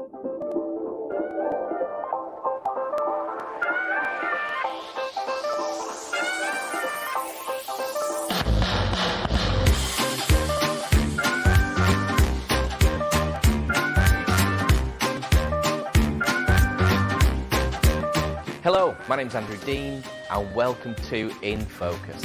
Hello, my name's Andrew Dean and welcome to In Focus.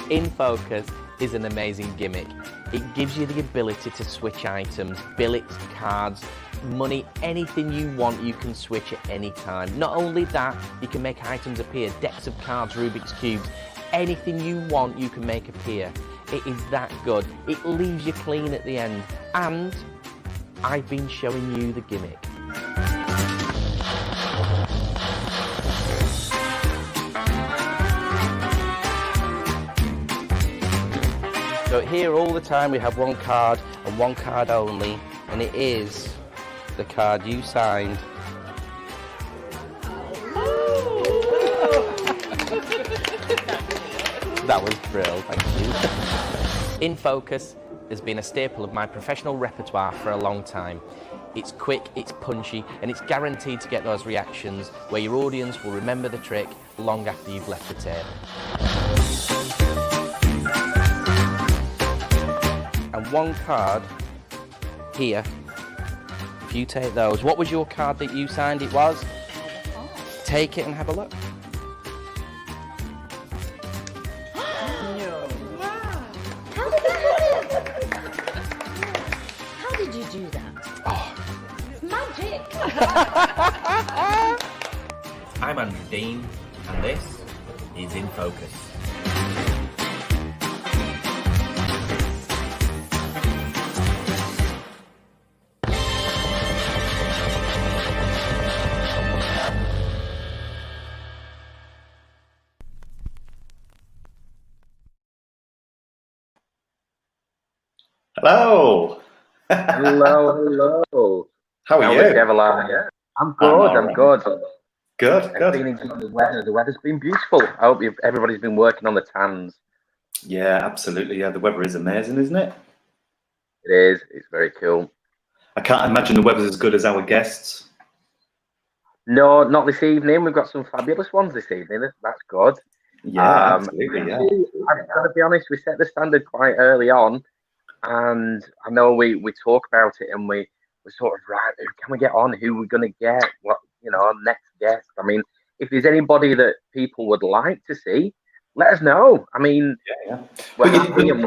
In Focus is an amazing gimmick. It gives you the ability to switch items, billets, cards, money, anything you want you can switch at any time. Not only that, you can make items appear, decks of cards, Rubik's Cubes, anything you want you can make appear. It is that good. It leaves you clean at the end. And I've been showing you the gimmick. So here all the time we have one card and one card only, and it is the card you signed. That was brilliant, thank you. In Focus has been a staple of my professional repertoire for a long time. It's quick, it's punchy, and it's guaranteed to get those reactions where your audience will remember the trick long after you've left the table. And one card here, if you take those, what was your card that you signed? It was? Take it and have a look. How did you do that? Oh. It's magic! I'm Andrew Dean, and this is In Focus. Hello. Hello. How are you? I'm good. I'm good. Good. I've been enjoying the weather. The weather's been beautiful. I hope everybody's been working on the tans. Yeah, absolutely. Yeah, the weather is amazing, isn't it? It is. It's very cool. I can't imagine the weather's as good as our guests. No, not this evening. We've got some fabulous ones this evening. That's good. Yeah, absolutely. Yeah. I've got to be honest. We set the standard quite early on, and I know we talk about it, and we're sort of right. Who can we get on? Who we're going to get? What our next guest? I mean, if there's anybody that people would like to see, let us know. I mean, we're happy, and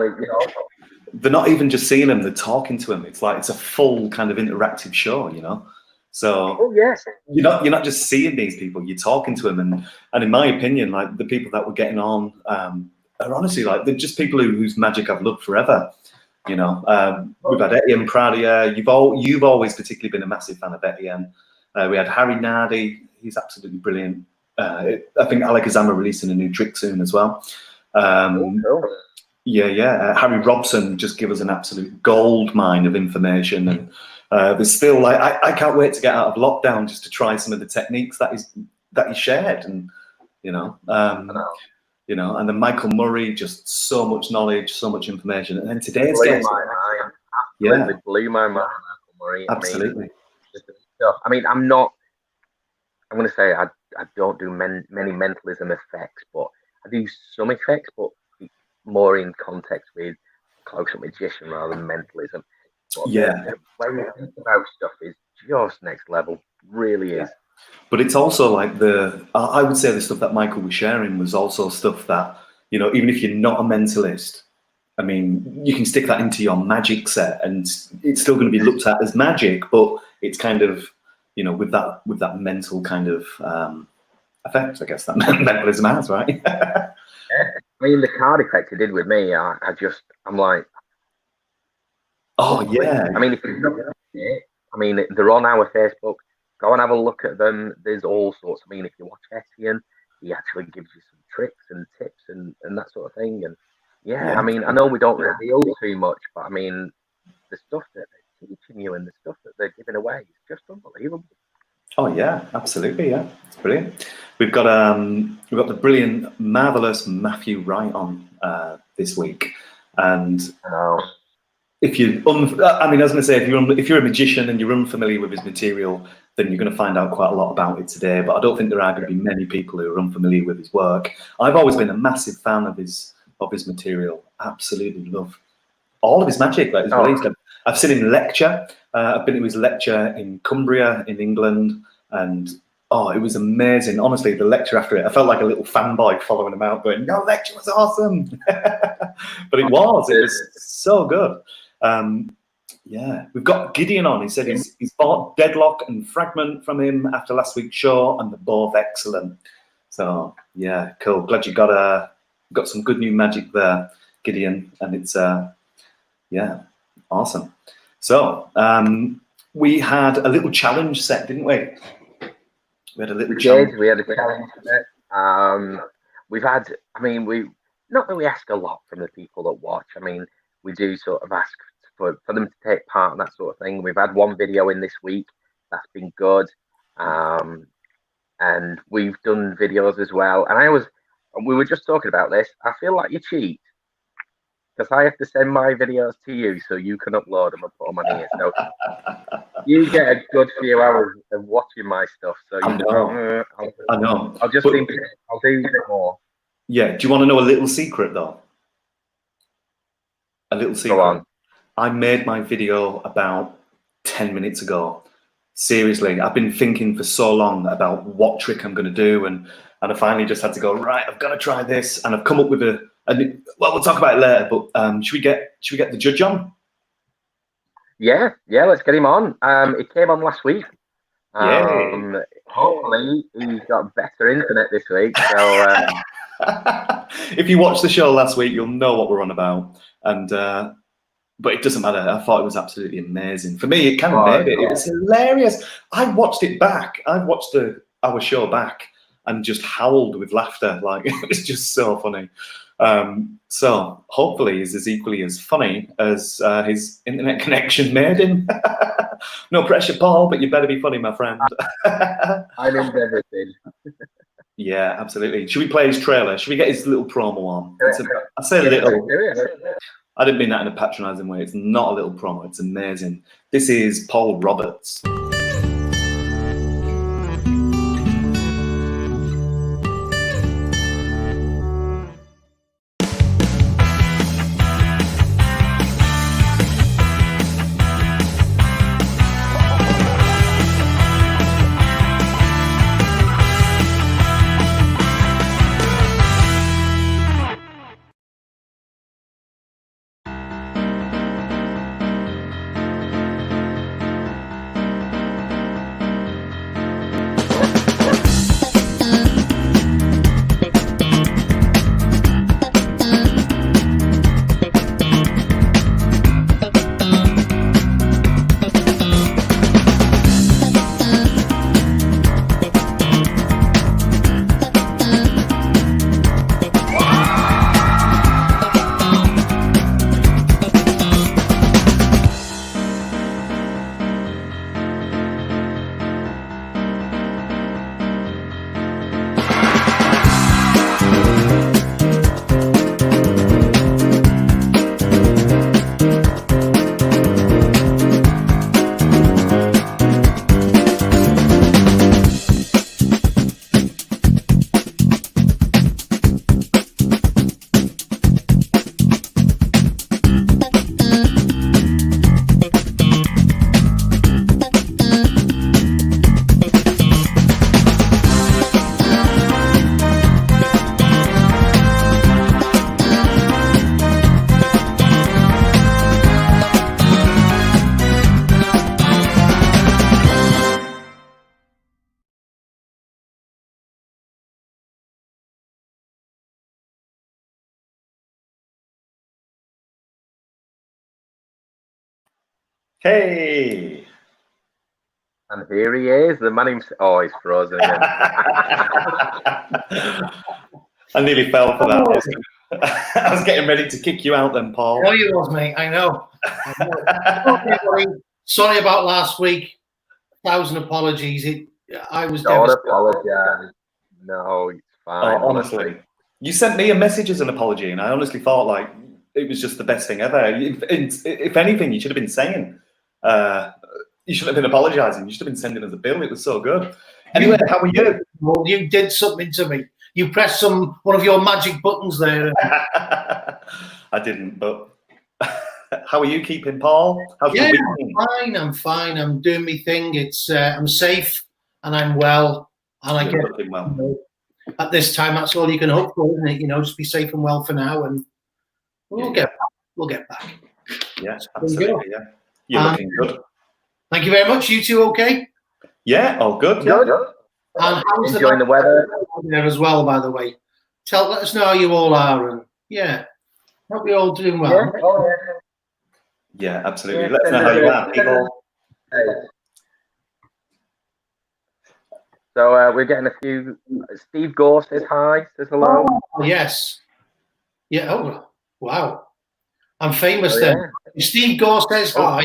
they're not even just seeing them; they're talking to them. It's like it's a full kind of interactive show, So yes, you're not just seeing these people; you're talking to them, and in my opinion, like the people that we're getting on are honestly like they're just people whose magic I've loved forever. We've had Etienne Pradier. You've always particularly been a massive fan of Etienne. We had Harry Nardi. He's absolutely brilliant. I think Alakazam releasing a new trick soon as well. Harry Robson just give us an absolute gold mine of information, and there's still like I can't wait to get out of lockdown just to try some of the techniques that he shared, and and then Michael Murray, just so much knowledge, so much information, and then today's guest, blew my mind, Michael Murray. Absolutely. I mean, I'm going to say I don't do many mentalism effects, but I do some effects, but more in context with close-up magician rather than mentalism. But when we think about stuff is just next level, really is. But it's also like I would say the stuff that Michael was sharing was also stuff that, even if you're not a mentalist, I mean, you can stick that into your magic set and it's still going to be looked at as magic, but it's kind of, with that mental kind of effect, I guess, that mentalism has, right? I mean, the card effect it did with me, I'm like, oh, yeah. I mean, if you've not seen it, I mean, they're on our Facebook. Go and have a look at them. There's all sorts. I mean, if you watch Etienne, he actually gives you some tricks and tips and that sort of thing. And I mean, I know we don't reveal too much, but I mean, the stuff that they're teaching you and the stuff that they're giving away is just unbelievable. Oh yeah, absolutely, yeah, it's brilliant. We've got the brilliant, marvelous Matthew Wright on this week, and if you, I mean, I was going to say, if you're a magician and you're unfamiliar with his material, then you're going to find out quite a lot about it today. But I don't think there are going to be many people who are unfamiliar with his work. I've always been a massive fan of his material. Absolutely love all of his magic that he's released. I've seen him lecture. I've been to his lecture in Cumbria, in England, and it was amazing. Honestly, the lecture after it, I felt like a little fanboy following him out, going, "Your lecture was awesome." But it was so good. Yeah, we've got Gideon on. He said he's bought Deadlock and Fragment from him after last week's show, and they're both excellent. So yeah, cool. Glad you got some good new magic there, Gideon, and it's yeah, awesome. So we had a little challenge set, didn't we? We had a little challenge. We had a challenge set. We've had, I mean, we not really ask a lot from the people that watch. I mean, we do sort of ask for them to take part in that sort of thing. We've had one video in this week that's been good, and we've done videos as well. And we were just talking about this. I feel like you cheat because I have to send my videos to you so you can upload them and put them on here. So you get a good few hours of watching my stuff. So I know. I'll just think I'll do a bit more. Yeah. Do you want to know a little secret though? A little secret. Go on. I made my video about 10 minutes ago. Seriously, I've been thinking for so long about what trick I'm going to do, and I finally just had to go, right, I've got to try this, and I've come up with well, we'll talk about it later, but should we get the judge on? Yeah, let's get him on. He came on last week. Hopefully he's got better internet this week. So if you watched the show last week, you'll know what we're on about. And but it doesn't matter. I thought it was absolutely amazing. For me, it kind of made it. It was hilarious. I watched it back. I watched our show back and just howled with laughter. Like, it was just so funny. So hopefully he's as equally as funny as his internet connection made him. No pressure, Paul, but you better be funny, my friend. I'm in everything. Yeah, absolutely. Should we play his trailer? Should we get his little promo on? I say little. I didn't mean that in a patronising way. It's not a little promo. It's amazing. This is Paul Roberts. Hey! And here he is, the man himself. Oh, he's frozen again. I nearly fell for that. I was getting ready to kick you out then, Paul. I know you was, mate. I know. Sorry about last week. 1,000 apologies. I was Don't devastated. apologise. No, it's fine. Honestly. You sent me a message as an apology, and I honestly thought, like, it was just the best thing ever. If anything, you should have been saying, you shouldn't have been apologising. You should have been sending us a bill. It was so good. Anyway, how are you? Well, you did something to me. You pressed one of your magic buttons there. I didn't, but how are you keeping, Paul? How's your week been? I'm fine. I'm doing my thing. It's I'm safe and I'm well. And I You're guess looking well. at this time, that's all you can hope for, isn't it? Just be safe and well for now, and we'll get back. Yes, absolutely. Yeah, you're looking good. Thank you very much. You two okay? Yeah, all good. Good. And how's Enjoying the weather there as well, by the way. Let us know how you all are, and hope you're all doing well. Yeah, absolutely. Let us know how you are, people. So we're getting a few. Steve Gore says hi, says hello. Oh, yes. Yeah. Oh, wow. I'm famous then. Yeah. If Steve Gore says hi,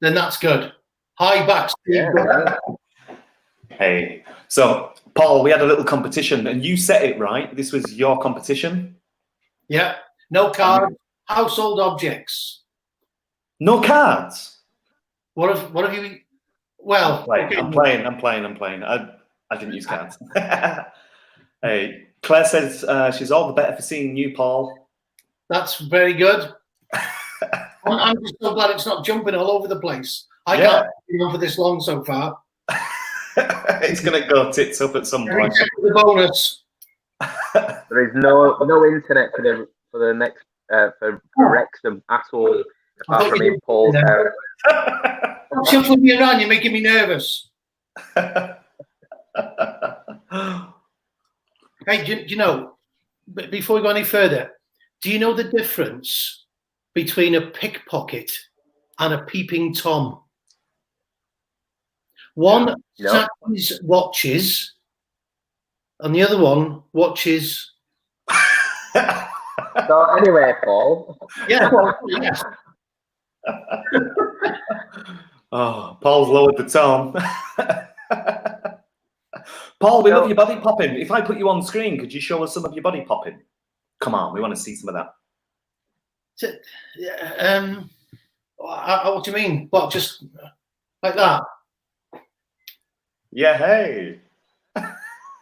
then that's good. Hi back, Steve Gore. Hey. So, Paul, we had a little competition, and you set it right. This was your competition. Yeah. No cards. Household objects. No cards. What have you? Well, I'm playing. I didn't use cards. Hey, Claire says she's all the better for seeing you, Paul. That's very good. I'm just so glad it's not jumping all over the place. I can't be on for this long so far. It's going to go tits up at some point. The bonus. There is no internet for the next for Wrexham at all. Apart from in Paul's house. Shuffling me around, you're making me nervous. Hey, do you know, before we go any further, do you know the difference between a pickpocket and a peeping Tom? One snatches watches, and the other one watches. So anyway, Paul. Yeah, well, yes. Oh, Paul's lowered the tone. Paul, we love your body popping. If I put you on screen, could you show us some of your body popping? Come on, we want to see some of that. What do you mean? What, just like that? Yeah, hey.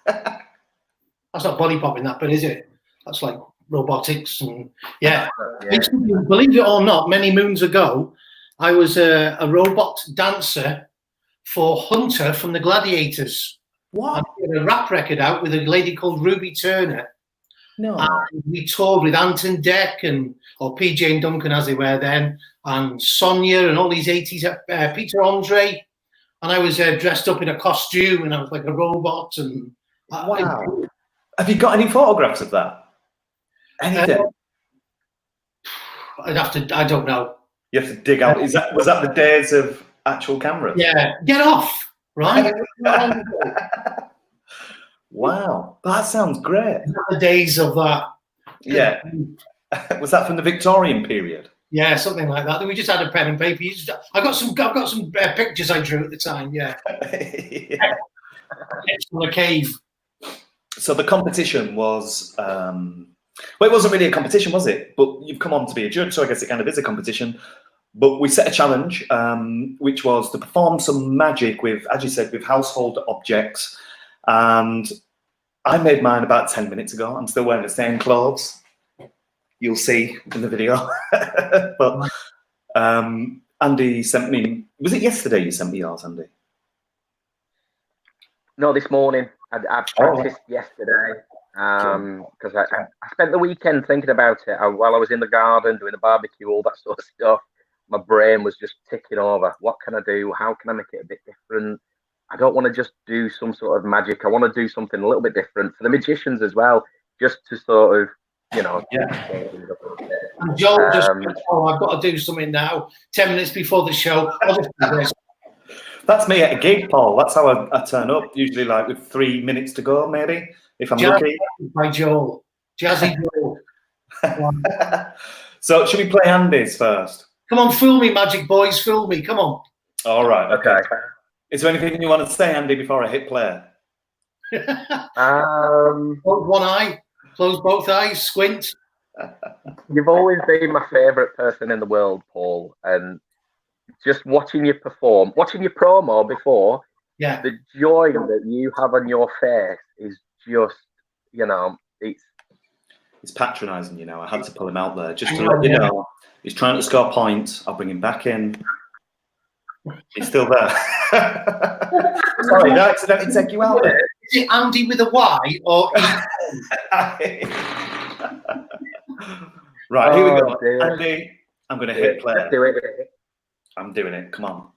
That's not body popping, that bit, is it? That's like robotics and Believe it or not, many moons ago, I was a robot dancer for Hunter from the Gladiators. What? I did a rap record out with a lady called Ruby Turner. No. And we toured with Anton Deck or PJ and Duncan as they were then, and Sonia and all these 80s, Peter Andre. And I was dressed up in a costume and I was like a robot. And wow. Have you got any photographs of that? Anything? I'd have to, I don't know. You have to dig out. Was that the days of actual cameras? Yeah, get off, right? Wow, that sounds great. The days of that. Yeah. Was that from the Victorian period? Yeah, something like that. We just had a pen and paper. I've got some pictures I drew at the time. Yeah. It's from a cave. So the competition was. Well, it wasn't really a competition, was it? But you've come on to be a judge, so I guess it kind of is a competition. But we set a challenge, which was to perform some magic with, as you said, with household objects. And I made mine about 10 minutes ago. I'm still wearing the same clothes. You'll see in the video. But Andy sent me, was it yesterday you sent me yours, Andy? No, this morning. I practiced yesterday because I spent the weekend thinking about it while I was in the garden doing the barbecue, all that sort of stuff. My brain was just ticking over. What can I do? How can I make it a bit different? I don't want to just do some sort of magic. I want to do something a little bit different for the magicians as well, just to sort of, And Joel just went, I've got to do something now. 10 minutes before the show. That's me at a gig, Paul. That's how I turn up, usually like with 3 minutes to go, maybe, if I'm lucky. By Joel. Jazzy Joel. So should we play Andy's first? Come on, fool me, magic boys. Fool me. Come on. All right. Okay. Is there anything you want to say, Andy, before I hit play? Close one eye. Close both eyes. Squint. You've always been my favourite person in the world, Paul, and just watching you perform, watching your promo before, Yeah. the joy that you have on your face is just, It's patronising, I had to pull him out there just to let you know. He's trying to score points. I'll bring him back in. He's still there. Sorry, did I accidentally take you out there? Is it Andy with a Y or Right, here we go. Dear. Andy, I'm going to hit play. Let's do it. I'm doing it. Come on.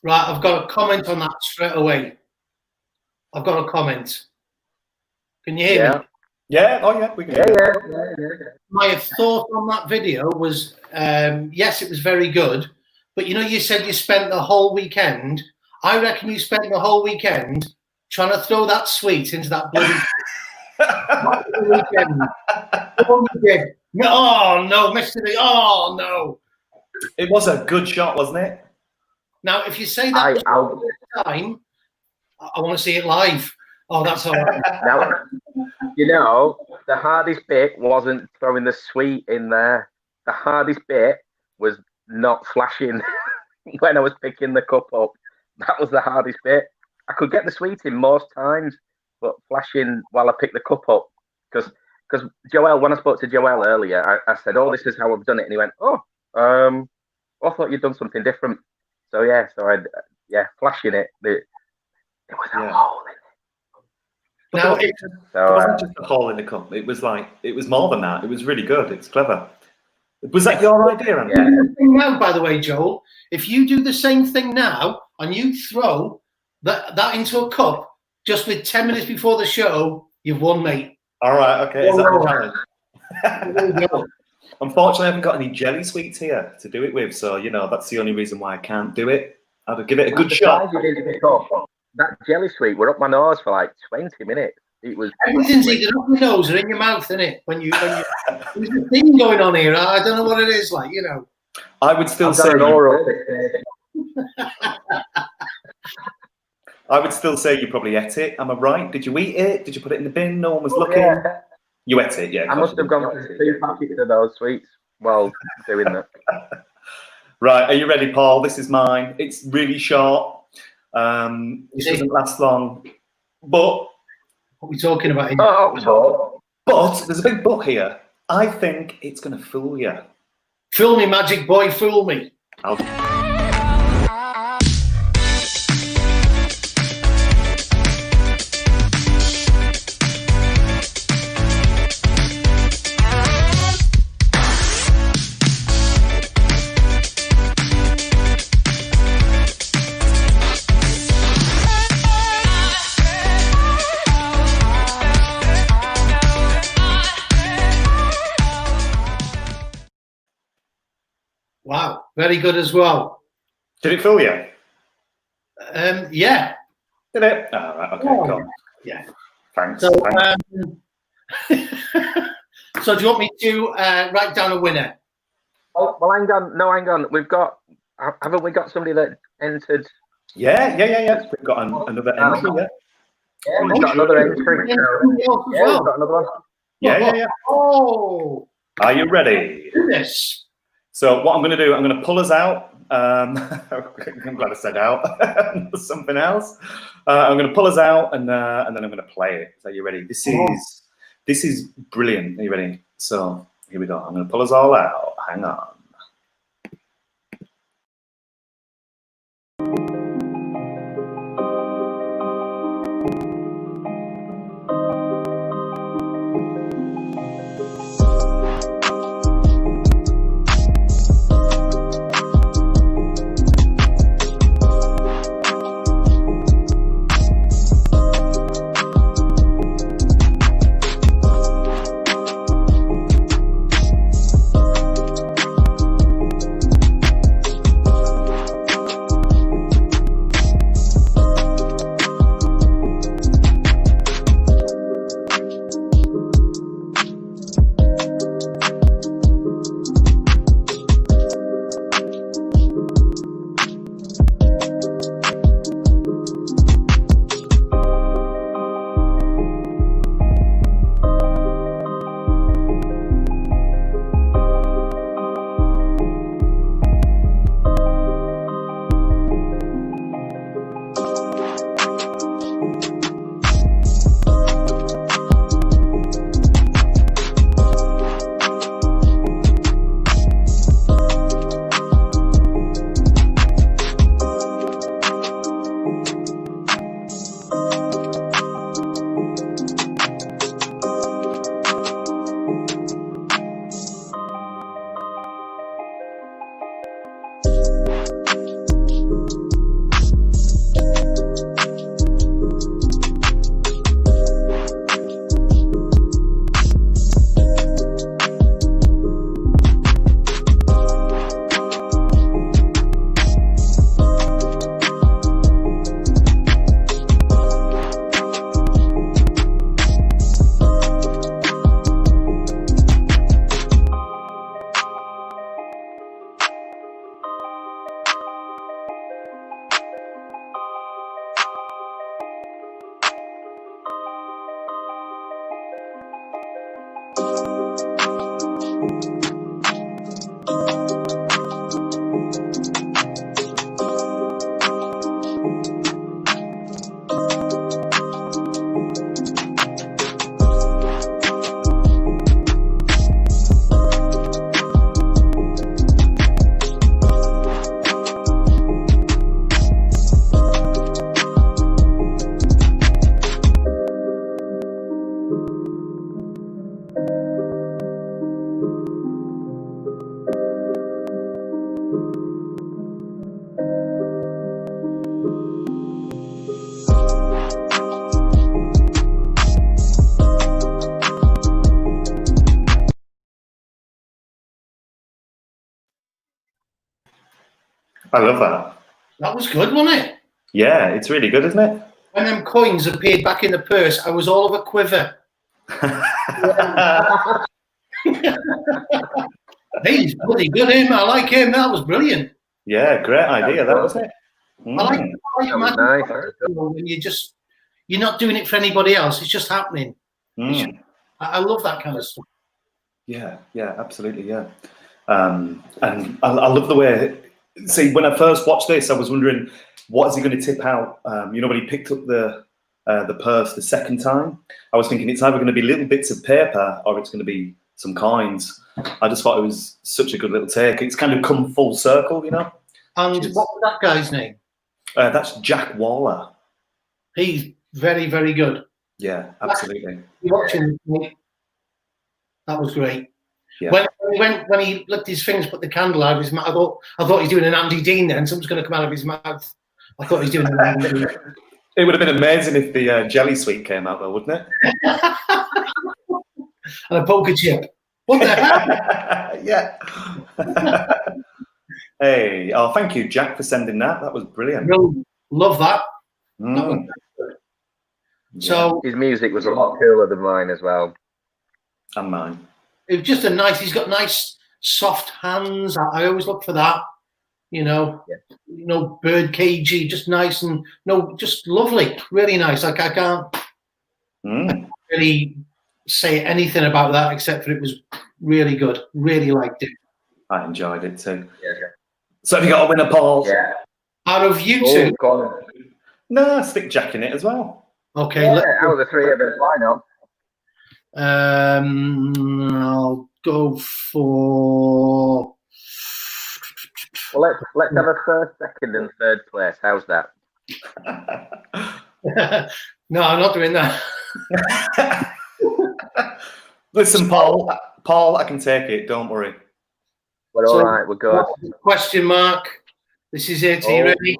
Right, I've got a comment on that straight away. I've got a comment. Can you hear me? Yeah, oh yeah, we can. Yeah. My thought on that video was, yes, it was very good. But you said you spent the whole weekend. I reckon you spent the whole weekend trying to throw that sweet into that bloody weekend. Oh, you did. No, oh, no, Mr. D. Oh, no. It was a good shot, wasn't it? Now, if you say that time, I want to see it live. Oh, that's all right. Now, the hardest bit wasn't throwing the sweet in there. The hardest bit was not flashing when I was picking the cup up. That was the hardest bit. I could get the sweet in most times, but flashing while I picked the cup up. Because Joel, when I spoke to Joel earlier, I said, oh, this is how I've done it. And he went, I thought you'd done something different. So flashing it. It was a hole in it. Now, it wasn't just a hole in the cup. It was more than that. It was really good. It's clever. Was that your idea, Andy? Yeah. Now, by the way, Joel, if you do the same thing now and you throw that into a cup just with 10 minutes before the show, you've won, mate. All right, okay. Is that the challenge? Unfortunately, I haven't got any jelly sweets here to do it with, so that's the only reason why I can't do it. I'd give it a good shot. That jelly sweet were up my nose for like 20 minutes. It was everything's either up your nose or in your mouth, isn't it? When there's a thing going on here. I don't know what it is like, I would still say I would still say you probably ate it. Am I right? Did you eat it? Did you put it in the bin? No one was looking. Yeah. You ate it, yeah. I must have gone for 2 packets of those sweets while doing that. Right, are you ready, Paul? This is mine. It's really short. It doesn't last long. But what are we talking about here? But there's a big but here. I think it's going to fool you. Fool me, magic boy, fool me. Wow, very good as well. Did it fool you? Yeah. Did it? Oh, right, okay, cool. Yeah. Thanks. So, so do you want me to write down a winner? Oh, well, hang on. No, hang on. Haven't we got somebody that entered? Yeah. We've got another entry, yeah. Yeah, we've got another entry. We've got another one. Yeah. Oh. Are you ready? Yes. So what I'm going to do, I'm going to pull us out I'm glad I said out. Something else. I'm going to pull us out, and then I'm going to play it. So you ready? This is brilliant. Are you ready? So here we go. I'm going to pull us all out. Hang on. I love that. That was good, wasn't it? Yeah, it's really good, isn't it? When them coins appeared back in the purse, I was all of a quiver. He's bloody good, him. I like him. That was brilliant. Yeah, great idea, that wasn't it? I like nice. when you're not doing it for anybody else. It's just happening. I love that kind of stuff. Yeah, absolutely, yeah. And I love the way. See, when I first watched this, I was wondering, what is he going to tip out? When he picked up the purse the second time, I was thinking it's either going to be little bits of paper or it's going to be some coins. I just thought it was such a good little take. It's kind of come full circle, And what was that guy's name? That's Jack Waller. He's very, very good. Yeah, absolutely. Watching that was great. Yeah. When he licked his fingers, put the candle out of his mouth, I thought he's doing an Andy Dean then. Something's going to come out of his mouth. I thought he's doing an Andy Dean. It would have been amazing if the jelly sweet came out though, wouldn't it? And a poker chip. What the hell? Yeah. Hey, thank you, Jack, for sending that. That was brilliant. Really love that. That was good. So his music was a lot cooler than mine as well. And mine. It was just he's got nice soft hands. I always look for that, bird cagey, just nice and just lovely, really nice. Like I can't really say anything about that except for it was really good. Really liked it. I enjoyed it too. Yeah. So have you got a winner, Paul? Yeah. Out of you Oh, two. go on. No, stick Jack in it as well. Okay. Yeah, out of the three of us, why not? I'll go for. Well, let's have a first, second, and third place. How's that? No, I'm not doing that. Listen, Paul, I can take it. Don't worry. We're all right. We're good. Question mark. This is it. Are you ready?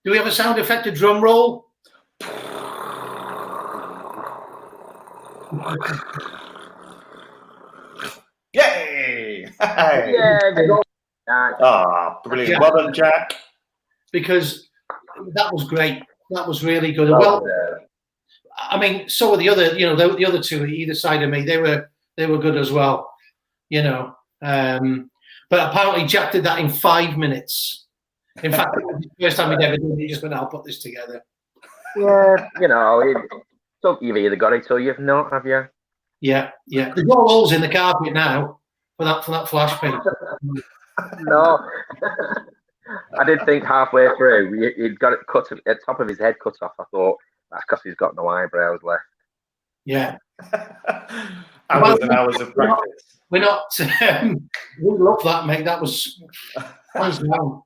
Do we have a sound effect, a drum roll? Yay! Yeah, go. Ah, brilliant. Well done, Jack. Because that was great. That was really good. Well, I mean, so were the other, the other two either side of me. They were good as well, But apparently Jack did that in 5 minutes. In fact, it was the first time he'd ever done it. He just went, "I'll put this together." Yeah, so you've either got it or you've not, have you? Yeah. There's no holes in the carpet now for that flash pin. No. I did think halfway through he'd got it cut at top of his head cut off. I thought that's because he's got no eyebrows left. Yeah. Hours and hours of practice. We're not. We love that, mate. That was hands down.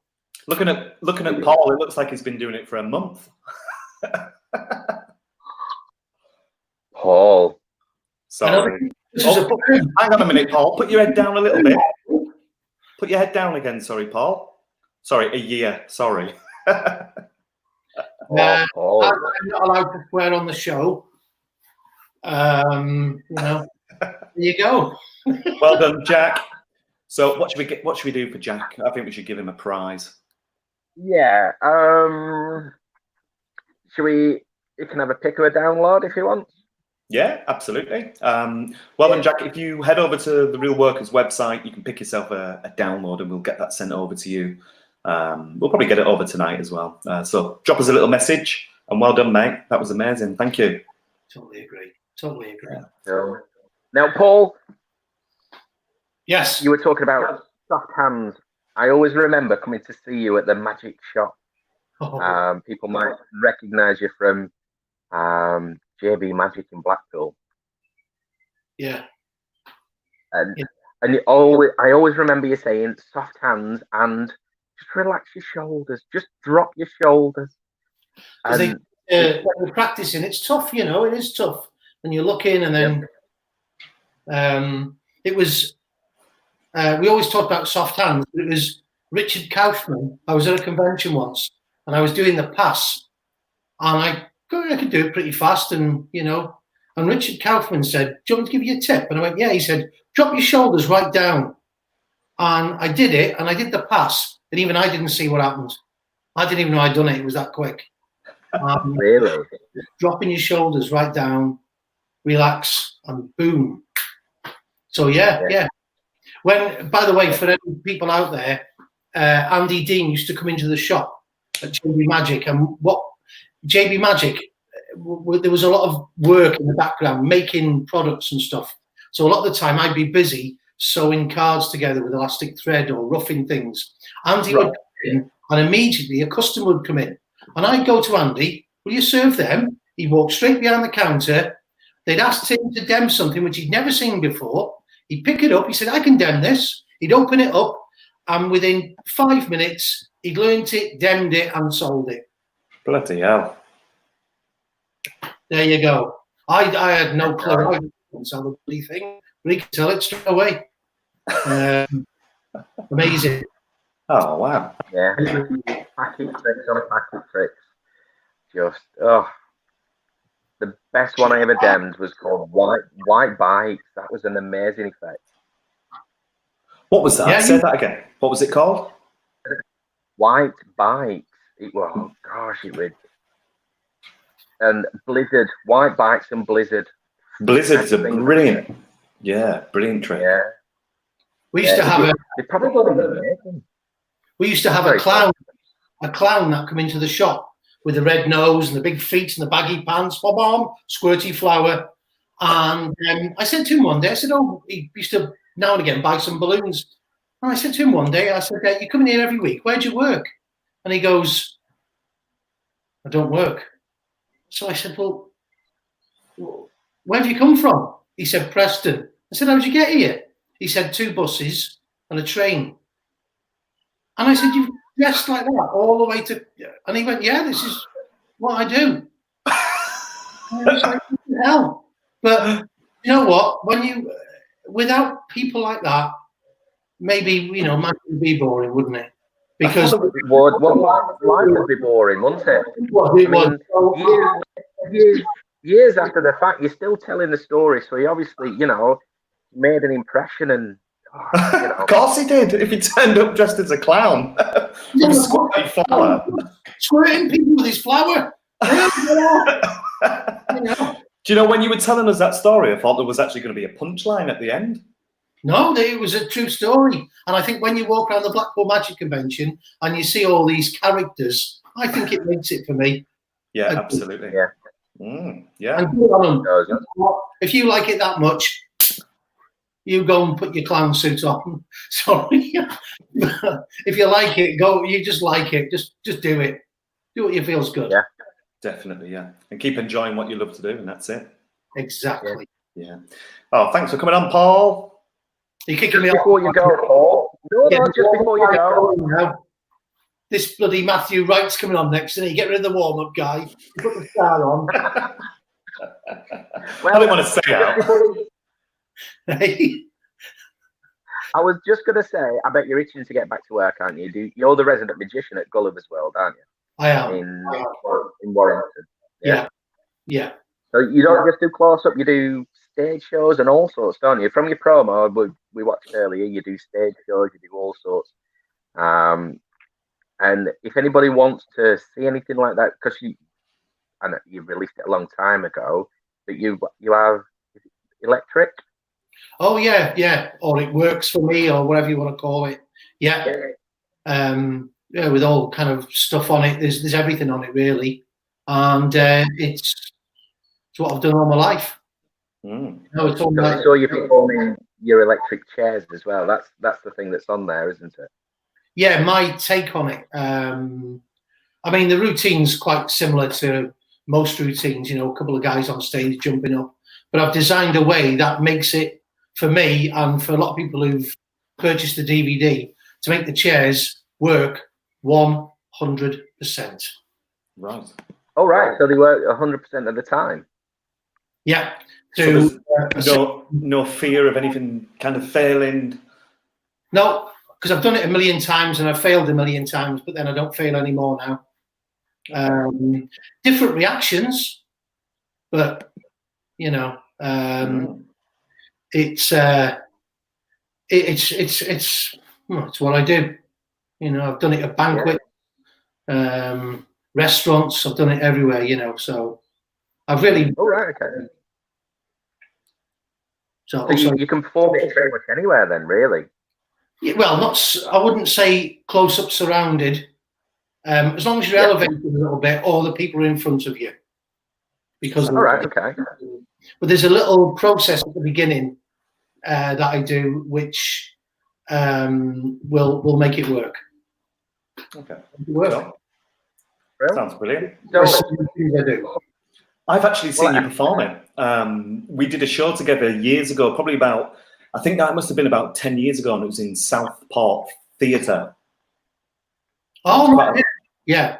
Looking at Paul, it looks like he's been doing it for a month. Paul. Sorry. Hang on a minute, Paul. Put your head down a little bit. Put your head down again. Sorry, Paul. Sorry, a year. Sorry. Paul. I'm not allowed to swear on the show. There you go. Well done, Jack. So what should we do for Jack? I think we should give him a prize. Yeah. Should we? You can have a pick or a download if you want. Yeah, absolutely. Well done, Jack. If you head over to the Real Workers website, you can pick yourself a download, and we'll get that sent over to you. We'll probably get it over tonight as well. So drop us a little message, and well done, mate. That was amazing. Thank you. Totally agree. Yeah. Now, Paul. Yes. You were talking about soft hands. I always remember coming to see you at the Magic Shop. Oh. People might recognise you from JB Magic in Blackpool. Yeah. And I always remember you saying soft hands and just relax your shoulders. Just drop your shoulders. When we're practicing, it's tough, it is tough. And you look in and then it was, we always talk about soft hands, but it was Richard Kaufman. I was at a convention once and I was doing the pass and I could do it pretty fast and Richard Kaufman said, "Do you want me to give you a tip?" And I went, "Yeah." He said, "Drop your shoulders right down." And I did it and I did the pass and even I didn't see what happened. I didn't even know I'd done it. It was that quick. Really? Dropping your shoulders right down, relax, and boom. So yeah. When, by the way, for any people out there, Andy Dean used to come into the shop at JB Magic, and what JB Magic, there was a lot of work in the background, making products and stuff. So a lot of the time, I'd be busy sewing cards together with elastic thread or roughing things. Andy would come in, and immediately a customer would come in, and I'd go to Andy, "Will you serve them?" He'd walk straight behind the counter. They'd asked him to dem something which he'd never seen before. He'd pick it up. He said, "I can dem this." He'd open it up, and within 5 minutes, he'd learnt it, demmed it, and sold it. Bloody hell. There you go. I had no clue. I didn't sell the bloody thing, but he could sell it straight away. Amazing. Oh, wow. Yeah. Packet tricks on a packet tricks. Just, the best one I ever demmed was called White Bikes. That was an amazing effect. What was that? Yeah, Say that again. What was it called? White Bikes. It was, it was. And Blizzard. White Bikes and Blizzard. Blizzard's a brilliant. Yeah, brilliant trick. Yeah. We used to have a clown that come into the shop with the red nose and the big feet and the baggy pants, squirty flower. And I said to him one day, I said, "Oh, he used to now and again buy some balloons And I said to him one day, I said, "You come in here every week. Where do you work?" And he goes, "I don't work." So I said, "Well, where have you come from?" He said, "Preston." I said, "How did you get here?" He said, 2 buses and a train. And I said, "You've dressed like that all the way to..." And he went, "Yeah, this is what I do." And I was like, "What the hell?" But you know what? When you, without people like that, maybe, man would be boring, wouldn't it? Because life would be boring, wouldn't it? Years after the fact, you're still telling the story. So he obviously, made an impression, and Of course he did. If he turned up dressed as a clown with a squirty flower, squirting people with his flower. Do you know, when you were telling us that story, I thought there was actually going to be a punchline at the end. No, it was a true story. And I think when you walk around the Blackpool Magic Convention and you see all these characters, I think it makes it for me. Yeah, absolutely. Yeah. Yeah. And good on them. If you like it that much, you go and put your clown suit on. Sorry. If you like it, go. You just like it. Just do it. Do what you feel's good. Yeah. Definitely, yeah. And keep enjoying what you love to do, and that's it. Exactly. Yeah. Oh, thanks for coming on, Paul. You're kicking me off. Before you go, Paul. No, just before you go. This bloody Matthew Wright's coming on next, and you get rid of the warm-up guy. You put the star on. Well, I didn't want to say that. Hey. I was just going to say, I bet you're itching to get back to work, aren't you? You're the resident magician at Gulliver's World, aren't you? I am. In Warrington. Yeah. So you don't just do close-up, you do stage shows and all sorts, don't you? From your promo we watched earlier, you do stage shows, you do all sorts. And if anybody wants to see anything like that, because I know you released it a long time ago, but you have electric. Oh yeah, or it works for me, or whatever you want to call it. Yeah. With all kind of stuff on it. There's everything on it really, and it's what I've done all my life. It's all I saw you performing your electric chairs as well. That's the thing that's on there, isn't it? Yeah, my take on it. I mean, the routine's quite similar to most routines. A couple of guys on stage jumping up, but I've designed a way that makes it, for me and for a lot of people who've purchased the DVD, to make the chairs work 100%. Right. Oh, right. So they work 100% of the time. Yeah. So no fear of anything kind of failing? No, because I've done it a million times and I've failed a million times, but then I don't fail anymore now. Different reactions, but it's what I do. I've done it at banquets, restaurants. I've done it everywhere. So I've really. Oh, right, okay. So you can perform it pretty much anywhere, then, really. Yeah, well, I wouldn't say close up, surrounded. As long as you're elevated a little bit, or the people are in front of you. Because. All right. Okay. But there's a little process at the beginning that I do, which will make it work. Okay. Work. Sounds brilliant. So, I've actually seen you perform it. We did a show together years ago, probably about, I think that must have been about 10 years ago, and it was in Southport Theatre. Oh, yeah.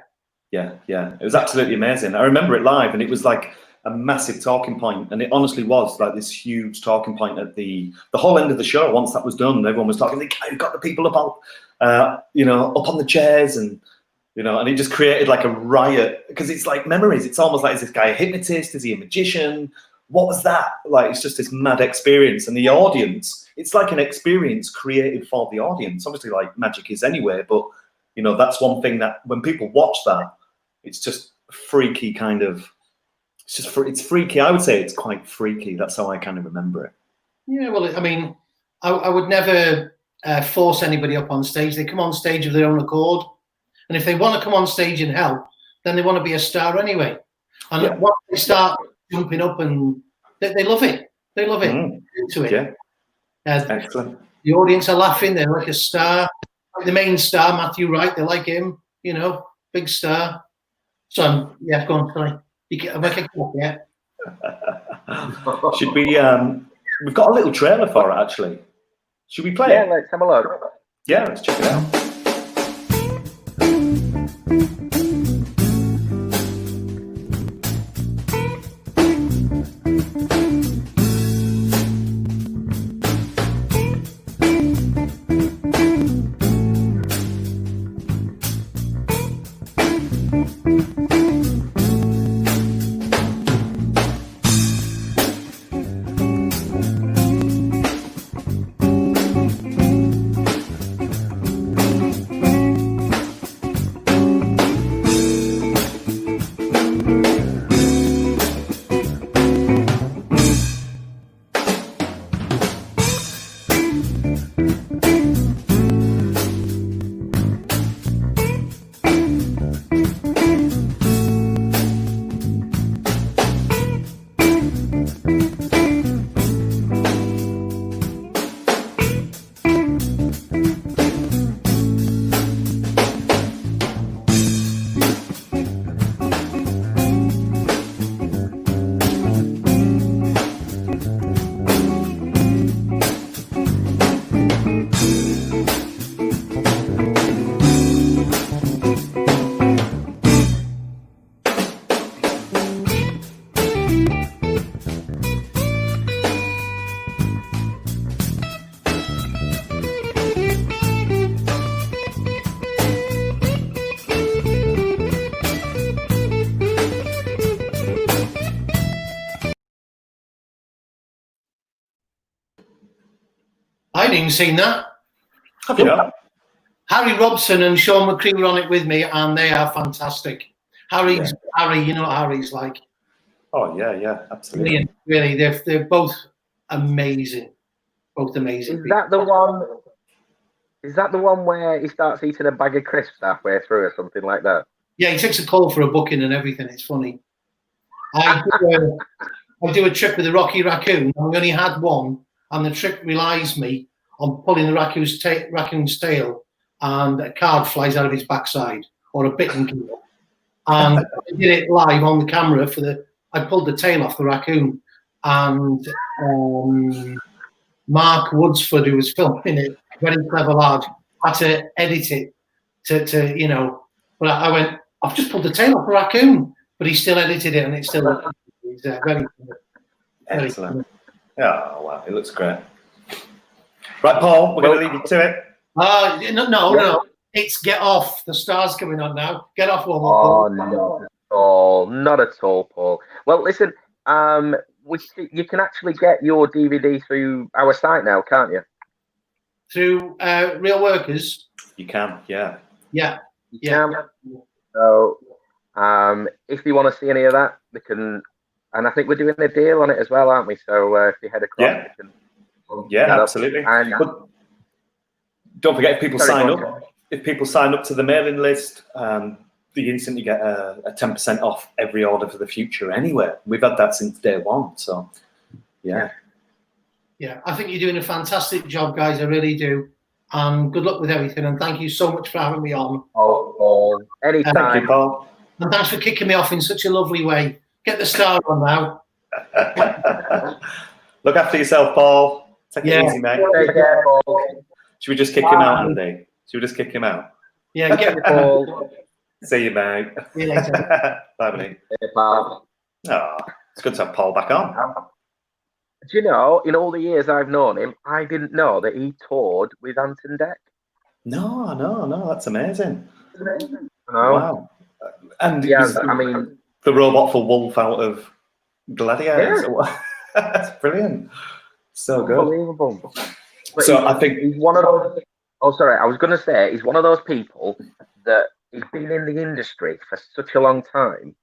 Yeah. It was absolutely amazing. I remember it live, and it was like a massive talking point, and it honestly was like this huge talking point at the whole end of the show. Once that was done, everyone was talking. They got the people up on the chairs, and and it just created like a riot, because it's like memories. It's almost like, is this guy a hypnotist? Is he a magician? What was that? Like, it's just this mad experience, and the audience. It's like an experience created for the audience. Obviously, like magic is anywhere, but that's one thing that when people watch that, it's just freaky kind of. It's freaky. I would say it's quite freaky. That's how I kind of remember it. Yeah, well, I mean, I would never force anybody up on stage. They come on stage of their own accord. And if they want to come on stage and help, then they want to be a star anyway. And once they start jumping up, and they love it. They love it. Into it. Yeah. Excellent. The audience are laughing. They're like a star. Like the main star, Matthew Wright. They like him. You know, big star. So yeah, go on, sorry. Am I kicking off yet? Should we? We've got a little trailer for it actually. Should we play Yeah, it? let's have a look. Yeah, let's check it out. I hadn't even seen that. Have you not? Harry Robson and Sean McCree were on it with me, and they are fantastic. Harry, you know what Harry's like. Oh yeah, absolutely. Brilliant, really. They're both amazing. Both amazing. Is that the one? Is that the one where he starts eating a bag of crisps halfway through or something like that? Yeah, he takes a call for a booking and everything. It's funny. I do a trip with a Rocky Raccoon, and we only had one, and the trip relies me on pulling the raccoon's tail, and a card flies out of his backside, or a bitten keel. And I did it live on the camera I pulled the tail off the raccoon, and Mark Woodsford, who was filming it, very clever lad, had to edit it to you know. But I went, I've just pulled the tail off a raccoon, but he still edited it, and it's still very excellent. Oh wow, it looks great. Right, Paul, we're going to leave you to it. No. It's Get Off. The star's coming on now. Get Off one. Not at all, Paul. Well, listen, you can actually get your DVD through our site now, can't you? Through Real Workers? You can, yeah. Yeah. You can. So, if you want to see any of that, they can. And I think we're doing a deal on it as well, aren't we? So if you head across, you can. Yeah, absolutely. And don't forget, if people sign up to the mailing list, you instantly get a 10% off every order for the future anyway. We've had that since day one, so yeah. Yeah, I think you're doing a fantastic job, guys. I really do. Good luck with everything, and thank you so much for having me on. Oh, anytime. Thank you, Paul. And thanks for kicking me off in such a lovely way. Get the star on now. Look after yourself, Paul. Take it easy, mate. Take care, Paul. Should we just kick him out, Andy? Should we just kick him out? Yeah, get the Paul. See you, mate. See you later. Bye, buddy. Hey, pal. Oh, it's good to have Paul back on. Do you know, in all the years I've known him, I didn't know that he toured with Anton Deck. No, that's amazing. Oh. Wow. And the robot for Wolf out of Gladiator. Yeah. That's brilliant. So good. Unbelievable. But so I think he's one of those. Oh, sorry. I was going to say he's one of those people that he's been in the industry for such a long time,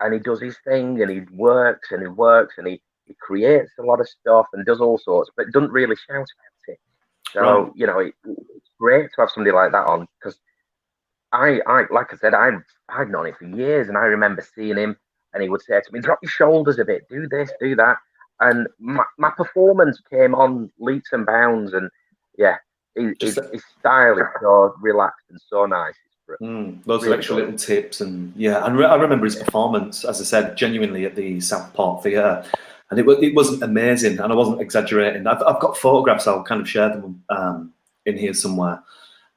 and he does his thing, and he works, and he creates a lot of stuff and does all sorts, but doesn't really shout about it. So you know, it's great to have somebody like that on, because I like I said, I've known him for years, and I remember seeing him, and he would say to me, "Drop your shoulders a bit, do this, do that." And my performance came on leaps and bounds, and yeah, his style is so relaxed and so nice. Loads of extra little tips, and yeah, and I remember his performance, as I said, genuinely at the Southport Theatre, and it wasn't amazing, and I wasn't exaggerating. I've got photographs. I'll kind of share them in here somewhere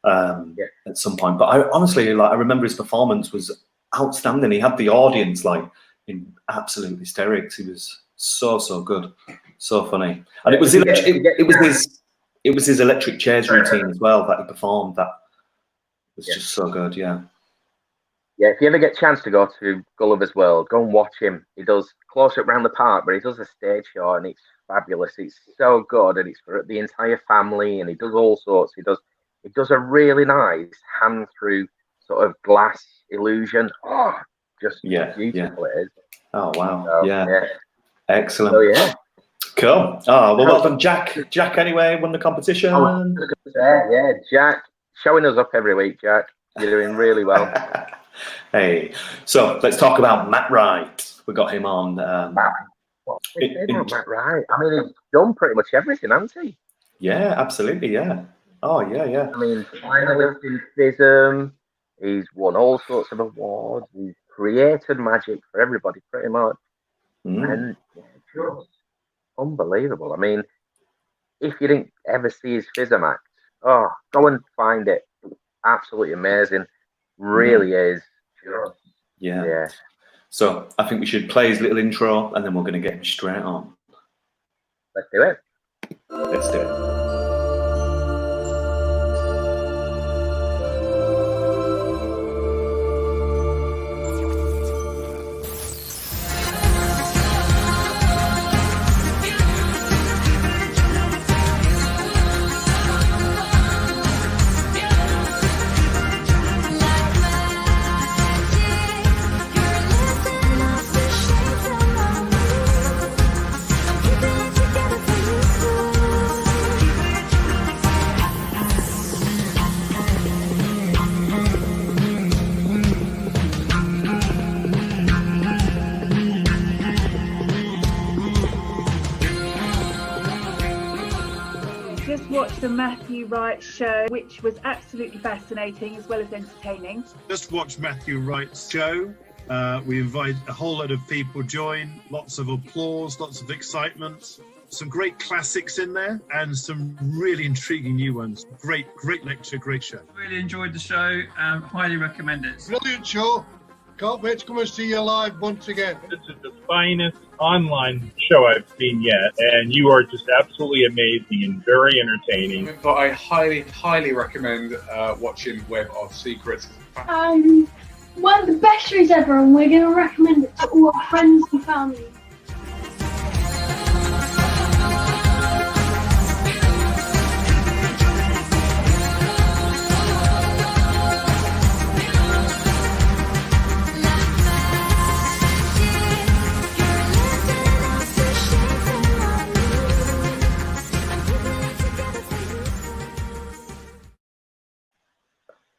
at some point. But I honestly, like, I remember his performance was outstanding. He had the audience like in absolute hysterics. He was so good, so funny, and it was his electric chairs routine as well that he performed. That was just so good. Yeah, if you ever get a chance to go to Gulliver's World, go and watch him. He does Close Up Round the Park, but he does a stage show, and it's fabulous. It's so good, and it's for the entire family, and he does all sorts. He does a really nice hand through sort of glass illusion. Oh, just beautiful it is. Oh wow! So, yeah, excellent. So, yeah, cool. Oh well done, Jack. Jack, anyway, won the competition. Yeah, Jack, showing us up every week, Jack. You're doing really well. Hey, so let's talk about Matt Wright. We got him on. Matt Wright. I mean, he's done pretty much everything, hasn't he? Yeah, absolutely. Yeah. Oh, yeah. I mean, finalist in FISM. He's won all sorts of awards. He's created magic for everybody, pretty much. And just unbelievable. I mean, if you didn't ever see his FISM act, go and find it. Absolutely amazing. Really is. Yeah. So I think we should play his little intro, and then we're going to get him straight on. Let's do it. Let's do it. The Matthew Wright show, which was absolutely fascinating as well as entertaining. Just watch Matthew Wright's show. We invite a whole lot of people join, lots of applause, lots of excitement, some great classics in there and some really intriguing new ones. Great lecture, great show. Really enjoyed the show and highly recommend it. Brilliant show. Can't wait to come and see you live once again. This is the finest online show I've seen yet, and you are just absolutely amazing and very entertaining. But I highly recommend watching Web of Secrets. One of the best shows ever, and we're going to recommend it to all our friends and family.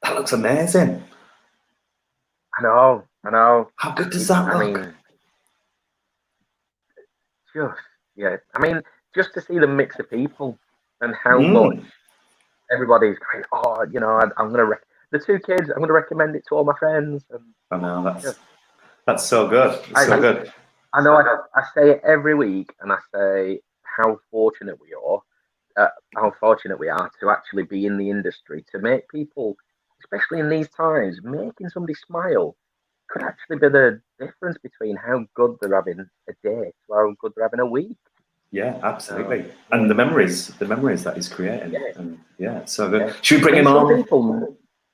That looks amazing. I know. How good does that look? I mean, just to see the mix of people and how much everybody's going, I'm going to the two kids, I'm going to recommend it to all my friends. And I know, that's so good. It's so good. I know I say it every week, and I say how fortunate we are to actually be in the industry, to make people, especially in these times, making somebody smile could actually be the difference between how good they're having a day to how good they're having a week. Yeah, absolutely. And the memories that he's creating. And it's so good. Should we bring him on?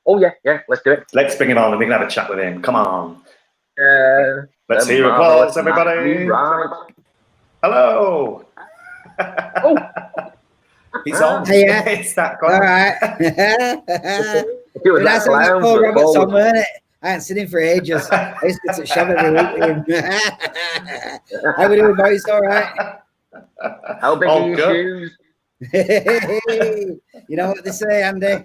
Oh, yeah, let's do it. Let's bring him on and we can have a chat with him. Come on. Let's hear Marvelous applause, everybody. Right. Hello. He's on. Yeah. It's that guy. All right. That's what Paul Roberts on, weren't it? I haven't seen him for ages. I used to shove every week with him. How we doing, boys? All right. How big are your shoes? You know what they say, Andy?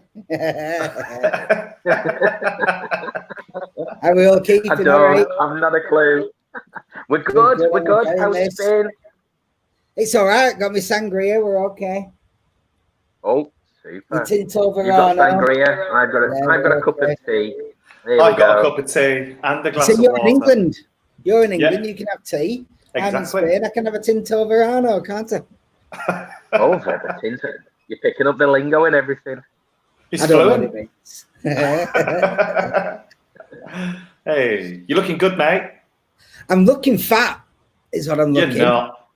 Are we all keeping all right? I've not a clue. We're good. How's it been? It's all right. Got me sangria. We're okay. Oh, Super. Tint over You've got Verano. sangria. I've got a cup of tea. There I've we got a go. cup of tea and a glass So of you're water. in England. You're in England. Yeah. You can have tea. I'm in Exactly. Spain. I can have a Tinto Verano, can't I? Oh, the tinted. You're picking up the lingo and everything. It's I don't know what fluent. it means. Hey, you're looking good, mate. I'm looking fat, is what I'm looking. You're not.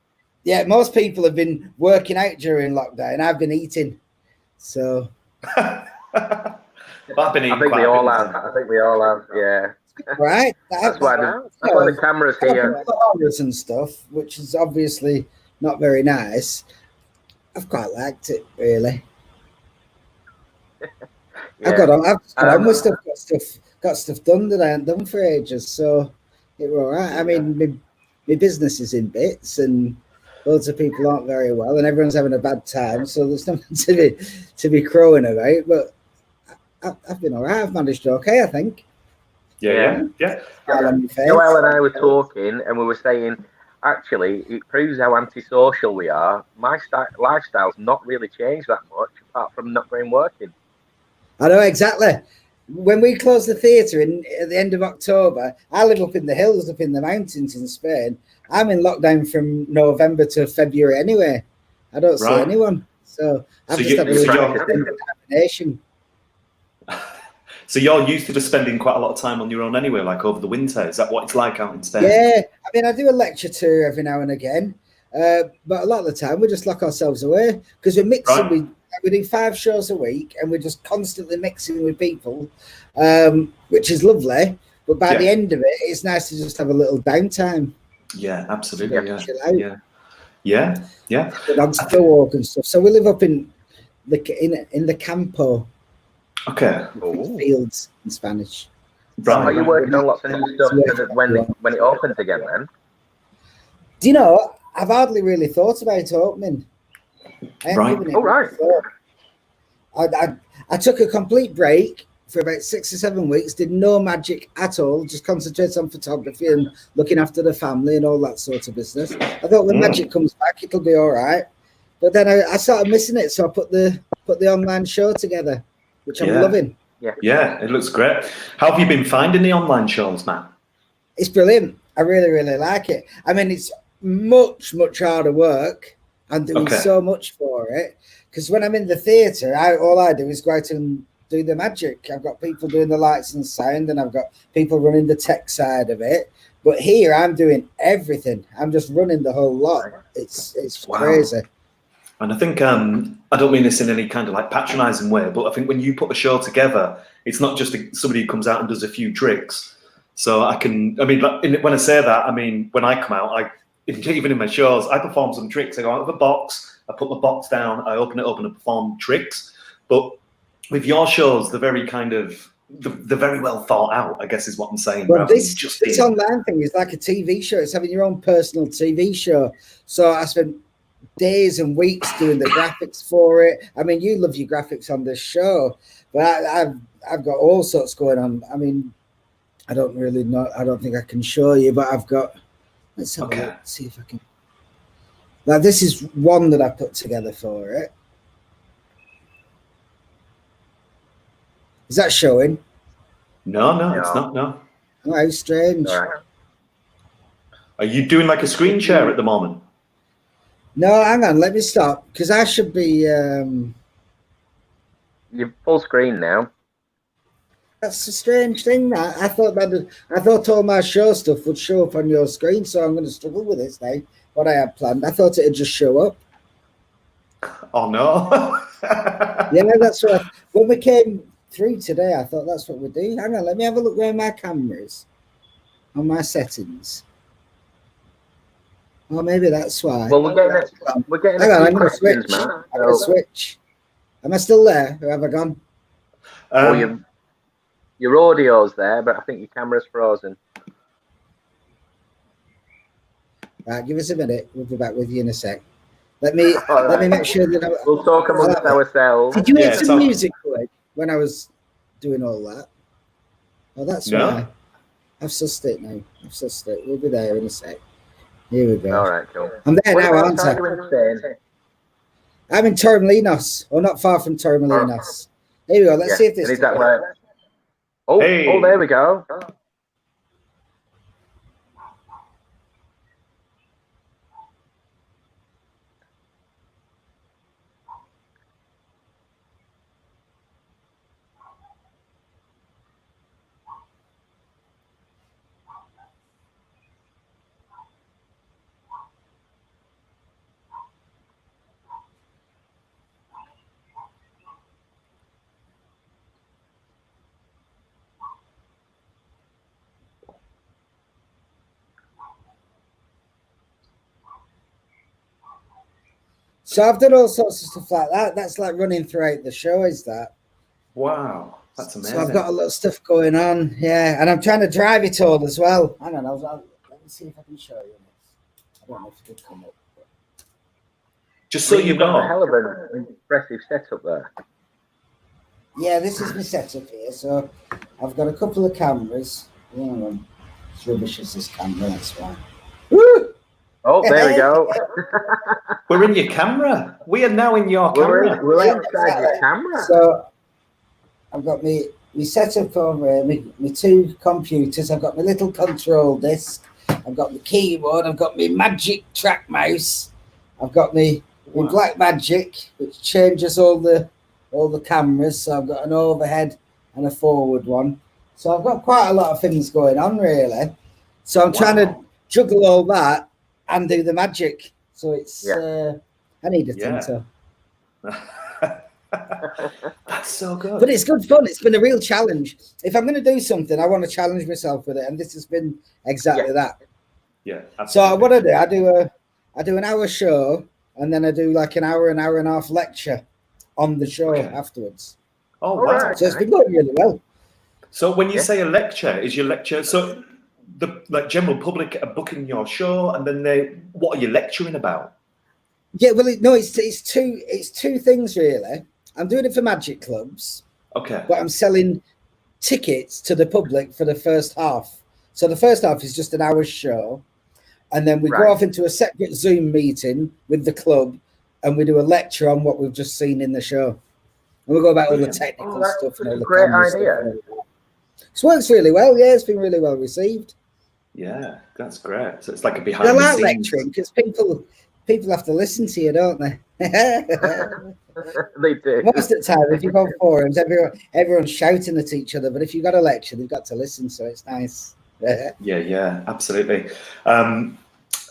Yeah, most people have been working out during lockdown. I've been eating. So. I've been eating I think quite we a all bit. have. I think we all have. Yeah. Right. That's why the camera's here. The horrors and stuff, which is obviously not very nice. I've quite liked it, really. Yeah. I've got on with stuff, got stuff done that I haven't done for ages, so it were all right. I mean, my business is in bits, and loads of people aren't very well, and everyone's having a bad time, so there's nothing to be crowing about. But I've been all right. I've managed okay, I think. Yeah. Joel and I were talking, and we were saying, actually, it proves how antisocial we are. My lifestyle's not really changed that much, apart from not going working. I know exactly. When we closed the theatre at the end of October, I live up in the hills, up in the mountains in Spain. I'm in lockdown from November to February anyway. I don't see anyone. So I've just had a determination. So you're used to just spending quite a lot of time on your own anyway, like over the winter. Is that what it's like out in Spain? Yeah. I mean, I do a lecture tour every now and again. But a lot of the time we just lock ourselves away because we're mixing. We do 5 shows a week and we're just constantly mixing with people, which is lovely. But by the end of it, it's nice to just have a little downtime. Yeah, absolutely. Yeah. Yeah. Dogs to walk and stuff. So we live up in the campo. Okay. Fields in Spanish. So are you working on lots of new stuff when it opens again then? Do you know, I've hardly really thought about opening. I took a complete break for about 6 or 7 weeks, did no magic at all, just concentrated on photography and looking after the family and all that sort of business. I thought when magic comes back, it'll be all right. But then I started missing it, so I put the online show together, which I'm loving. Yeah, it looks great. How have you been finding the online shows, Matt? It's brilliant. I really, really like it. I mean, it's much, much harder work. I'm doing so much for it because when I'm in the theatre, all I do is go out and do the magic. I've got people doing the lights and sound, and I've got people running the tech side of it. But here, I'm doing everything. I'm just running the whole lot. It's crazy. And I think I don't mean this in any kind of like patronising way, but I think when you put a show together, it's not just somebody who comes out and does a few tricks. So when I say that, I mean when I come out, even in my shows, I perform some tricks. I go out of a box, I put my box down, I open it up and I perform tricks. But with your shows, they're very they're very well thought out, I guess is what I'm saying. Well, this online thing is like a TV show. It's having your own personal TV show. So I spent days and weeks doing the graphics for it. I mean, you love your graphics on this show, but I've got all sorts going on. I mean, I don't really know. I don't think I can show you, but I've got. Let's have a look, see if I can. Now, this is one that I put together for it. Is that showing? No, it's not. No. Oh, how strange. Are you doing like a screen share at the moment? No, hang on. Let me stop because I should be. You're full screen now. That's a strange thing. That I thought all my show stuff would show up on your screen, so I'm going to struggle with this now. What I had planned, I thought it'd just show up. Oh no! Yeah, that's what. When we came through today, I thought that's what we're doing. Hang on, let me have a look where my camera is on my settings. Oh, maybe that's why. Well, we're getting. Hang on, I'm going to switch. I'm going to switch. Am I still there, or have I gone? Your audio's there, but I think your camera's frozen. Right, give us a minute. We'll be back with you in a sec. Let me make sure that we'll talk amongst ourselves. Did you hear some music when I was doing all that? Oh, that's why. I've sussed it now. We'll be there in a sec. Here we go. All right, cool. I'm there now, aren't I? I'm in Torremolinos, or not far from Torremolinos. Here we go. Let's see if this. And is that where? Oh, oh, there we go. So I've done all sorts of stuff like that. That's like running throughout the show, is that? Wow, that's amazing. So I've got a lot of stuff going on, yeah, and I'm trying to drive it all as well. I don't know. Let me see if I can show you this. I don't know if it could come up. Just so you You've got know, a hell of an impressive setup there. Yeah, this is my setup here. So I've got a couple of cameras. It's rubbish as this camera, that's why. Woo! Oh, there we go. we're in your camera. We are now in your camera. We're inside your camera. So I've got me setup over here, my two computers. I've got my little control disc. I've got my keyboard. I've got my magic track mouse. I've got my Black Magic, which changes all the cameras. So I've got an overhead and a forward one. So I've got quite a lot of things going on, really. So I'm trying to juggle all that and do the magic. So it's I need a tinter. That's so good. But it's good fun. It's been a real challenge. If I'm going to do something, I want to challenge myself with it, and this has been exactly that. Yeah. So what I do an hour show, and then I do like an hour and a half lecture on the show afterwards. Oh, wow. So it's been going really well. So when you say a lecture, is your lecture so the general public are booking your show, and then what are you lecturing about? Yeah, well, it's two things really. I'm doing it for magic clubs. Okay. But I'm selling tickets to the public for the first half. So the first half is just an hour's show, and then we go off into a separate Zoom meeting with the club, and we do a lecture on what we've just seen in the show. And we go about all the technical stuff and all the great camera idea. stuff. It works really well. Yeah, it's been really well received. Yeah, that's great. So it's like a behind I the like scenes. lecturing because people have to listen to you, don't they? They do. Most of the time, if you go on forums, everyone's shouting at each other. But if you've got a lecture, they've got to listen, so it's nice. Yeah, absolutely.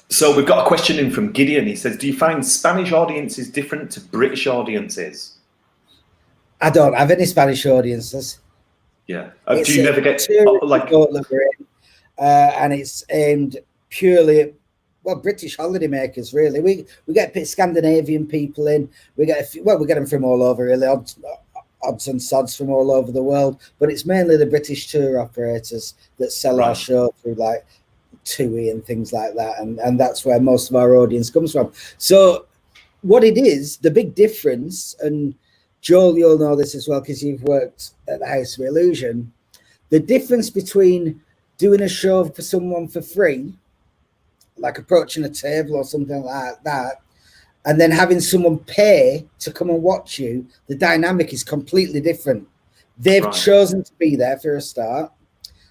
So we've got a question in from Gideon. He says, do you find Spanish audiences different to British audiences? I don't have any Spanish audiences. Yeah. Do you never get like and it's aimed purely at British holidaymakers, really. We get Scandinavian people in. We get them from all over, really, odds and sods from all over the world. But it's mainly the British tour operators that sell our show through like TUI and things like that, and that's where most of our audience comes from. So what it is, the big difference, and Joel, you'll know this as well because you've worked at the House of Illusion, the difference between doing a show for someone for free, like approaching a table or something like that, and then having someone pay to come and watch you, the dynamic is completely different. They've chosen to be there for a start,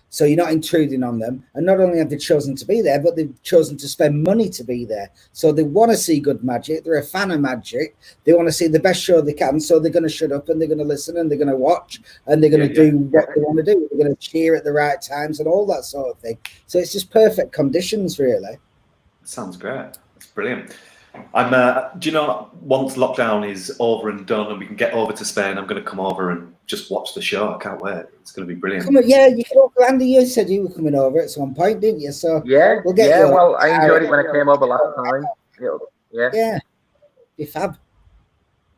so you're not intruding on them. And not only have they chosen to be there, but they've chosen to spend money to be there. So they want to see good magic. They're a fan of magic. They want to see the best show they can. So they're going to shut up and they're going to listen and they're going to watch and they're going to do what they want to do. They're going to cheer at the right times and all that sort of thing. So it's just perfect conditions, really. Sounds great. That's brilliant. Do you know, once lockdown is over and done and we can get over to Spain, I'm going to come over and just watch the show. I can't wait. It's going to be brilliant. Come on, yeah, you can. Andy, you said you were coming over at some point, didn't you? So we'll get you. Well, I enjoyed it when I came over last time. Yeah, be fab.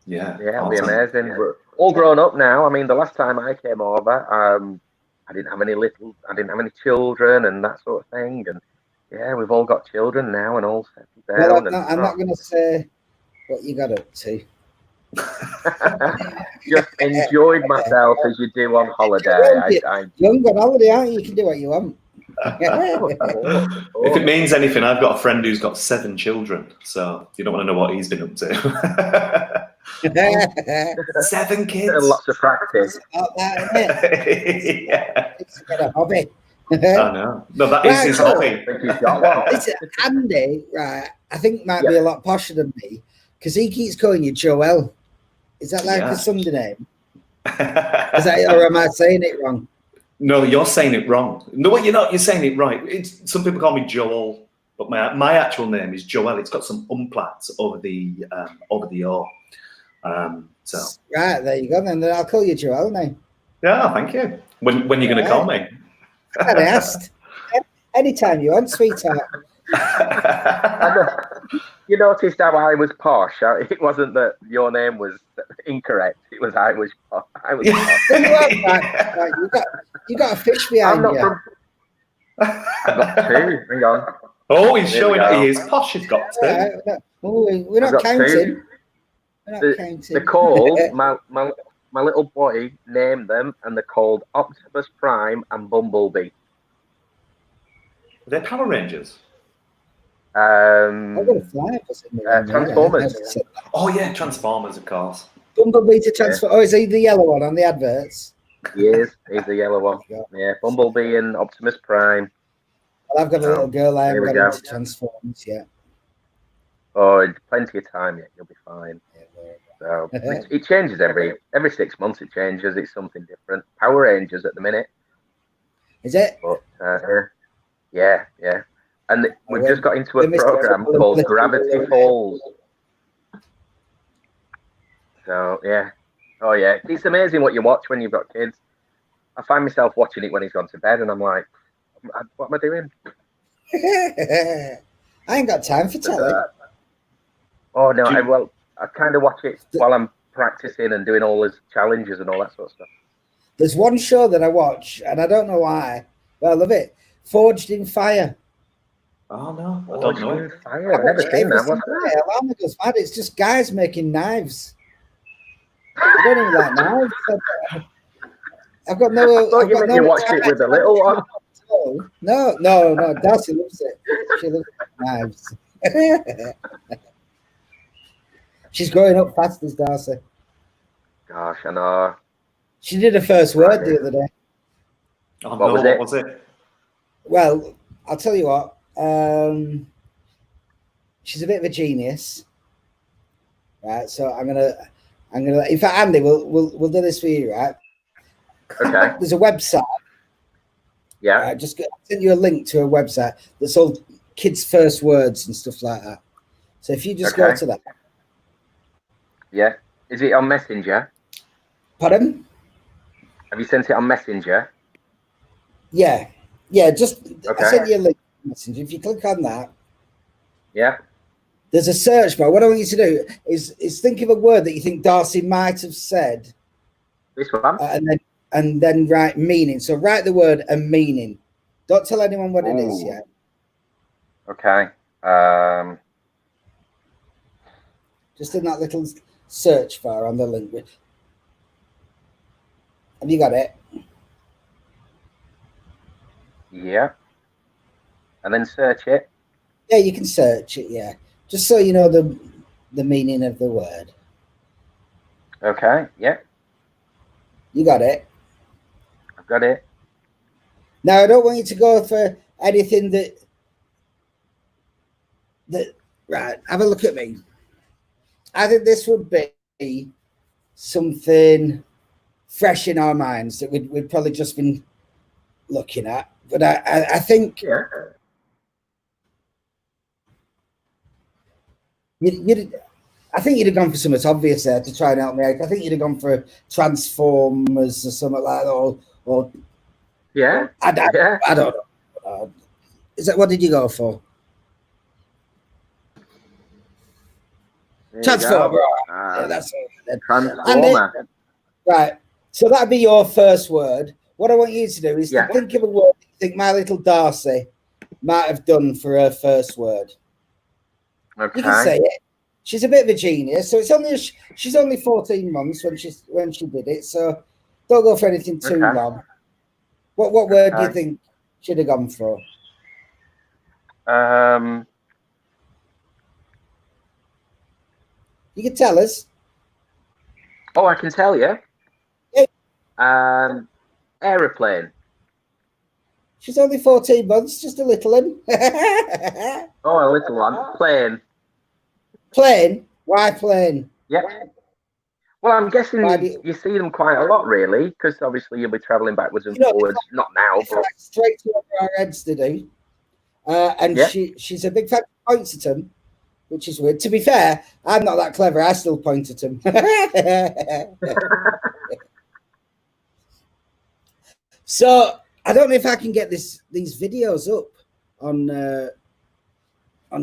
Yeah, it'll be amazing. We're all grown up now. I mean, the last time I came over, I didn't have any children and that sort of thing, and yeah, we've all got children now and all settled down. I'm not going to say what you got up to. Just enjoyed myself as you do on holiday. You're young on holiday, aren't you? You can do what you want. If it means anything, I've got a friend who's got 7 children, so you don't want to know what he's been up to. 7 kids. Lots of practice. Yeah. It's a hobby. I know. No, that is his hobby. Listen, Andy, right, I think might be a lot posher than me because he keeps calling you Joel. Is that like a Sunday name? Is that, or am I saying it wrong? No, you're saying it wrong. No, you're not. You're saying it right. Some people call me Joel, but my actual name is Joel. It's got some umplats over the O. So right, there you go. Then I'll call you Joel now. Yeah, thank you. When are you going to call me? I asked. Anytime you want, sweetheart. You noticed how I was posh. It wasn't that your name was incorrect. It was I was posh. Right, you got a fish behind you. I've got 2. Hang on. Oh, he's showing that he is posh. He's got 2. Right, we're not counting. They're called my little boy named them, and they're called Optimus Prime and Bumblebee. Are they Power Rangers? Transformers. Oh yeah, Transformers, of course. Bumblebee to transform. Oh, is he the yellow one on the adverts? He is. He's the yellow one. Yeah, Bumblebee and Optimus Prime. Well, I've got a little girl. I haven't got into Transformers yet. Oh, plenty of time yet. You'll be fine. So it changes every 6 months. It changes. It's something different. Power Rangers at the minute. Is it? But yeah. And we've just got into a program called Gravity Falls. So yeah, oh yeah, it's amazing what you watch when you've got kids. I find myself watching it when he's gone to bed, and I'm like, what am I doing? I ain't got time for telly. Oh no, I kind of watch it while I'm practicing and doing all his challenges and all that sort of stuff. There's one show that I watch, and I don't know why, but I love it. Forged in Fire. Oh no, I don't know. Fire. I've never seen that. What's that? Alarm goes mad. It's just guys making knives. I don't even like knives. I've got no. I thought you watched it with the little one. No. Darcy loves it. She loves knives. She's growing up fast as Darcy. Gosh, I know. She did her first word the other day. Oh, what was it? Well, I'll tell you what. She's a bit of a genius, right? So I'm gonna. In fact, Andy, we'll do this for you, right? Okay. There's a website. Yeah. Right, just send you a link to a website that's all kids' first words and stuff like that. So if you just go to that. Yeah. Is it on Messenger? Pardon? Have you sent it on Messenger? Yeah. Just I sent you a link to Messenger. If you click on that. Yeah. There's a search bar. What I want you to do is think of a word that you think Darcy might have said. This one? And then write meaning. So write the word and meaning. Don't tell anyone what it is yet. Okay. Just in that little search bar on the link. Have you got it? Yeah. And then search it. Yeah, you can search it, yeah. Just so you know the meaning of the word. Okay, yeah. You got it? I've got it. Now, I don't want you to go for anything that right, have a look at me. I think this would be something fresh in our minds that we'd probably just been looking at. But I think I think you'd have gone for something obvious there to try and help me out. I think you'd have gone for Transformers or something like that, or yeah. I don't know. Is that what did you go for? Transformer. Yeah, that's it. Transformer. Right. So that'd be your first word. What I want you to do is to think of a word that you think my little Darcy might have done for her first word. Okay. You can say it. She's a bit of a genius, so she's only 14 months when she did it. So don't go for anything too long. What word do you think should have gone for? You can tell us. Oh, I can tell you. Yeah. Aeroplane. She's only 14 months, just a little one. Oh, a little one. Plane. Plane? Why plane? Yeah. Well, I'm guessing you see them quite a lot, really, because obviously you'll be travelling backwards and forwards. Not now, but straight to our heads to do. And she's a big fan. Points at him, which is weird. To be fair, I'm not that clever. I still point at him. So I don't know if I can get these videos up on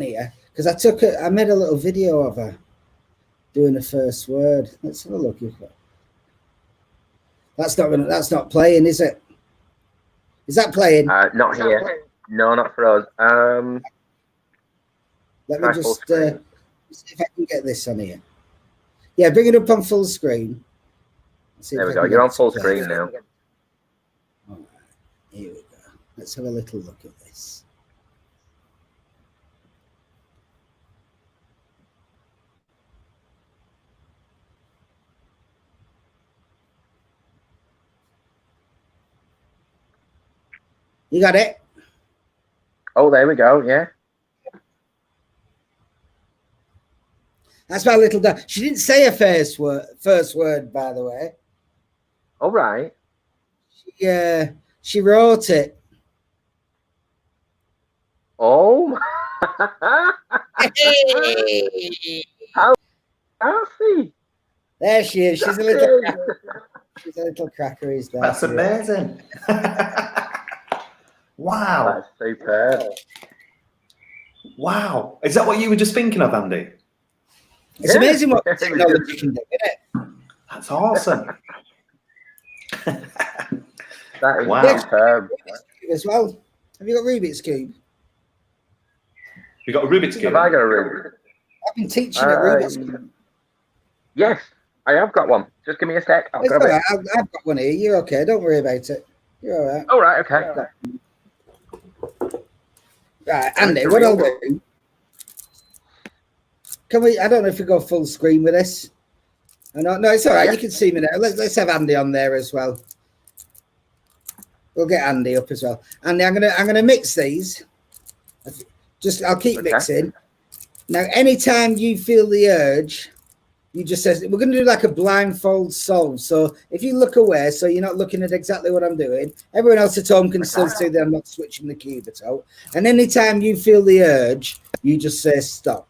here, because I made a little video of her doing the first word. Let's have a look. That's not playing, is it? Is that playing? Not here. No, not for us. Let me just see if I can get this on here. Yeah, bring it up on full screen. There we go. You're on full screen now. All right, here we go. Let's have a little look at this. You got it? Oh, there we go. Yeah. That's my little dog. She didn't say her first word, by the way. All right. She wrote it. Oh. How see? There she is. She's a little cracker. She's a little cracker. Is that? That's amazing. Wow. That's superb. Wow. Is that what you were just thinking of, Andy? It's amazing what technology can do, isn't it? That's awesome. That is wow. superb. As well. Have you got Rubik's Cube? You got a Rubik's Cube? Have I got a Rubik's? I've been teaching at Rubik's Cube. Yes, I have got one. Just give me a sec. I'll grab it. I've got one here. You're okay. Don't worry about it. You're all right. All right. Okay. Right, Andy, what I'll do. Can we? I don't know if we go full screen with this. No, it's all right. You can see me now. Let's have Andy on there as well. We'll get Andy up as well. Andy, I'm gonna mix these. I'll keep mixing. Now, anytime you feel the urge, you just says we're going to do like a blindfold solve. So if you look away, so you're not looking at exactly what I'm doing, everyone else at home can still see that I'm not switching the cube at all. And anytime you feel the urge, you just say stop.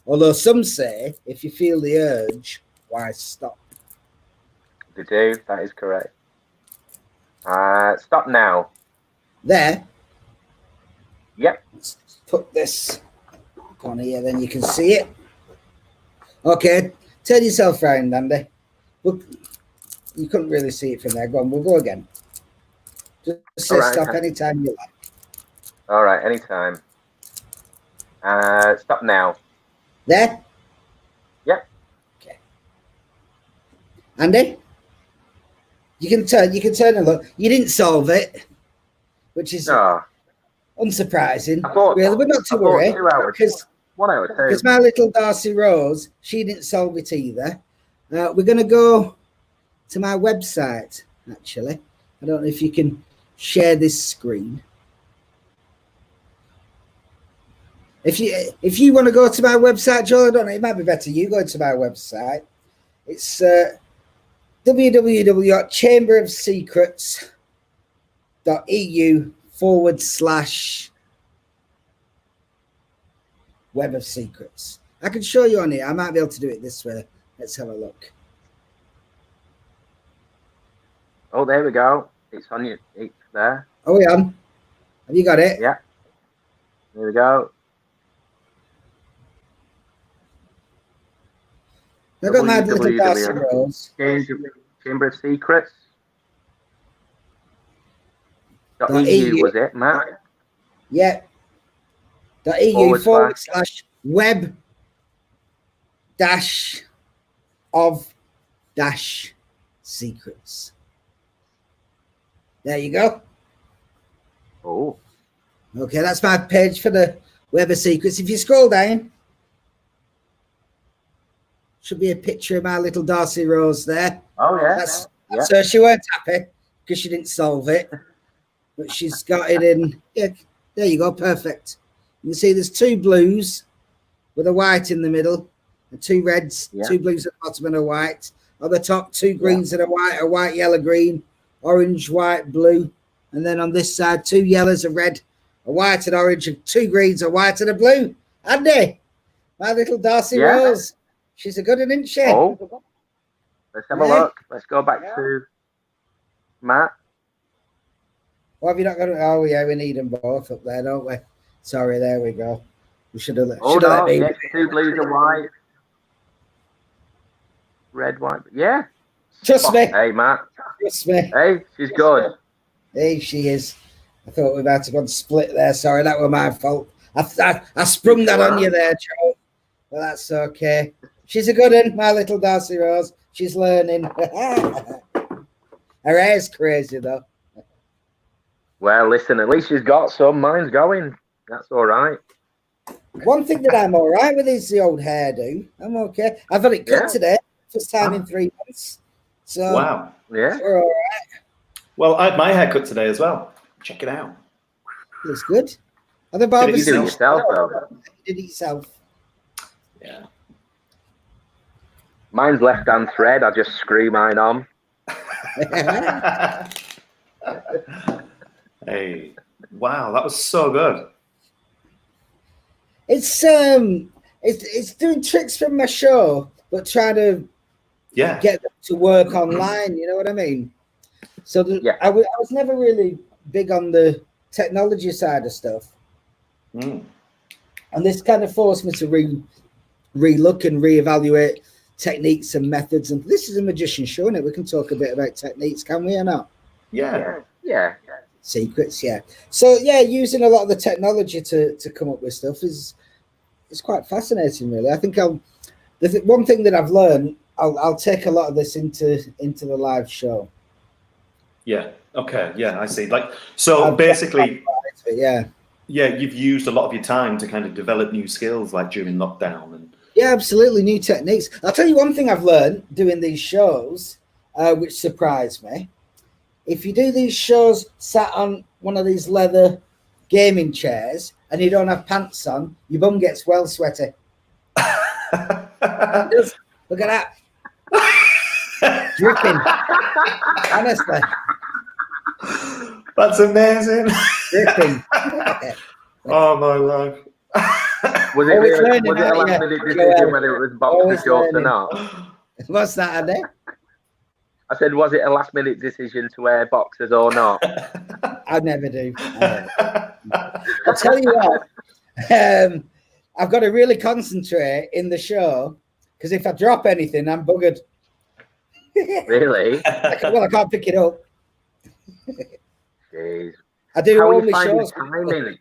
Although some say if you feel the urge, why stop? They do. That is correct. Stop now. There. Yep. Let's put this on here, then you can see it. Okay, turn yourself round, Andy. Look, you couldn't really see it from there. Go on, we'll go again. Just say stop anytime you like. All right, anytime. Stop now. There? Yep. Okay. Andy? You can turn and look. You didn't solve it, which is unsurprising, really, but not to worry. Because my little Darcy Rose, she didn't solve it either. We're going to go to my website, actually. I don't know if you can share this screen. If you want to go to my website, Joel, I don't know, it might be better you go to my website. It's www.chamberofsecrets.eu/Web of Secrets. I can show you on here. I might be able to do it this way. Let's have a look. Oh, there we go. It's on you. It's there. Oh, we on? Have you got it? Yeah. There we go. I've got my little Darcy Rose. Chamber of Secrets. .eu was it, Matt? Yeah. .eu/web of secrets. There you go. Oh. Okay, that's my page for the Weber Secrets. If you scroll down, should be a picture of my little Darcy Rose there. Oh, yeah. That's so she weren't happy because she didn't solve it, but she's got it in. Yeah, there you go, perfect. You can see there's 2 blues with a white in the middle, and 2 reds, 2 blues at the bottom and a white. On the top, 2 greens and a white, yellow, green, orange, white, blue. And then on this side, 2 yellows, a red, a white and orange, and 2 greens, a white and a blue. Andy, my little Darcy Rose. She's a good one, isn't she? Oh, let's have a look. Let's go back to Matt. What have you not got? Oh, yeah, we need them both up there, don't we? Sorry, there we go. We should have let me. 2 blues and white. Red, white. Yeah. Trust me. Hey, Matt. Trust me. Hey, she's good. Hey, she is. I thought we might have gone split there. Sorry, that was my fault. I sprung that on you there, Joe. But that's okay. She's a good one, my little Darcy Rose. She's learning. Her hair's crazy, though. Well, listen, at least she's got some. Mine's going. That's all right. One thing that I'm all right with is the old hairdo. I'm okay. I've had it cut today. First time in 3 months. So, wow. Yeah. We're all right. Well, I had my hair cut today as well. Check it out. Looks good. Are the barbers? You did it yourself, though. You did it yourself. Yeah. Mine's left-hand thread. I just screw mine on. Hey, wow, that was so good. It's doing tricks from my show, but trying to get them to work online. You know what I mean? So I was never really big on the technology side of stuff, and this kind of forced me to re-look and reevaluate techniques and methods. And this is a magician show, isn't it? We can talk a bit about techniques, can we, or not? Yeah. Secrets, yeah. So yeah, using a lot of the technology to come up with stuff is quite fascinating, really. I think one thing that I've learned, I'll take a lot of this into the live show. Yeah. Okay. Yeah, I see. Like, so basically, you've used a lot of your time to kind of develop new skills, like during lockdown and. Yeah, absolutely, new techniques. I'll tell you one thing I've learned doing these shows, which surprised me. If you do these shows sat on one of these leather gaming chairs and you don't have pants on, your bum gets well sweaty. Look at that. Dripping. Honestly. That's amazing. Dripping. Oh, my life. Was it a last minute decision whether it was boxer shorts or not? What's that, Andy? I said, was it a last minute decision to wear boxers or not? I never do. I'll tell you what, I've got to really concentrate in the show because if I drop anything, I'm buggered. Really? I can't pick it up. Jeez. I do all my shows. Timing?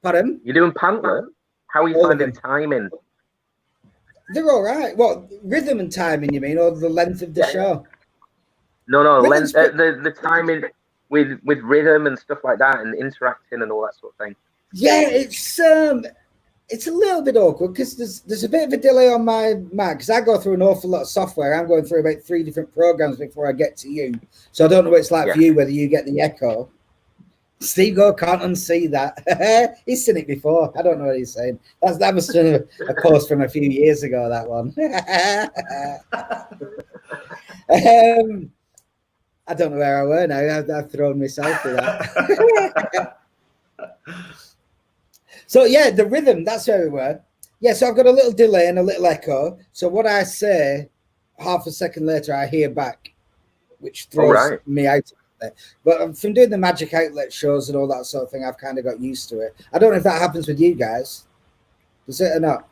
Pardon? You're doing pantler? How are you finding timing? They're all right. What, rhythm and timing, you mean, or the length of the show? No, length, the timing with rhythm and stuff like that and interacting and all that sort of thing. Yeah, it's a little bit awkward because there's a bit of a delay on my Mac because I go through an awful lot of software. I'm going through about 3 different programs before I get to you. So I don't know what it's like for you, whether you get the echo. Steve Go can't unsee that. He's seen it before. I don't know what he's saying. That must have been a post from a few years ago, that one. I don't know where I were now. I've thrown myself with that. So yeah, the rhythm, that's where we were. Yeah, so I've got a little delay and a little echo. So what I say, half a second later, I hear back, which throws me out of it. But from doing the Magic Outlet shows and all that sort of thing, I've kind of got used to it. I don't know if that happens with you guys. Does it or not?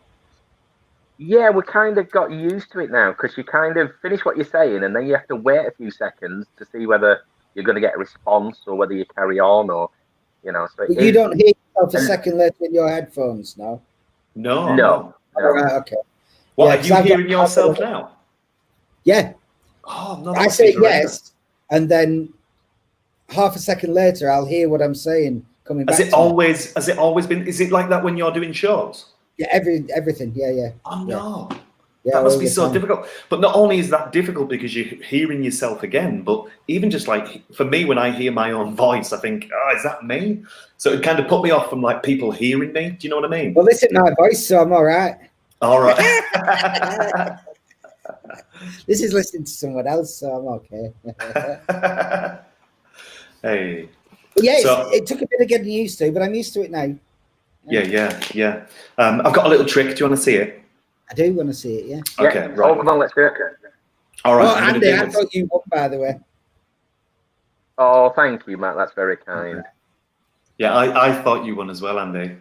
Yeah, we kind of got used to it now because you kind of finish what you're saying and then you have to wait a few seconds to see whether you're going to get a response or whether you carry on or, you know. So but you don't hear yourself a second later in your headphones, no? No. All right, okay. What, are you hearing yourself now? Yeah. Oh, no. I say yes, and then half a second later, I'll hear what I'm saying coming back. Has it always been? Is it like that when you're doing shows? Yeah, everything. Yeah. Oh no. Yeah, That must all be the so time. difficult. But not only is that difficult because you're hearing yourself again, but even just like for me, when I hear my own voice, I think, oh, is that me? So it kind of put me off from like people hearing me. Do you know what I mean? Well, this is my voice, so I'm all right. All right. This is listening to someone else, so I'm okay. Hey. But yeah, So- it took a bit of getting used to, but I'm used to it now. Yeah. I've got a little trick. Do you want to see it? I do want to see it, yeah. Okay, right. Oh, come on, let's do it. All right. Oh, I'm gonna Andy, do I this. thought you won, by the way. Oh, thank you, Matt. That's very kind. Yeah, I thought you won as well, Andy.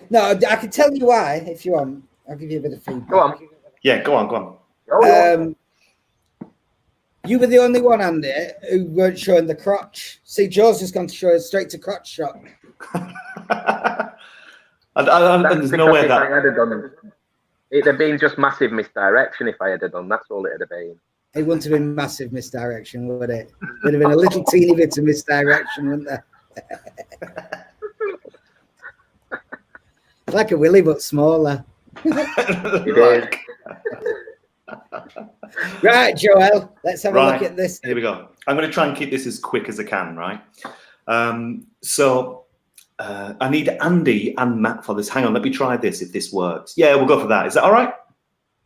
No, I can tell you why, if you want. I'll give you a bit of feedback. Go on. Yeah, go on. You were the only one, Andy, who weren't showing the crotch. See, Joe's just gone to show straight to crotch shot. There's no way that. It'd have been just massive misdirection if I had done. That's all it'd have been. It wouldn't have been massive misdirection, would it? It would have been a little teeny bit of misdirection, wouldn't there? Like a willy, but smaller. Right. Right, Joel, let's have a look at this. Here we go. I'm going to try and keep this as quick as I can, right? I need Andy and Matt for this. Hang on, let me try this if this works. Yeah, we'll go for that. Is that all right?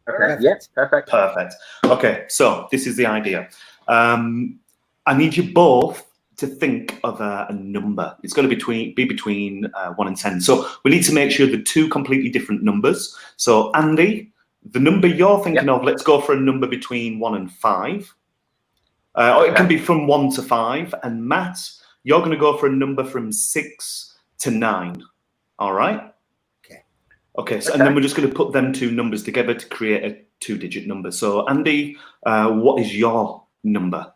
Okay. Yeah, perfect. Perfect. Okay, so this is the idea. I need you both to think of a number. It's going to be between 1 and 10. So we need to make sure they're two completely different numbers. So Andy, the number you're thinking of, let's go for a number between 1 and 5. Or it can be from 1 to 5. And Matt, you're going to go for a number from 6 to 9. All right? Okay, so, and then we're just going to put them two numbers together to create a 2-digit number. So Andy, what is your number?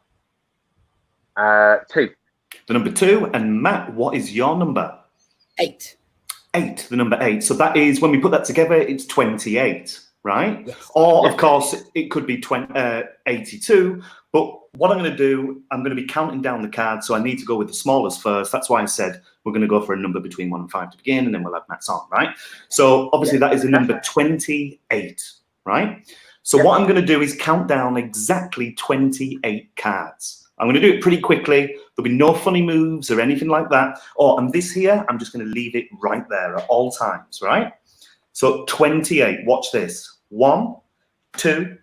2. The number 2. And Matt, what is your number? 8. 8, the number 8. So that is, when we put that together, it's 28, right? Yes. Or, of course, it could be 82. But what I'm going to do, I'm going to be counting down the cards. So I need to go with the smallest first. That's why I said we're going to go for a number between 1 and 5 to begin, and then we'll have Matt's on, right? So obviously that is the number 28, right? So what I'm going to do is count down exactly 28 cards. I'm going to do it pretty quickly. There'll be no funny moves or anything like that. Oh, and this here, I'm just going to leave it right there at all times, right? So 28, watch this. 1, 2,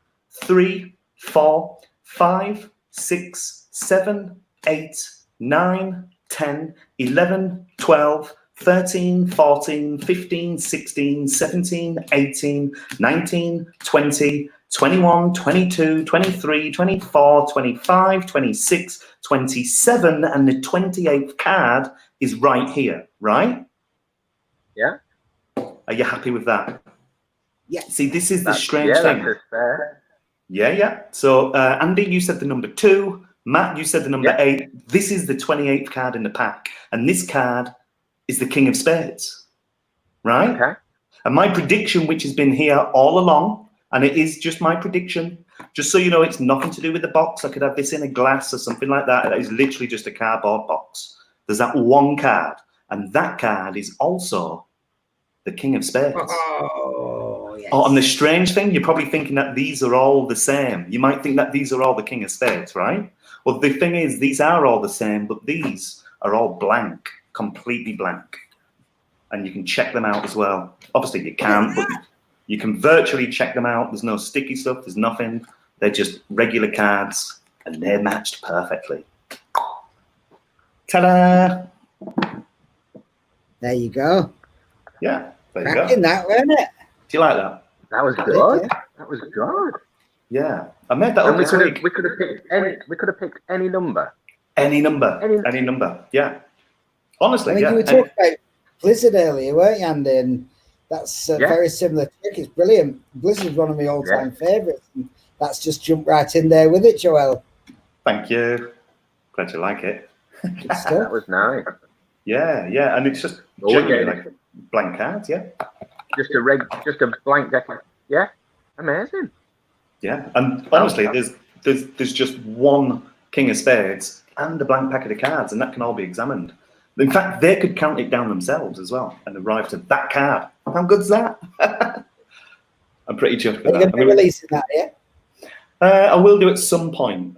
3, 4, 5, 6, 7, 8, 9, 10, 11, 12, 13, 14, 15, 16, 17, 18, 19, 20, 21, 22, 23, 24, 25, 26, 27, and the 28th card is right here, right? Yeah. Are you happy with that? Yeah. See, this is the strange thing. That's fair. Yeah. So, Andy, you said the number 2. Matt, you said the number 8. This is the 28th card in the pack. And this card is the King of Spades, right? Okay. And my prediction, which has been here all along, and it is just my prediction, just so you know, it's nothing to do with the box. I could have this in a glass or something like that. That is literally just a cardboard box. There's that one card. And that card is also the King of Spades. Oh, yes. Oh, and the strange thing, you're probably thinking that these are all the same. You might think that these are all the King of Spades, right? Well, the thing is, these are all the same, but these are all blank, completely blank. And you can check them out as well. Obviously, you can't, but you can virtually check them out. There's no sticky stuff. There's nothing. They're just regular cards, and they're matched perfectly. Ta-da! There you go. Yeah, there you Cracking go. that, wasn't it? Do you like that? That was good. That was good. Yeah, I made that up this week. We could have picked any number. Any number. Any number. Yeah. Honestly, I mean, you were talking about Blizzard earlier, weren't you, Andy? And that's a very similar trick. It's brilliant. Blizzard's one of my all-time favourites. And that's just jumped right in there with it, Joel. Thank you. Glad you like it. That was nice. Yeah, and it's just genuinely like blank cards, yeah. Just a blank deck. Yeah, amazing. Yeah, and honestly, there's just one King of Spades and a blank packet of cards, and that can all be examined. In fact, they could count it down themselves as well and arrive to that card. How good's that? I'm pretty chuffed with Are you going to be releasing that, yeah? I will do at some point.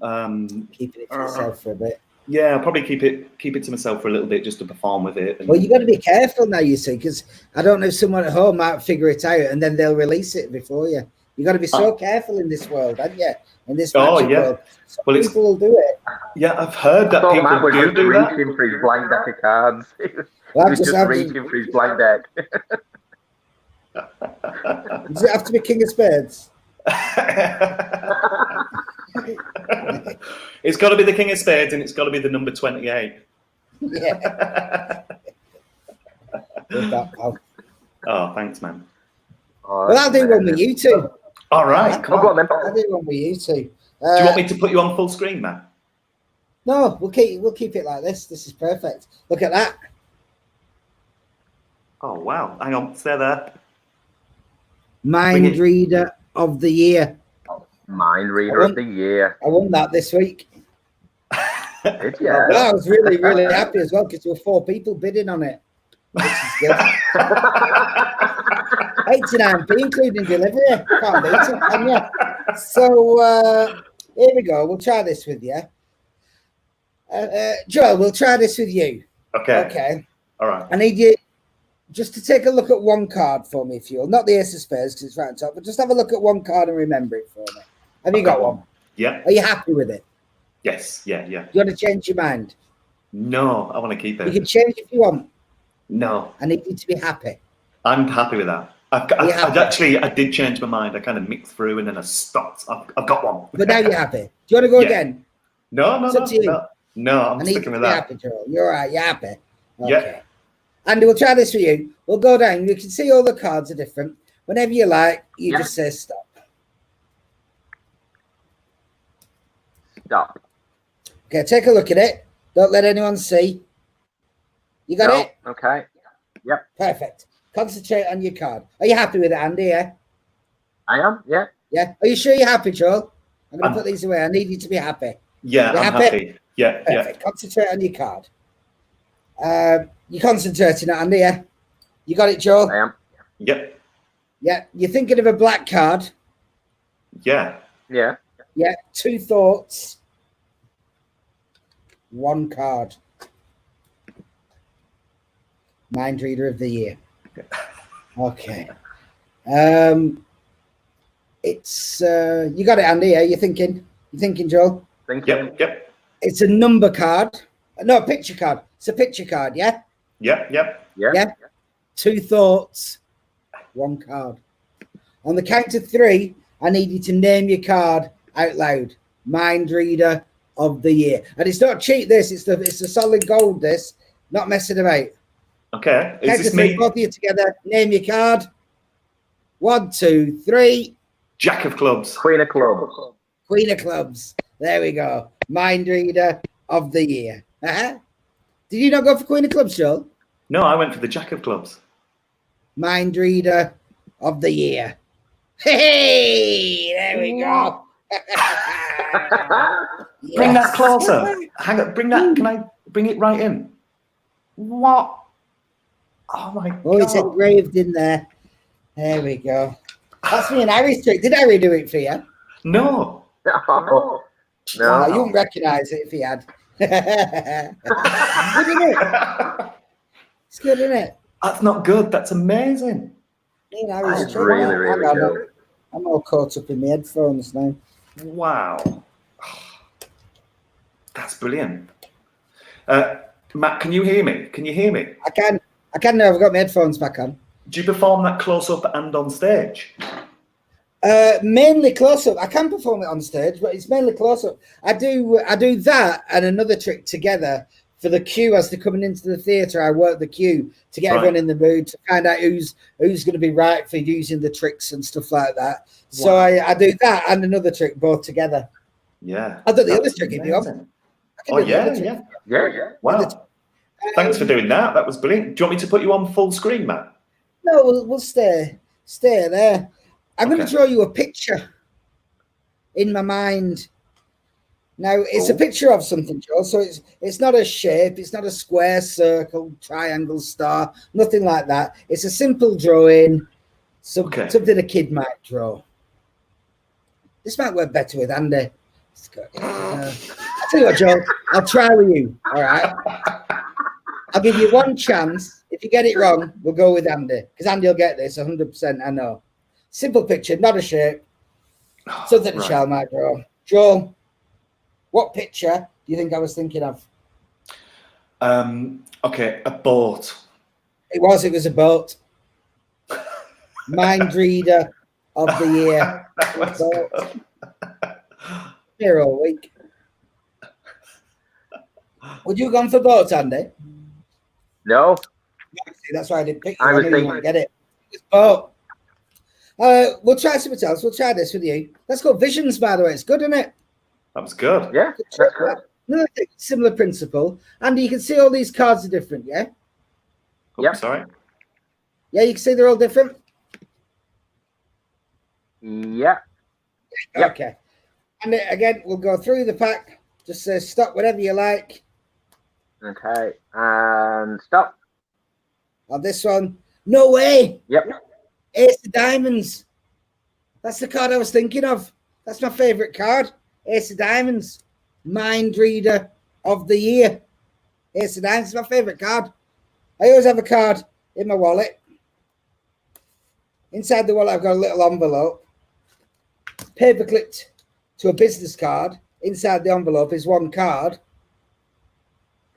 Keeping it to yourself for a bit. Yeah, I'll probably keep it to myself for a little bit just to perform with it. Well, you got to be careful now, you see, because I don't know if someone at home might figure it out and then they'll release it before you. You got to be so careful in this world, haven't you? In this magic world. Some people will do it. Yeah, I've heard that people Matt was do just that. reaching for his blank deck of cards. He Well, was just reaching for his blank deck. Does it have to be King of Spades? It's got to be the King of Spades, and it's got to be the number 28. Yeah. Oh, thanks, man. Well, I'll do one with you two. All right, come on. I'll do one with you two. Do you want me to put you on full screen, man? No, we'll keep it like this. This is perfect. Look at that. Oh wow! Hang on, stay there. Mind Reader of the Year. Mind Reader of the Year. I won that this week. Did you? I was really, really happy as well because there were 4 people bidding on it, which is good. 89p, including delivery. Can't beat it, can you? So here we go. We'll try this with you. Joel, we'll try this with you. Okay. All right. I need you just to take a look at one card for me, if you will. Not the Ace of Spades because it's right on top, but just have a look at one card and remember it for me. Have you got one? Yeah. Are you happy with it? Yes. Yeah. Do you want to change your mind? No, I want to keep it. You can change if you want. No. I need you to be happy. I'm happy with that. I did change my mind. I kind of mixed through and then I stopped. I've got one. But now you're happy. Do you want to go again? No, It's up to you. No, I'm sticking with that. Happy, Joel. You're all right. You're happy. Okay. Yeah. Andy, we'll try this for you. We'll go down. You can see all the cards are different. Whenever you like, you just say stop. Stop. Okay, take a look at it. Don't let anyone see. You got it? Okay. Yep. Perfect. Concentrate on your card. Are you happy with it, Andy? Yeah? I am, yeah. Yeah. Are you sure you're happy, Joel? I'm going to put these away. I need you to be happy. Yeah, You're I'm happy. Yeah, Perfect. Concentrate on your card. You're concentrating on Andy, yeah? You got it, Joel? I am. Yep. Yeah. You're thinking of a black card? Yeah. Yeah. Yeah. 2 thoughts. 1 card. Mind Reader of the Year. Okay. It's you got it, Andy. Yeah, you thinking, Joel? Yep. It's a number card. No, a picture card. It's a picture card. Yeah. Yep. Yeah. 2 thoughts. 1 card. On the count of 3, I need you to name your card out loud. Mind Reader of the Year. And it's not cheap. This. It's the solid gold. This. Not messing about. Okay. Is Count this of 3, me? both of you together. Name your card. 1, 2, 3. Jack of Clubs. Queen of Clubs. Queen of Clubs. There we go. Mind Reader of the Year. Did you not go for Queen of Clubs, Joel? No, I went for the Jack of Clubs. Mind Reader of the Year. Hey, there we go. Bring that closer. Hang on. Bring that. Can I bring it right in? What? Oh my God. Oh, it's engraved in there. There we go. That's me and Harry's trick. Did Harry do it for you? No. No. Oh, you wouldn't recognise it if he had. Good, isn't it? It's good, isn't it? That's not good. That's amazing. Me and Harry's That's trick. really, really good. I'm all caught up in my headphones now. Wow. That's brilliant. Matt, can you hear me? Can you hear me? I can now. I've got my headphones back on. Do you perform that close up and on stage? Mainly close up. I can perform it on stage, but it's mainly close up. I do that and another trick together for the queue as they're coming into the theatre. I work the queue to get everyone in the mood to find out who's going to be right for using the tricks and stuff like that. So Wow. I do that and another trick both together. Yeah. I'll do the other trick if you want. Oh yeah. Wow. Thanks for doing that. That was brilliant. Do you want me to put you on full screen, Matt? No, we'll stay there. I'm going to draw you a picture in my mind. Now it's a picture of something, Joe. So it's not a shape, it's not a square, circle, triangle, star, nothing like that. It's a simple drawing, something a kid might draw. This might work better with Andy. I'll tell you what, Joe, I'll try with you. All right. I'll give you one chance. If you get it wrong, we'll go with Andy. Because Andy will get this 100%, I know. Simple picture, not a shape. Something a child might draw. Joe, what picture do you think I was thinking of? Okay, a boat. It was a boat. Mind reader of the year. Here all week. Would you have gone for boat, Andy? No. See, that's why I didn't pick you. I was knew thinking. you wouldn't get it. It's boat. We'll try something else. We'll try this with you. Let's go Visions, by the way. It's good, isn't it? That was good. Yeah, that's good. Another thing, similar principle. Andy, you can see all these cards are different, yeah? Yeah. Sorry. Yeah, you can see they're all different? Yeah. Okay. And again, we'll go through the pack. Just say stop whatever you like. Okay, and stop. On this one, no way. Yep. Ace of Diamonds. That's the card I was thinking of. That's my favourite card. Ace of Diamonds. Mind reader of the year. Ace of Diamonds is my favourite card. I always have a card in my wallet. Inside the wallet, I've got a little envelope. Paper clipped to a business card. Inside the envelope is one card.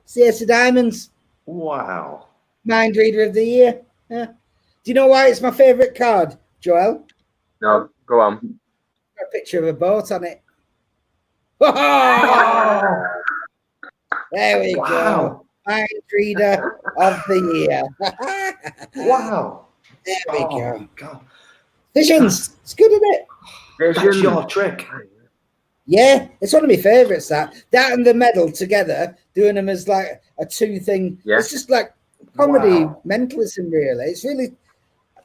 It's the Ace of Diamonds. Wow. Mind reader of the year. Yeah. Do you know why it's my favourite card, Joel? No, go on. Got a picture of a boat on it. There we go. Mind reader of the year. Wow. There we go. God. Visions. It's good, isn't it? That's your trick. Yeah, it's one of my favourites. That and the medal together, doing them as like a two thing. Yeah. It's just like comedy mentalism, really. It's really,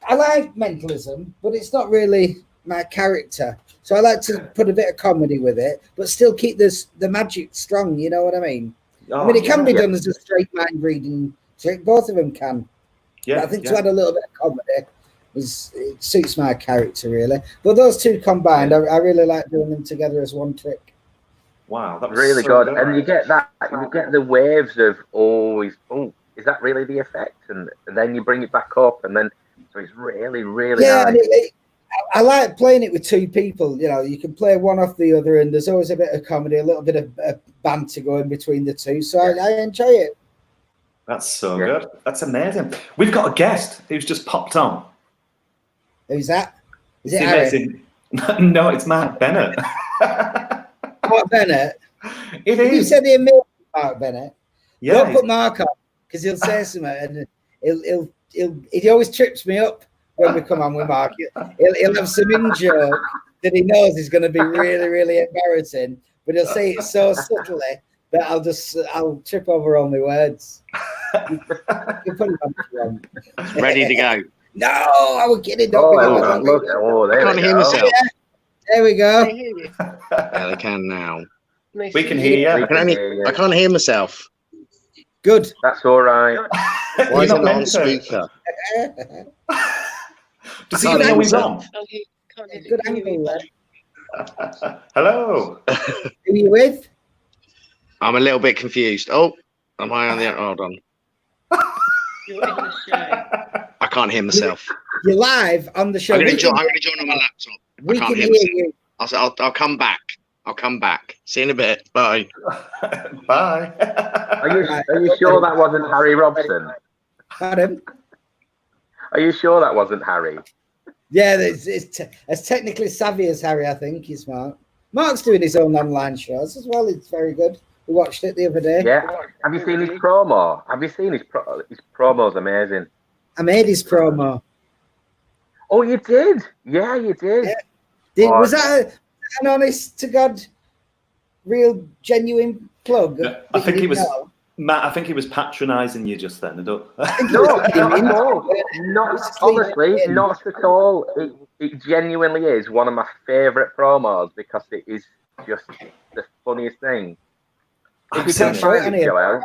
I like mentalism, but it's not really my character. So I like to put a bit of comedy with it, but still keep the magic strong. You know what I mean? I mean, it can be done as a straight mind reading trick. Both of them can. Yeah. But I think to add a little bit of comedy it suits my character really. But those two combined, I really like doing them together as one trick. Wow, that was Really so good. And you get the waves of is that really the effect? And then you bring it back up, and then so it's really, really nice. And I like playing it with two people. You know, you can play one off the other, and there's always a bit of comedy, a little bit of banter going between the two. So I enjoy it. That's so good. That's amazing. We've got a guest who's just popped on. Who's that? Is it amazing? No, it's Mark Bennett. Mark Bennett? It is. You said the amazing Mark Bennett. Yeah. Don't put Mark on, because he'll say something, and he always trips me up when we come on with Mark. He'll have some in-joke that he knows is going to be really, really embarrassing, but he'll say it so subtly that I'll trip over all my words. You put him on if you want. Ready to go. No, I was kidding. Don't I can't hear myself. There we go. Yeah, I can now. We can hear you. I can't hear myself. Good. That's all right. Why is it not on speaker? Does he know he's on? Good angle there. Hello. Who are you with? I'm a little bit confused. Oh, am I on the? Hold on. I can't hear myself. You're live on the show. I'm going to join on my laptop. We I can't can hear hear myself. you. I'll come back. I'll come back. See you in a bit. Bye. Bye. Are you sure that wasn't Harry Robson? Pardon? Are you sure that wasn't Harry? Yeah, it's as technically savvy as Harry, I think, is Mark. Mark's doing his own online shows as well. It's very good. We watched it the other day. Yeah. Have you seen his promo? Have you seen his promo's amazing. I made his promo. Oh, you did? Yeah, you did. Yeah. Was that an honest to God, real, genuine plug? I think he was, Matt. I think he was patronising you just then. No, not at all. Honestly, not at all. It genuinely is one of my favourite promos because it is just the funniest thing. I'm If you so can find sorry, it, Joel.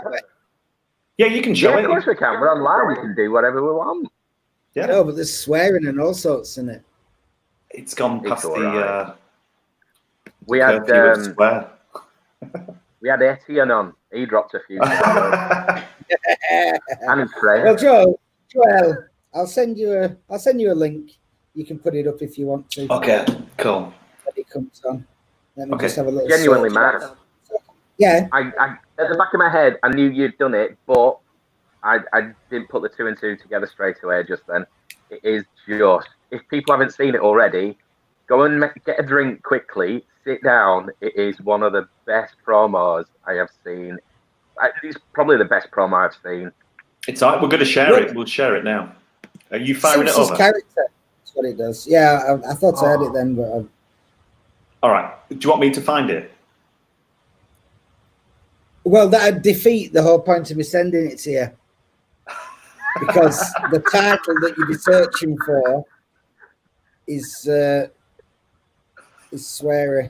Yeah, you can show Yeah, it. of course we can. We're online. We can do whatever we want. Yeah. No, but there's swearing and all sorts in it. It's gone past It's all right. the curfew of swear. We had Etienne on. He dropped a few. And Fred. Well, Joel, I'll send you a link. You can put it up if you want to. Okay, cool. When it comes on. Let me Okay. just have a little Genuinely, search. Matt. Yeah. I at the back of my head, I knew you'd done it, but I didn't put the 2 and 2 together straight away just then. It is just, if people haven't seen it already, go and get a drink quickly, sit down. It is one of the best promos I have seen. It's probably the best promo I've seen. It's all right. We're going to share it. We'll share it now. Are you firing it over? Character. That's what it does. Yeah, I thought I had it then, but all right. Do you want me to find it? well, that'd defeat the whole point of me sending it to you. Because the title that you'd be searching for is sweary.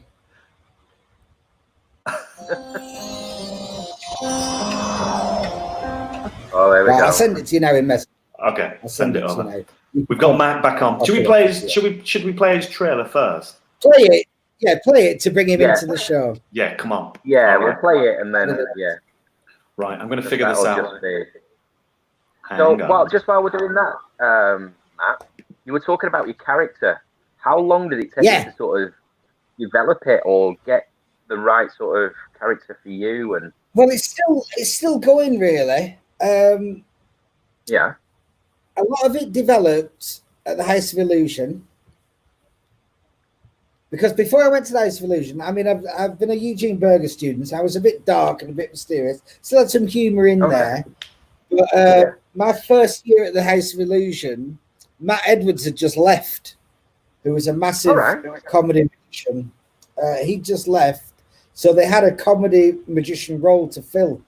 Oh, there we go. I'll send it to you now in message. Okay, I'll send it to over. you now. We've got Matt back on. Should we play his? Should we play his trailer first? Play it. Yeah, play it to bring him into the show. Yeah, come on. Yeah, All we'll right. play it and then yeah. Right, I'm going to figure this That'll out. just be- Hang So, on. well, just while we're doing that, Matt, you were talking about your character. How long did it take you to sort of develop it or get the right sort of character for you? And Well, it's still going really. yeah, a lot of it developed at the House of Illusion. Because before I went to the House of Illusion, I mean, I've been a Eugene Berger student. So I was a bit dark and a bit mysterious. Still had some humour in there. But my first year at the House of Illusion, Matt Edwards had just left, who was a massive comedy magician. He just left. So they had a comedy magician role to fill.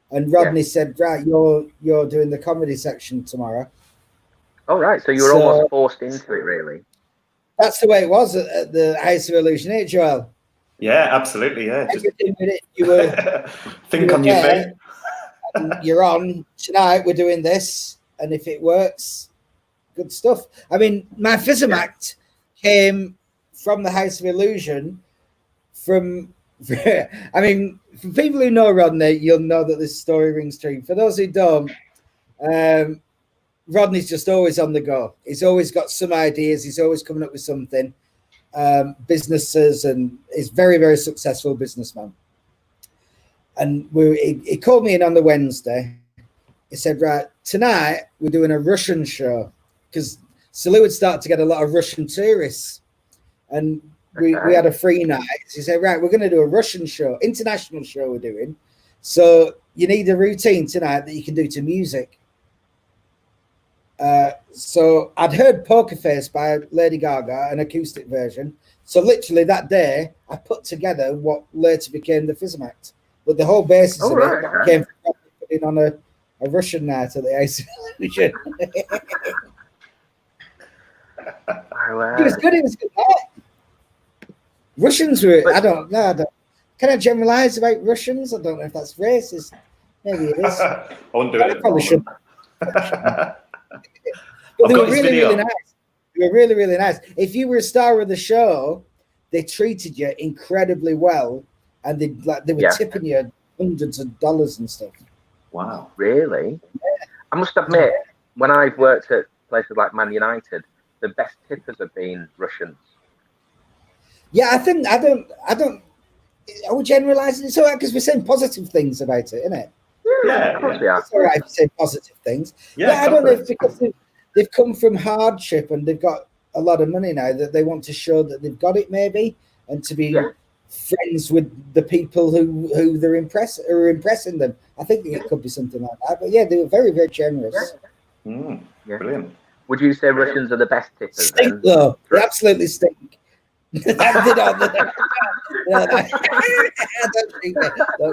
And Rodney said, right, you're doing the comedy section tomorrow. all right. So you were almost forced into it, really. That's the way it was at the House of Illusion, ain't it, Joel? Yeah, absolutely. Yeah. Just Everything with it, you were think you on were your there, feet. and you're on tonight. We're doing this, and if it works, good stuff. I mean, my Physimact came from the House of Illusion. I mean, for people who know Rodney, you'll know that this story rings true. For those who don't, Rodney's just always on the go. He's always got some ideas. He's always coming up with something. Businesses, and he's very, very successful businessman. And he called me in on the Wednesday. He said, right, tonight we're doing a Russian show because Salou had started to get a lot of Russian tourists. And we had a free night. So he said, right, we're going to do a Russian show, international show we're doing. So you need a routine tonight that you can do to music. So I'd heard Poker Face by Lady Gaga, an acoustic version. So literally that day, I put together what later became the Physimact. But the whole basis of it came from putting on a Russian night at the House of Illusion. It was good. It was good. Russians were. I don't know. Can I generalize about Russians? I don't know if that's racist. Maybe it is. I wouldn't do it. I probably shouldn't. But they were really, really nice. They were really, really nice. If you were a star of the show, they treated you incredibly well, and they were tipping you hundreds of dollars and stuff. Wow, really? Yeah. I must admit, when I've worked at places like Man United, the best tippers have been Russians. Yeah, I think I don't. Are we generalising? It's all right because we're saying positive things about it, isn't it? Yeah, of course we are. It's all right to say positive things. Yeah, I don't know if because they've come from hardship and they've got a lot of money now that they want to show that they've got it, maybe, and to be friends with the people who they're impressing them. I think it could be something like that. But yeah, they were very, very generous. Brilliant. Would you say Russians are the best tippers? Stink though, they absolutely stink. Don't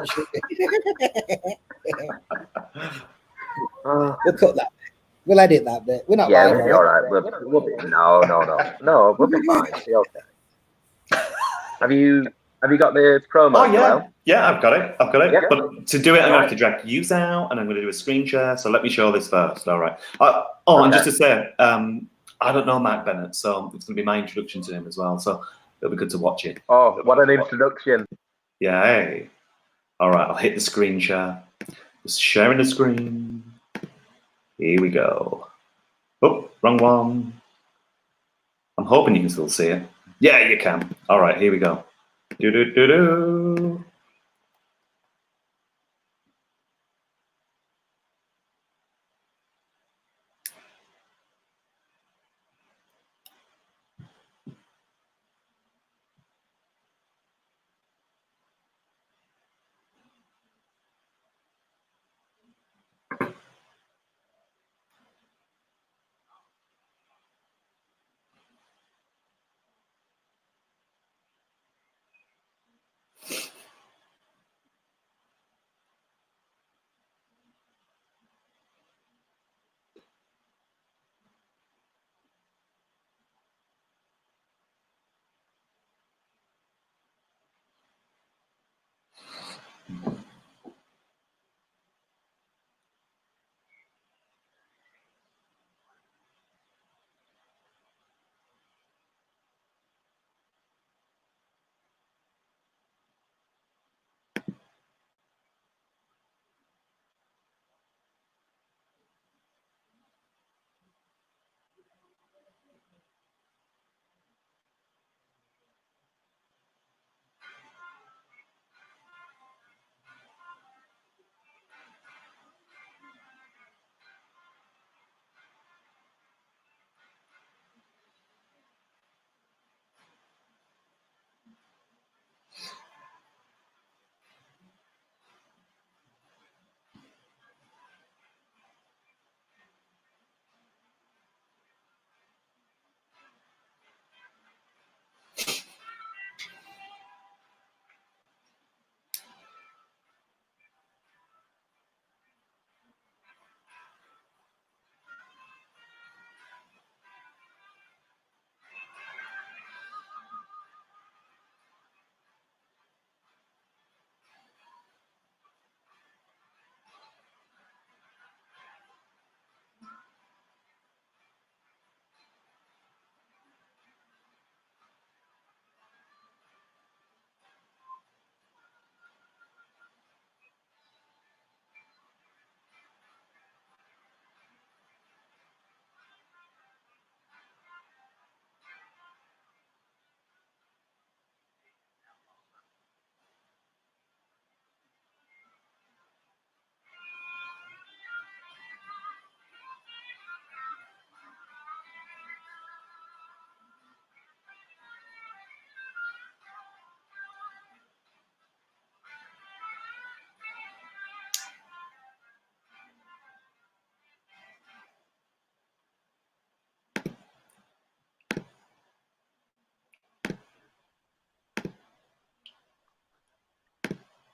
shoot me. We'll cut that bit. We'll edit that bit. We're not Yeah, live, we'll be all right. We'll be, no, we'll be fine. It'll be okay. Have you Have you got the promo? Oh, yeah. Joel? Yeah, I've got it. Yeah. But to do it, I'm going to have to drag Hughes out, and I'm going to do a screen share. So let me show this first. All right. And just to say, I don't know Mark Bennett, so it's going to be my introduction to him as well. So it'll be good to watch it. Oh, what an introduction. Yeah. Hey. All right. I'll hit the screen share. Just sharing the screen. Here we go. Oh, wrong one. I'm hoping you can still see it. Yeah, you can. All right. Here we go. Do-do-do-do.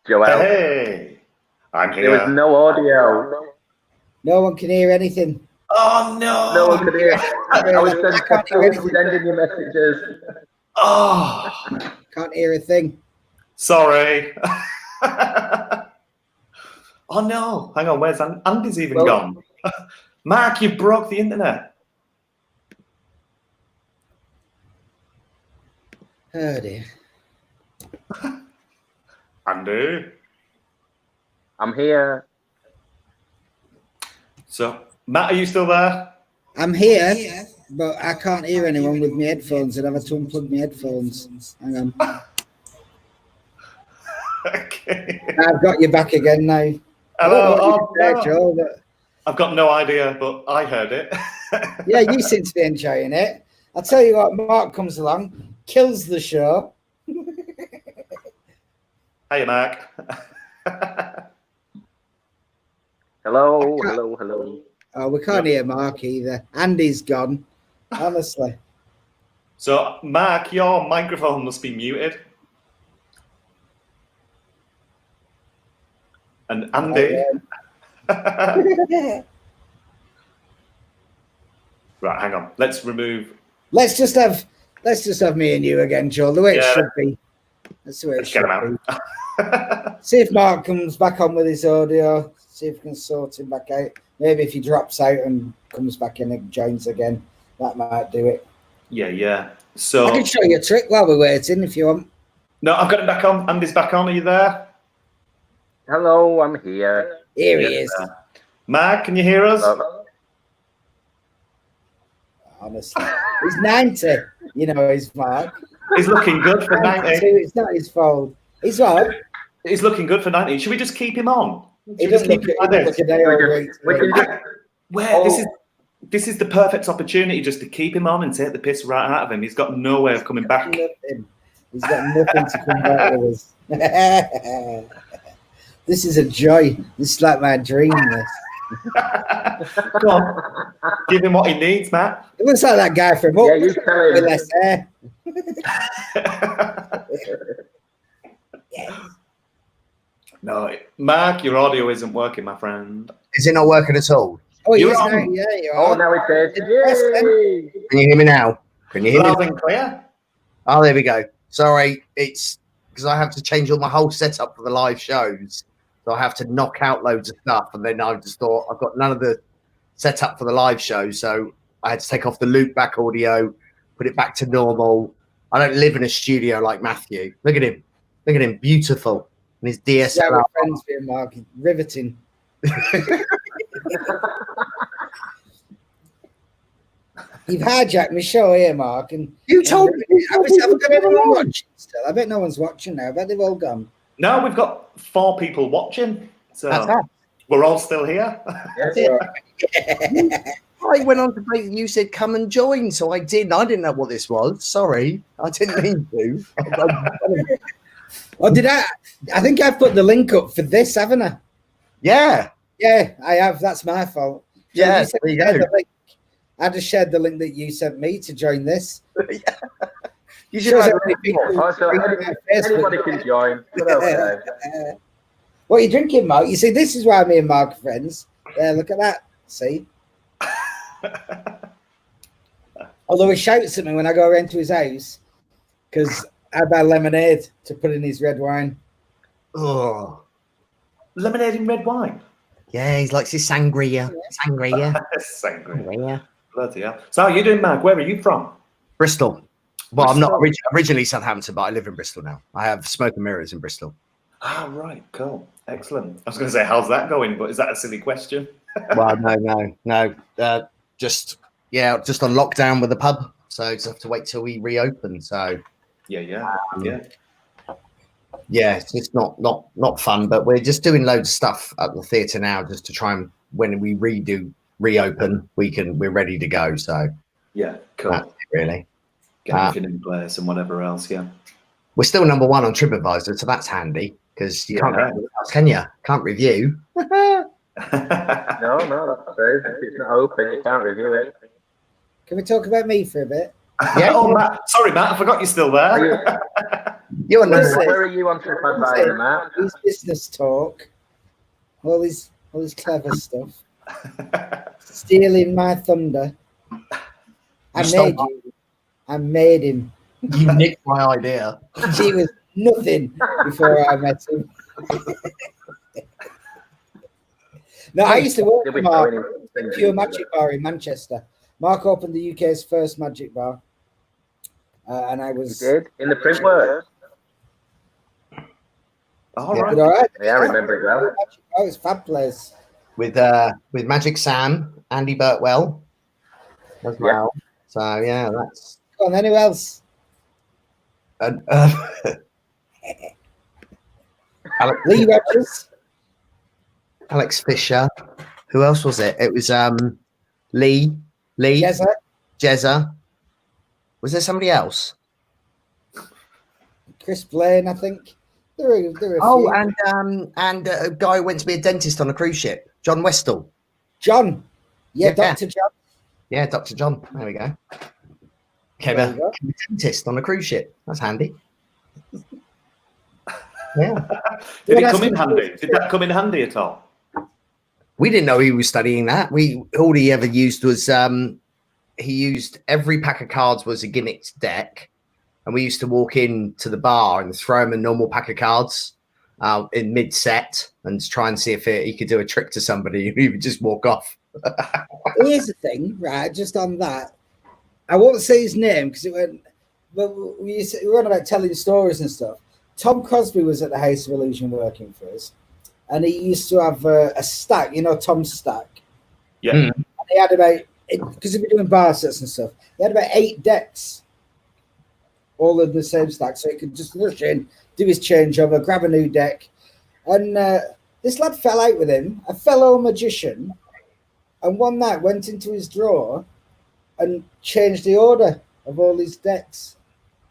Joel. Hey, I'm here. There was no audio. No one can hear anything. Oh, no. No one could hear. I was sending you messages. Oh. Can't hear a thing. Sorry. Oh, no. Hang on. Where's Andy's even gone? Mark, you broke the internet. Oh, dear. Andy? I'm here. So, Matt, are you still there? I'm here, but I can't hear anyone with my headphones, and I've had to unplug my headphones. Hang on. Okay. I've got you back again now. Hello. There, Joe, but... I've got no idea, but I heard it. Yeah, you seem to be enjoying it. I'll tell you what, Mark comes along, kills the show. Hey, Mark. Hello, hello. Oh, we can't hear Mark either. Andy's gone, honestly. So, Mark, your microphone must be muted. And Andy. Oh, Right, hang on. Let's remove. Let's just have me and you again, Joel. The way it should be. That's the way it Let's get should him be. out. See if Mark comes back on with his audio. See if we can sort him back out. Maybe if he drops out and comes back in and joins again, that might do it. Yeah. So I can show you a trick while we're waiting if you want. no, I've got him back on. Andy's back on. Are you there? Hello, I'm here. Here he is. Mark, can you hear us? Honestly, he's 90. You know, he's Mark. He's looking good for 90. It's not his fault. He's what? He's looking good for 90. Should we just keep him on? He doesn't look a day over 80. This is the perfect opportunity just to keep him on and take the piss right out of him. He's got no way of coming back. He's got nothing to come back with us. This is a joy. This is like my dream. This. Come on, give him what he needs, Matt. It looks like that guy from Up you tell him. with less hair. No, Mark, your audio isn't working, my friend. Is it not working at all? Oh, You're yes, on. no, yeah, you Oh, are. now it says, yay! Can you hear me now? Can you hear Loud me? and clear. Oh, there we go. Sorry, it's because I have to change all my whole setup for the live shows. So I have to knock out loads of stuff. And then I just thought I've got none of the setup for the live show. So I had to take off the loop back audio, put it back to normal. I don't live in a studio like Matthew. Look at him. Look at him. Beautiful. And his Yeah, DSLR. we're friends with him, Mark. Riveting. You've hijacked my show here, Mark. And You told me. Have got anyone watching still? I bet no one's watching now. I bet they've all gone. No, we've got 4 people watching. So we're all still here. I went on to play. You said come and join, so I did. I didn't know what this was. Sorry, I didn't mean to. Oh, did I? I think I've put the link up for this, haven't I? Yeah. Yeah, I have. That's my fault. Yeah, So there you go. the link. I just shared the link that you sent me to join this. You Shows should how many people Oh, so read my Facebook. anybody can join. What else, Dave? What are you drinking, Mark? You see, this is why me and Mark are friends. Yeah, look at that. See? Although he shouts at me when I go around to his house because I buy lemonade to put in his red wine. Oh, Lemonade and red wine. yeah, he likes his sangria. Sangria. Sangria. Bloody hell. So how are you doing, Mark? Where are you from? Bristol. Well, I'm not Bristol. originally Southampton, but I live in Bristol now. I have Smoke and Mirrors in Bristol. Ah, right. Cool. Excellent. I was going to say, how's that going? But is that a silly question? Well, no. Just on lockdown with the pub, so just have to wait till we reopen. So Yeah. yeah, it's just not fun, but we're just doing loads of stuff at the theatre now, just to try and when we reopen, we're ready to go. So Yeah, cool. that's it, really. Get everything in place and whatever else, yeah. We're still number 1 on TripAdvisor, so that's handy because you can't go anywhere else, can you? Can't review. No, that's true. If it's not open, you can't review it. Can we talk about me for a bit? Yeah. Oh, Matt. Sorry, Matt. I forgot you're still there. You're number Listen, 1. Where are you on TripAdvisor, Matt? His business talk, all his clever stuff, stealing my thunder. I made him. You nicked my idea. He was nothing before I met him. No, I used to work for Mark at Pure Magic Bar in Manchester. Mark opened the UK's first magic bar, and I was in the print work. All Yeah, right. all right. Yeah, I remember it well. Oh, it's a fab place. With Magic Sam, Andy Burtwell as well. So yeah, that's. Go on, then who else? And, Lee Rogers. Alex Fisher. Who else was it? It was Lee. Jezza. Was there somebody else? Chris Blaine, I think. There were a few. And a guy who went to be a dentist on a cruise ship, John Westall. John. Yeah, Dr. John. Yeah, Dr. John. There we go. Became a dentist on a cruise ship. That's handy. Yeah. Did it come in handy? Did that come in handy at all? We didn't know he was studying that. All he ever used was he used every pack of cards was a Guinness deck, and we used to walk into the bar and throw him a normal pack of cards in mid-set and try and see if he could do a trick to somebody. He would just walk off. Here's the thing, right? Just on that, I won't say his name because it went. But we were on about telling stories and stuff. Tom Crosby was at the House of Illusion working for us, and he used to have a stack, you know, Tom's stack. Yeah. Mm. And he had about, because he'd been doing bar sets and stuff, he had about 8 decks, all in the same stack, so he could just rush in, do his changeover, grab a new deck. And this lad fell out with him, a fellow magician, and one night went into his drawer and changed the order of all his decks.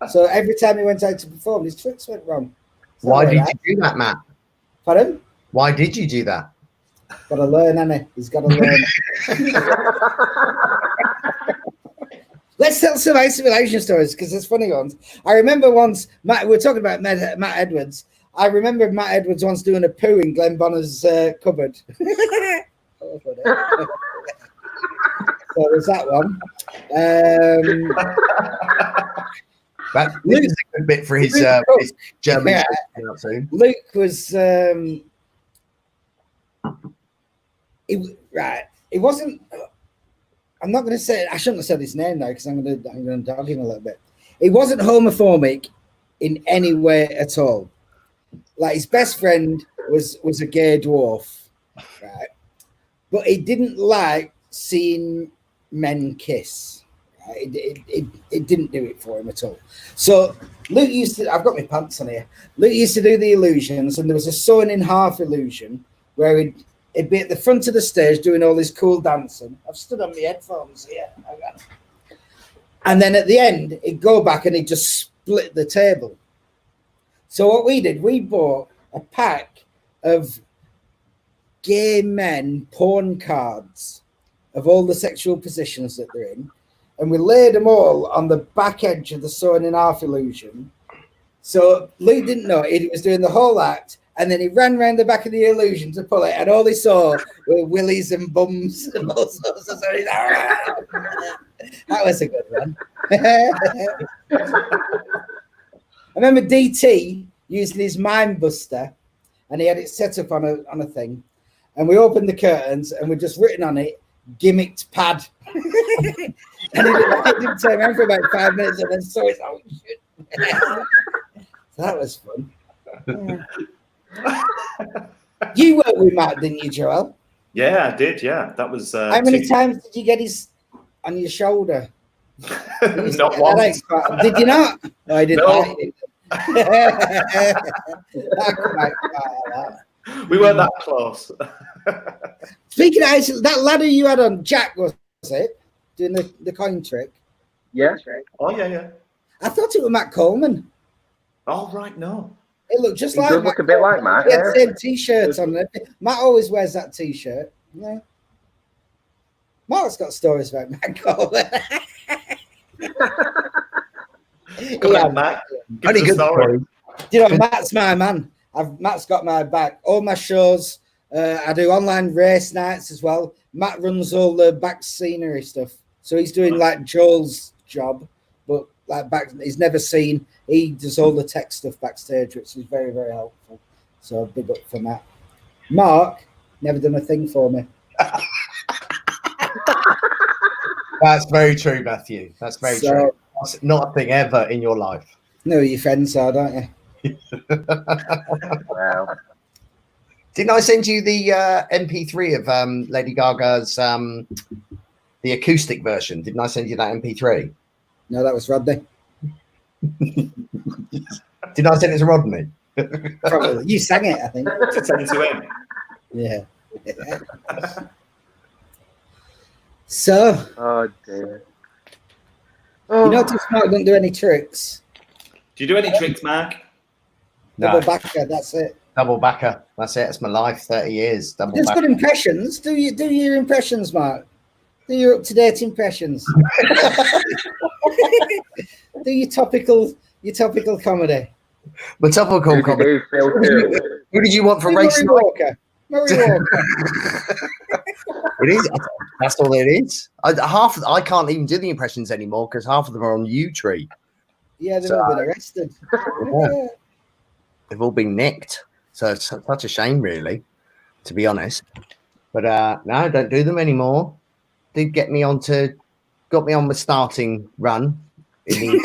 So every time he went out to perform, his tricks went wrong. Why did you do that, Matt? Pardon? Why did you do that? Got to learn, Annie. He's got to learn. Let's tell some isolation stories because there's funny ones. I remember once, Matt, we're talking about Matt Edwards. I remember Matt Edwards once doing a poo in Glenn Bonner's cupboard. So there's that one. This is a good bit for his German. Yeah. Luke was It wasn't. I'm not going to say. I shouldn't have said his name now because I'm going to dog him a little bit. He wasn't homophobic in any way at all. Like his best friend was a gay dwarf, right? But he didn't like seeing men kiss. Right? It didn't do it for him at all. So Luke used to. I've got my pants on here. Luke used to do the illusions, and there was a sewn in half illusion where he'd be at the front of the stage doing all this cool dancing. I've stood on my headphones here. And then at the end, he'd go back and he'd just split the table. So what we did, we bought a pack of gay men porn cards of all the sexual positions that they're in. And we laid them all on the back edge of the sewn in half illusion. So Luke didn't know it. He was doing the whole act. And then he ran round the back of the illusion to pull it, and all he saw were willies and bums and all sorts of stories. That was a good one. I remember DT using his Mind Buster, and he had it set up on a thing. And we opened the curtains, and we'd just written on it, "Gimmicked pad." And it didn't turn around for about 5 minutes, and then saw it. Oh, shit. So that was fun. Yeah. You worked with Matt, didn't you, Joel? Yeah, I did. Yeah, that was. How many times did you get his on your shoulder? Not once. Did you not? No, I didn't. No. We weren't that close. Speaking of that lad who you had on, Jack, was it? Doing the coin trick? Yeah, right. Oh, yeah. I thought it was Matt Coleman. Oh, right, no. It looked just He like does Matt. look a bit like Matt. He had Yeah. the same t-shirts on. Matt always wears that t-shirt. Yeah. Mark's got stories about Matt Coleman. Come on, Matt. Give us a story. You know, Matt's my man. Matt's got my back. All my shows. I do online race nights as well. Matt runs all the back scenery stuff. So he's doing like Joel's job, but like he's never seen. He does all the tech stuff backstage, which is very, very helpful. So big up for Matt. Mark never done a thing for me. That's very true, Matthew. That's very true. That's not a thing ever in your life. No, your friends are, don't you? Wow. Didn't I send you the MP3 of Lady Gaga's the acoustic version? Didn't I send you that MP3? No, that was Rodney. Did I send it to Rodney? Probably. You sang it, I think. Send it to him. Yeah. So. Oh dear. You notice Mark don't do any tricks. Do you do any tricks, Mark? No. Double backer, that's it. Double backer. That's it. It's my life. 30 years. Double There's backer. good impressions. Do your impressions, Mark. Do your up-to-date impressions. Do your topical comedy. The topical comedy. Who did you want for race Murray night? Walker. Murray Walker. It is. That's all it is. I can't even do the impressions anymore because half of them are on U-Tree. Yeah, they've So- all been arrested. Yeah. They've all been nicked. So it's such a shame, really, to be honest. But no, don't do them anymore. Did got me on the starting run in the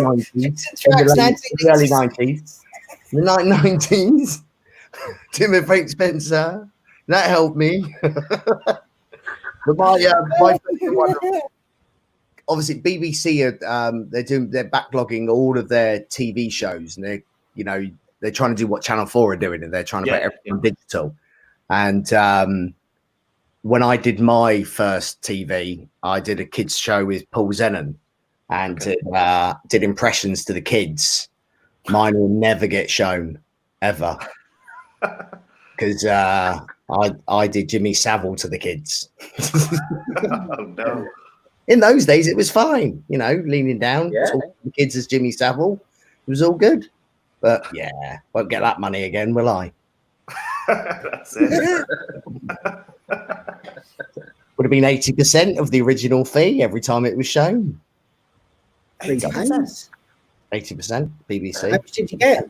90s, the early 90s, the 90s. Tim and Frank Spencer. That helped me. But my favorite one, obviously BBC they're backlogging all of their TV shows, and they're trying to do what Channel 4 are doing, and they're trying to make everything digital. And when I did my first TV, I did a kids show with Paul Zennon, and did impressions to the kids. Mine will never get shown ever, because I did Jimmy Savile to the kids. Oh, no. In those days, it was fine, leaning down, talking to the kids as Jimmy Savile. It was all good. But yeah, won't get that money again, will I? That's it. Would have been 80% of the original fee every time it was shown. 80%. 80% BBC. How much did you get?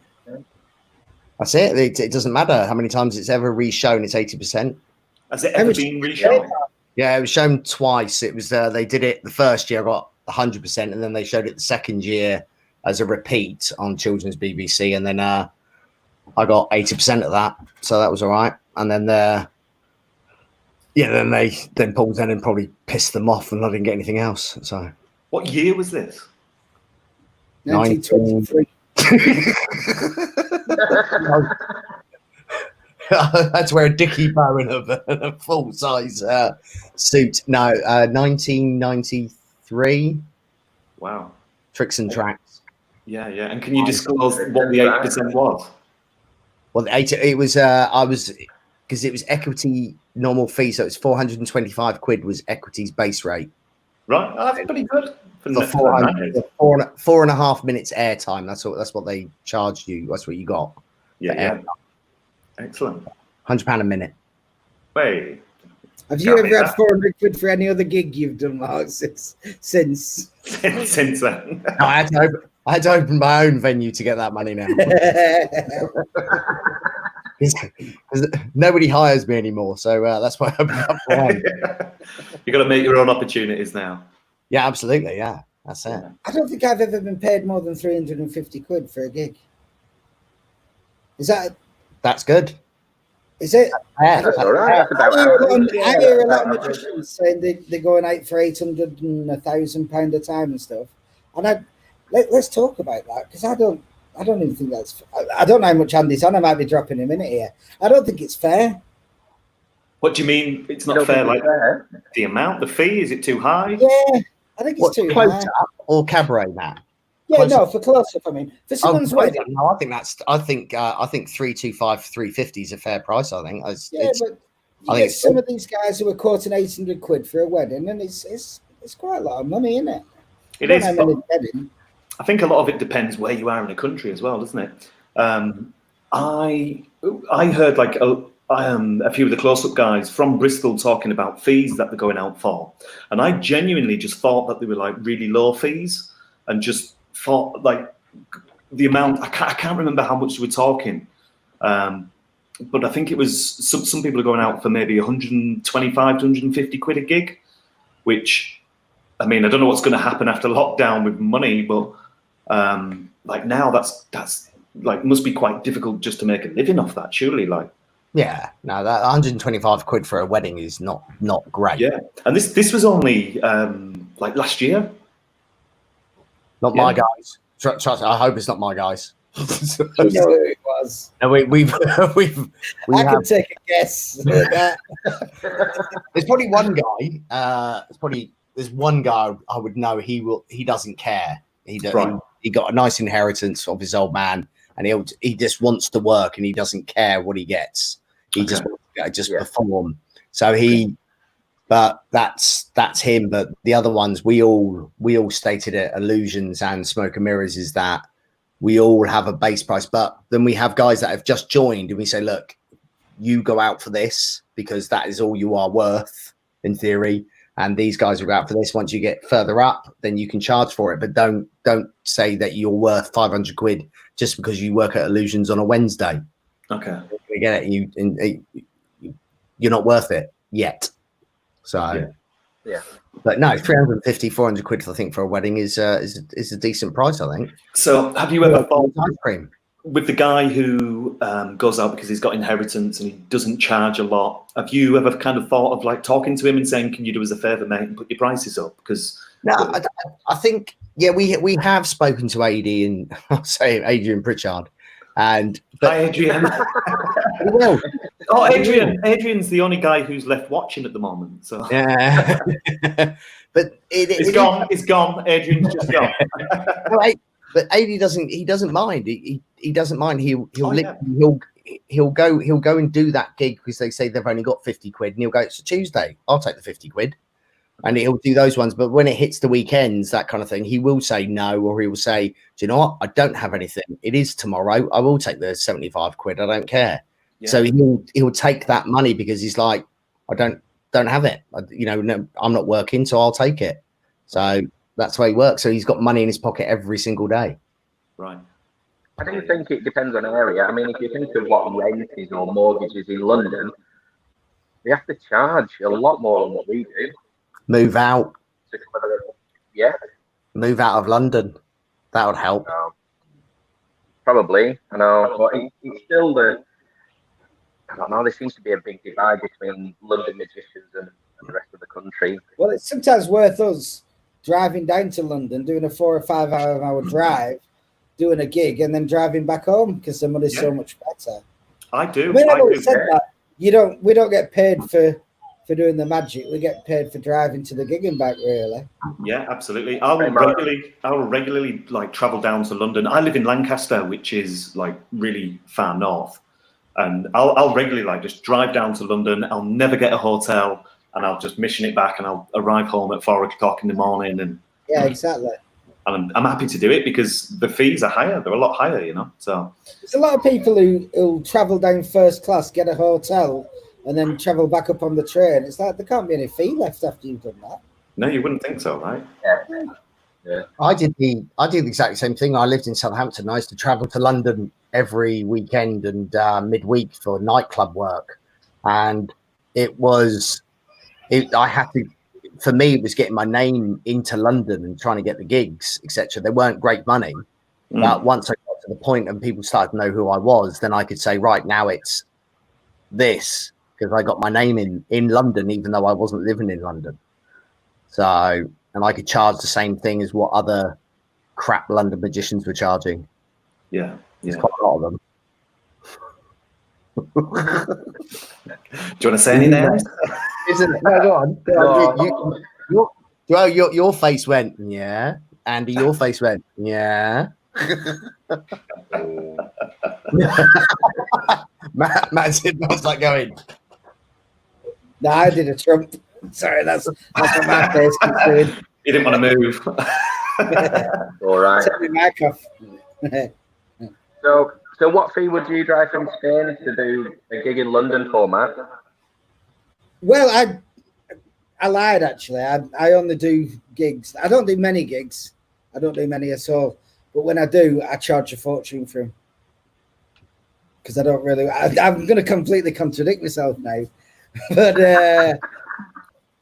That's it. It doesn't matter how many times it's ever reshown. It's 80%. Has it ever been reshown? Yeah, it was shown twice. It was they did it the first year, I got 100%, and then they showed it the second year as a repeat on Children's BBC, and then I got 80% of that, so that was all right. And then then Paul Zennon probably pissed them off, and I didn't get anything else. So what year was this? 1923. I had to wear a Dickie bow and a full size suit. No, 1993. Wow. Tricks and Tracks. Yeah. And can you disclose what the 8% was? Well, because it was equity normal fee, so it's 425 quid was equity's base rate. Right, that's pretty good. For 4.5 minutes airtime. That's what they charged you. That's what you got. Yeah. Excellent. £100 a minute. Wait. Have you ever had 400 quid for any other gig you've done, Mark, since? Since then. No, I had to open my own venue to get that money now. Because nobody hires me anymore, so that's why I opened up for one. You've got to make your own opportunities now. Yeah, absolutely. Yeah, that's it. I don't think I've ever been paid more than 350 quid for a gig. Is that? That's good. Is it? Yeah, that's all right. I hear a lot of magicians saying they're going out for 800 and £1,000 a time and stuff. And let's talk about that, because I don't even think that's. I don't know how much Andy's on. I might be dropping him in it here. I don't think it's fair. What do you mean? It's not fair. Like the amount, the fee, is it too high? Yeah, I think it's too high. Or cabaret, Matt? Yeah, no, for close up. I mean, for someone's wedding. No, I think 325, 350 is a fair price. I think. But you get some of these guys who are quoting 800 quid for a wedding, and it's quite a lot of money, isn't it? It is. I think a lot of it depends where you are in the country as well, doesn't it? I heard like a few of the close-up guys from Bristol talking about fees that they're going out for, and I genuinely just thought that they were like really low fees, and just thought like the amount. I can't remember how much we were talking, but I think it was some people are going out for maybe 125 to 150 quid a gig, which, I mean, I don't know what's going to happen after lockdown with money, but like now that's like must be quite difficult just to make a living off that, surely. Like, yeah, no, that 125 quid for a wedding is not great. Yeah, and this was only like last year. Not my guys. Trust, I hope it's not my guys. You know who it was. No, we I can take a guess. There's probably one guy. There's one guy I would know. He doesn't care. He got a nice inheritance of his old man, and he just wants to work, and he doesn't care what he gets. He just wants to perform. So but that's him. But the other ones, we all stated at Illusions and Smoke and Mirrors, is that we all have a base price, but then we have guys that have just joined, and we say, look, you go out for this because that is all you are worth in theory. and these guys will go out for this. Once you get further up, then you can charge for it. But don't say that you're worth 500 quid just because you work at Illusions on a Wednesday. Okay. You get it. You're not worth it yet. So yeah. But no, 350, 400 quid, I think, for a wedding is a decent price, I think. So have you ever thought ice cream with the guy who goes out because he's got inheritance and he doesn't charge a lot? Have you ever kind of thought of like talking to him and saying, "Can you do us a favour, mate, and put your prices up?" Because I think we have spoken to AD and I'll say Adrian Pritchard, and hi Adrian. Well, oh, Adrian's the only guy who's left watching at the moment. So yeah, but it's gone. It's gone. Adrian's just gone. But AD doesn't. He doesn't mind. He doesn't mind. He'll go and do that gig because they say they've only got 50 quid, and he'll go, "It's a Tuesday. I'll take the 50 quid." And he'll do those ones. But when it hits the weekends, that kind of thing, he will say no, or he will say, "Do you know what? I don't have anything. It is tomorrow. I will take the 75 quid. I don't care." Yeah. So he'll take that money because he's like, "I don't have it. No, I'm not working, so I'll take it." So that's the way he works. So he's got money in his pocket every single day. Right. I do think it depends on area. I mean, if you think of what rent is or mortgages in London, we have to charge a lot more than what we do. Move out. Yeah. Move out of London. That would help. Probably. I know. But it's still I don't know. There seems to be a big divide between London magicians and the rest of the country. Well, it's sometimes worth us driving down to London, doing a 4 or 5 hour drive, doing a gig, and then driving back home because the money's so much better. I do. I've always said that we don't get paid for doing the magic. We get paid for driving to the gig and back, really. Yeah, absolutely. I will regularly like travel down to London. I live in Lancaster, which is like really far north, and I'll regularly like just drive down to London. I'll never get a hotel, and I'll just mission it back, and I'll arrive home at 4 o'clock in the morning. And yeah, exactly. And I'm happy to do it because the fees are higher. They're a lot higher, So there's a lot of people who'll travel down first class, get a hotel, and then travel back up on the train. It's like there can't be any fee left after you've done that. No, you wouldn't think so, right? Yeah. I did the exact same thing. I lived in Southampton. I used to travel to London every weekend and midweek for nightclub work, and for me, it was getting my name into London and trying to get the gigs, etc. They weren't great money, but once I got to the point and people started to know who I was, then I could say, right, now it's this, because I got my name in London, even though I wasn't living in London. So, and I could charge the same thing as what other crap London magicians were charging. Yeah. There's quite a lot of them. Do you want to say any names? Isn't it? No, go on. Your face went, yeah. Andy, your face went, yeah. Matt's like going. No, I did a Trump. Sorry, that's what my face keeps doing. You didn't want to move. All right. Take my mic off. So what fee would you drive from Spain to do a gig in London for, Matt? Well, I lied, actually. I only do gigs. I don't do many gigs. I don't do many at all. But when I do, I charge a fortune for them. Because I don't really... I'm going to completely contradict myself now. But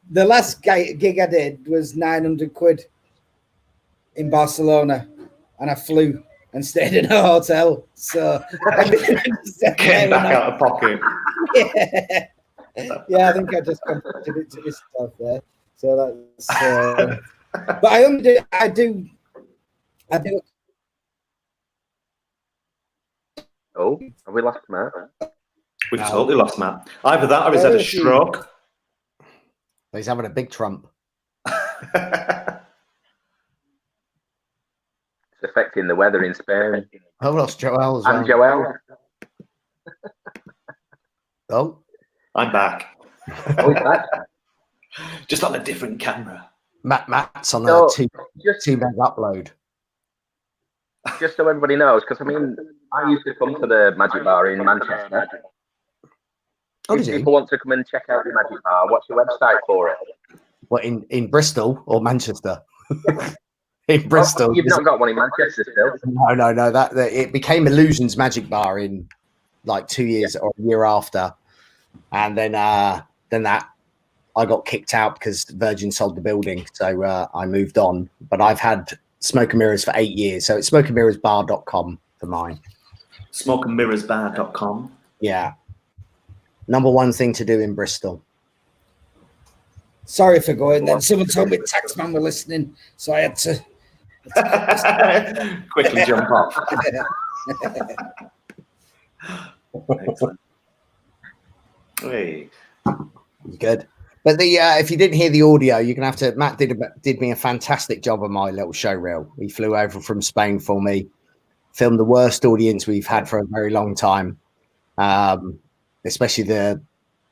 the last gig I did was 900 quid in Barcelona. And I flew and stayed in a hotel. So came back out of pocket. Yeah, I think I just contradicted myself there. So that's but I do Oh, have we lost Matt? We've totally lost Matt. Either that or he's had a stroke. He's having a big Trump. It's affecting the weather in Spain. I lost Joel as well. And Joel. Oh, I'm back. Oh, he's back. Just on a different camera. Matt's on a two meg upload. Just so everybody knows, because I mean, I used to come to the Magic Bar in Manchester. Oh, if people want to come and check out the Magic Bar, what's your website for it? What, in Bristol or Manchester? In Bristol. Oh, you've not got one in Manchester still? No. That it became Illusions Magic Bar in like 2 years or a year after, and then that I got kicked out because Virgin sold the building, so I moved on. But I've had Smoke and Mirrors for 8 years, so it's smokeandmirrorsbar.com for mine. Smokeandmirrorsbar.com. Yeah. Number one thing to do in Bristol. Sorry for going then. Someone told me Taxman were listening, so I had to quickly jump off. Excellent. Hey. Good. But if you didn't hear the audio, you're gonna have to. Matt did me a fantastic job on my little show reel. He flew over from Spain for me, filmed the worst audience we've had for a very long time, especially the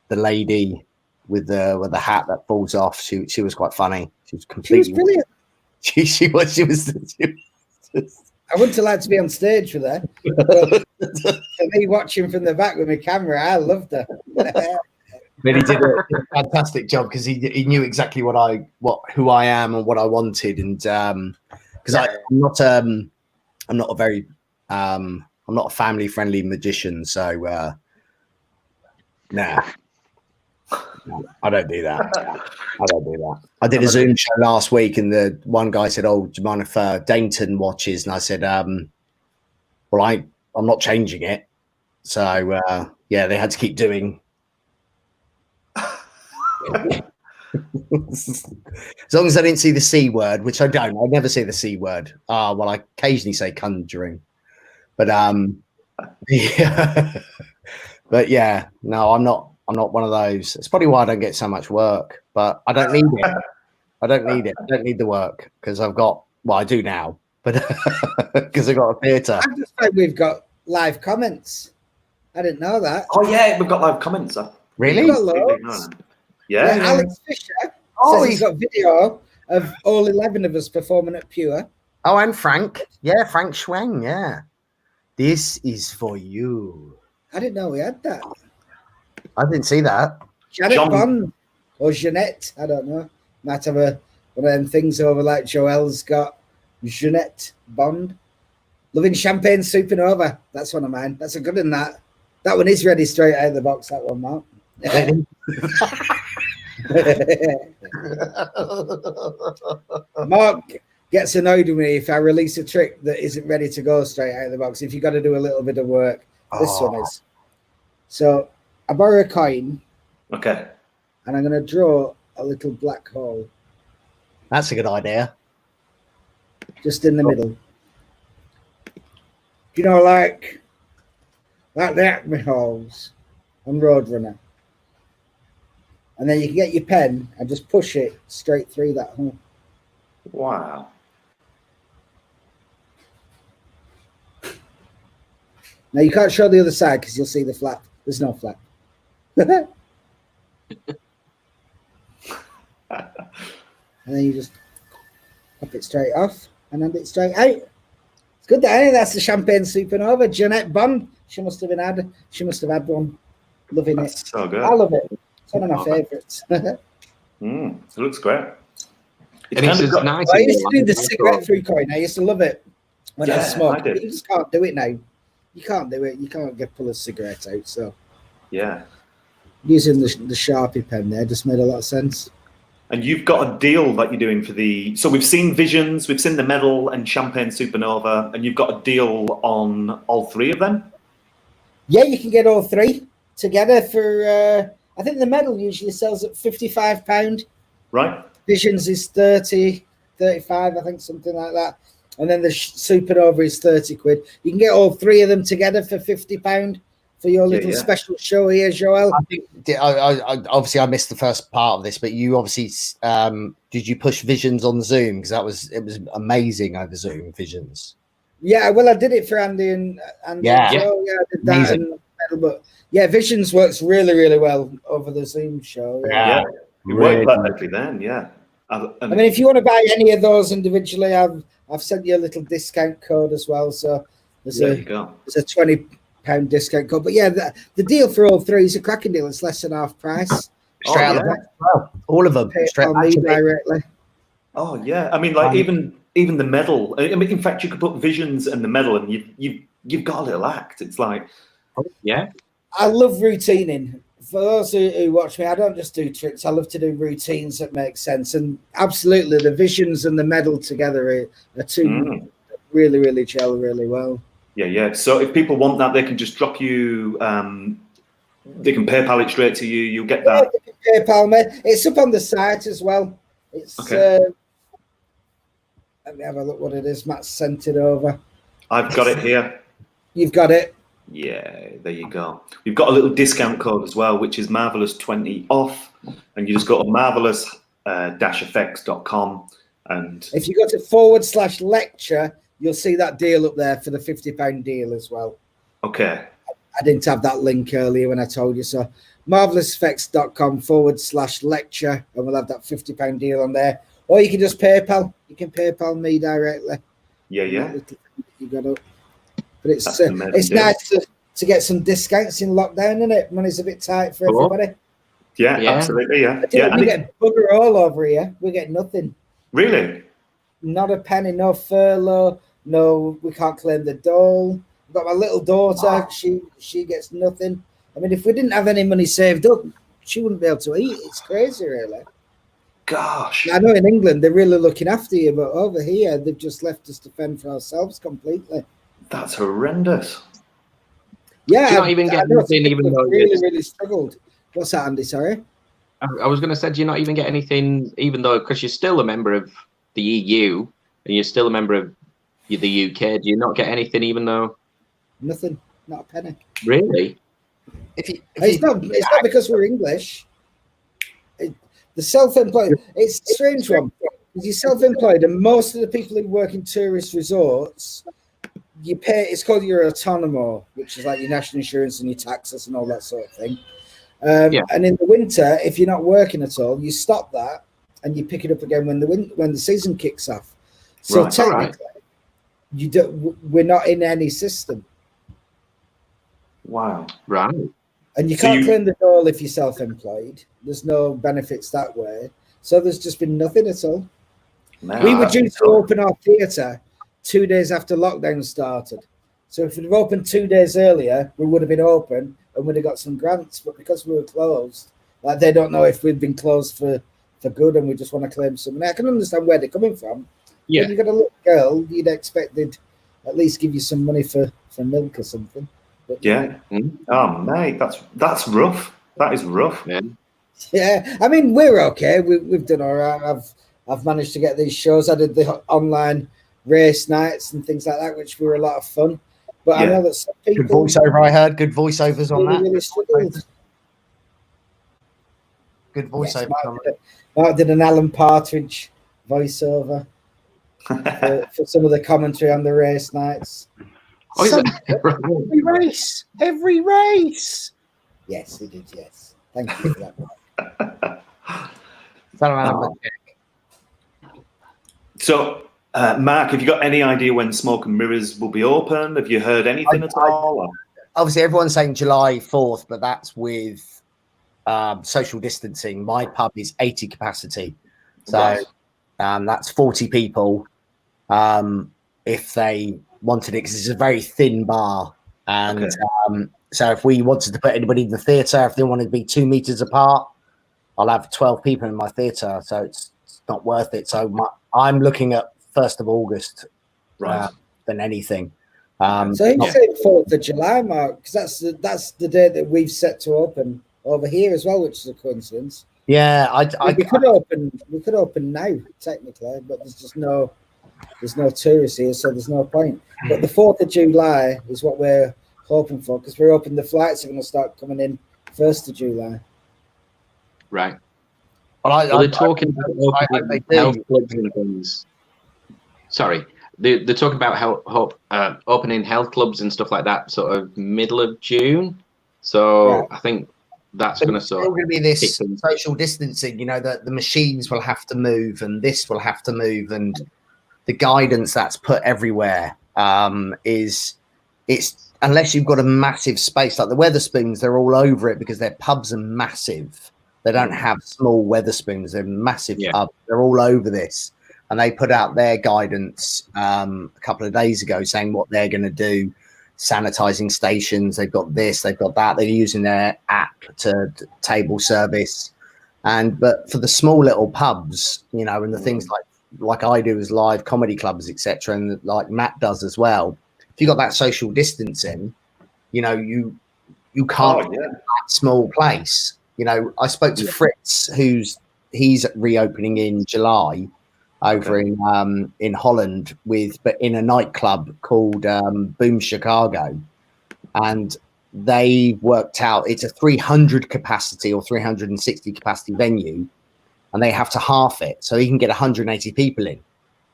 lady with the hat that falls off. She was quite funny. She was completely. She was brilliant. She was. I wouldn't have liked to be on stage with her. But for me watching from the back with my camera, I loved her. But he did a fantastic job because he knew exactly who I am and what I wanted, and because I'm not a family friendly magician, so nah. I don't do that. I did a Zoom show last week, and the one guy said, "Oh, do you mind if Dainton watches?" And I said, "Well, I'm not changing it." So yeah, they had to keep doing. As long as I didn't see the C word, which I don't. I never say the C word. Well, I occasionally say conjuring, but yeah. But yeah, no, I'm not one of those. It's probably why I don't get so much work, but I don't need it. I don't need the work because I've got, well, I do now, but because I've got a theatre. I just think we've got live comments. I didn't know that. Oh yeah, we've got live comments. Really? We've got loads. Yeah. Alex Fisher says he's got video of all 11 of us performing at Pure. Oh, and Frank. Yeah, Frank Schwang. Yeah. This is for you. I didn't know we had that. I didn't see that. Janet Bond or Jeanette, I don't know. Might have one of them things over like Joel's got. Jeanette Bond. Loving Champagne Supernova. That's one of mine. That's a good one, that. That one is ready straight out of the box, that one, Mark. Mark gets annoyed with me if I release a trick that isn't ready to go straight out of the box. If you've got to do a little bit of work, this one is. So I borrow a coin. Okay. And I'm going to draw a little black hole. That's a good idea. Just in the middle. You know, like the Acme holes on Roadrunner. And then you can get your pen and just push it straight through that hole. Wow. Now you can't show the other side because you'll see the flap. There's no flap. And then you just pop it straight off and hand it straight out. It's good that that's the Champagne Supernova. Jeanette Bond. She must have had one. Loving it. So good. I love it. It's one of my favourites. It looks great. It's nice. I used to do the cigarette free coin. I used to love it when I smoked. You just can't do it now. You can't do it. You can't pull a cigarette out. So yeah, using the Sharpie pen there just made a lot of sense. And you've got a deal that you're doing for the. So we've seen Visions, we've seen the Medal and Champagne Supernova, and you've got a deal on all three of them. Yeah, you can get all three together for. I think the Medal usually sells at £55. Right. Visions is 30, 35, I think, something like that. And then the Supernova is 30 quid. You can get all three of them together for £50 for your little special show here, Joel. I think obviously I missed the first part of this, but you obviously did you push Visions on Zoom? Because it was amazing over Zoom, Visions. Yeah, well, I did it for Andy and Joe. Yeah, I did that. And but yeah, Visions works really, really well over the Zoom show. Yeah. It worked perfectly then, yeah. I mean, if you want to buy any of those individually, I've sent you a little discount code as well. So there's a £20 discount code. But yeah, the deal for all three is a cracking deal. It's less than half price. Straight out the box. Well, all of them. Straight PayPal me directly. Oh yeah, I mean, like even the medal. I mean, in fact, you could put visions and the medal, and you've got a little act. It's like, yeah. I love routining. For those who watch me, I don't just do tricks. I love to do routines that make sense. And absolutely, the visions and the medal together are two really, really gel really well. Yeah. So if people want that, they can just drop you. They can PayPal it straight to you. You'll get that. Yeah, PayPal me. It's up on the site as well. It's okay. Let me have a look what it is. Matt sent it over. I've got it here. You've got it. Yeah, there you go. We've got a little discount code as well, which is Marvelous 20 off, and you just go to marvelous-effects.com, and if you go to /lecture, you'll see that deal up there for the £50 deal as well. Okay. I didn't have that link earlier when I told you, so marvelous-effects.com /lecture, and we'll have that £50 deal on there. Or you can just PayPal. You can PayPal me directly. Yeah. You got up. But it's nice to get some discounts in lockdown, isn't it? Money's a bit tight for everybody. Yeah, absolutely, yeah. We get bugger all over here. We get nothing. Really? Not a penny, no furlough, no, we can't claim the dole. I've got my little daughter, she gets nothing. I mean, if we didn't have any money saved up, she wouldn't be able to eat. It's crazy, really. Gosh. I know in England they're really looking after you, but over here they've just left us to fend for ourselves completely. That's horrendous. Yeah, do you not even get anything, even though really struggled. What's that, Andy? Sorry, I was going to say, do you not even get anything, even though because you're still a member of the EU and you're still a member of the UK? Do you not get anything, even though? Nothing, not a penny. Really? It's not because we're English. The self-employed, it's a strange one. You're self-employed, and most of the people who work in tourist resorts, you pay. It's called your autonomo, which is like your national insurance and your taxes and all that sort of thing. And in the winter, if you're not working at all, you stop that and you pick it up again when the season kicks off. So technically, we're not in any system. Wow. Right. And you can't claim the dole if you're self-employed. There's no benefits that way. So there's just been nothing at all. Man, we were due to open our theatre 2 days after lockdown started. So if we'd have opened 2 days earlier, we would have been open and would have got some grants. But because we were closed, like they don't know if we've been closed for good and we just want to claim some money. I can understand where they're coming from. Yeah. When you've got a little girl, you'd expect they'd at least give you some money for milk or something. But, yeah. Oh, mate, that's rough. That is rough, man. Yeah, I mean, we're okay. We've done all right. I've managed to get these shows. I did the online race nights and things like that, which were a lot of fun. But I know that some people... Good voiceover, I heard. Good voiceovers on that. Really struggled. Good voiceover. Yes, Mark did an Alan Partridge voiceover for some of the commentary on the race nights. Every race. Yes, he did. Yes, thank you for that. So, Mark, have you got any idea when Smoke and Mirrors will be open? Have you heard anything at all? Obviously, everyone's saying July 4th, but that's with social distancing. My pub is 80 capacity, so that's 40 people. If they wanted it, because it's a very thin bar, and so if we wanted to put anybody in the theatre, if they wanted to be 2 meters apart, I'll have 12 people in my theatre, so it's not worth it. So I'm looking at 1st of August than anything. So you say 4th of July, Mark, because that's the day that we've set to open over here as well, which is a coincidence. Yeah, we could open now technically, but there's no tourists here, so there's no point. But the 4th of July is what we're hoping for, because we're hoping the flights are going to start coming in 1st of July. Right. Well, they're talking about opening health clubs and things. Sorry, they're talking about opening health clubs and stuff like that, sort of middle of June. So I think that's going to sort of be this social distancing. You know, that the machines will have to move, and this will have to move, and the guidance that's put everywhere is unless you've got a massive space like the Weatherspoons, they're all over it because their pubs are massive. They don't have small Weatherspoons. They're massive pubs. They're all over this. And they put out their guidance a couple of days ago saying what they're going to do, sanitizing stations. They've got this, they've got that. They're using their app to table service. But for the small little pubs, you know, and the things like I do as live comedy clubs, etc., and like Matt does as well, if you got that social distancing, you know, you can't get that small place. You know, I spoke to Fritz, he's reopening in July over in Holland but in a nightclub called Boom Chicago, and they worked out it's a 300 capacity or 360 capacity venue, and they have to half it so he can get 180 people in.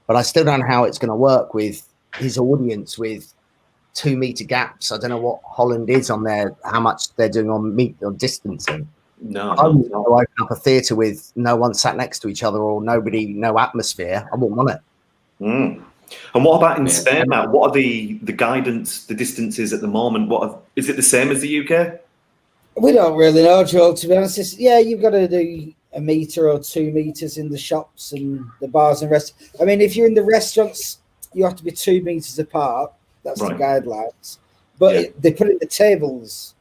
But I still don't know how it's going to work with his audience with 2 meter gaps. I don't know what Holland is on there, how much they're doing on distancing. No, I wouldn't open up a theatre with no one sat next to each other or no atmosphere. I wouldn't want it. And what about in Spain, Matt? What are the guidance, the distances at the moment? Is it the same as the UK? We don't really know, Joel, to be honest. You've got to do 1 meter or 2 meters in the shops and the bars and restaurants. I mean, if you're in the restaurants, you have to be 2 meters apart. That's the guidelines. But they put in the tables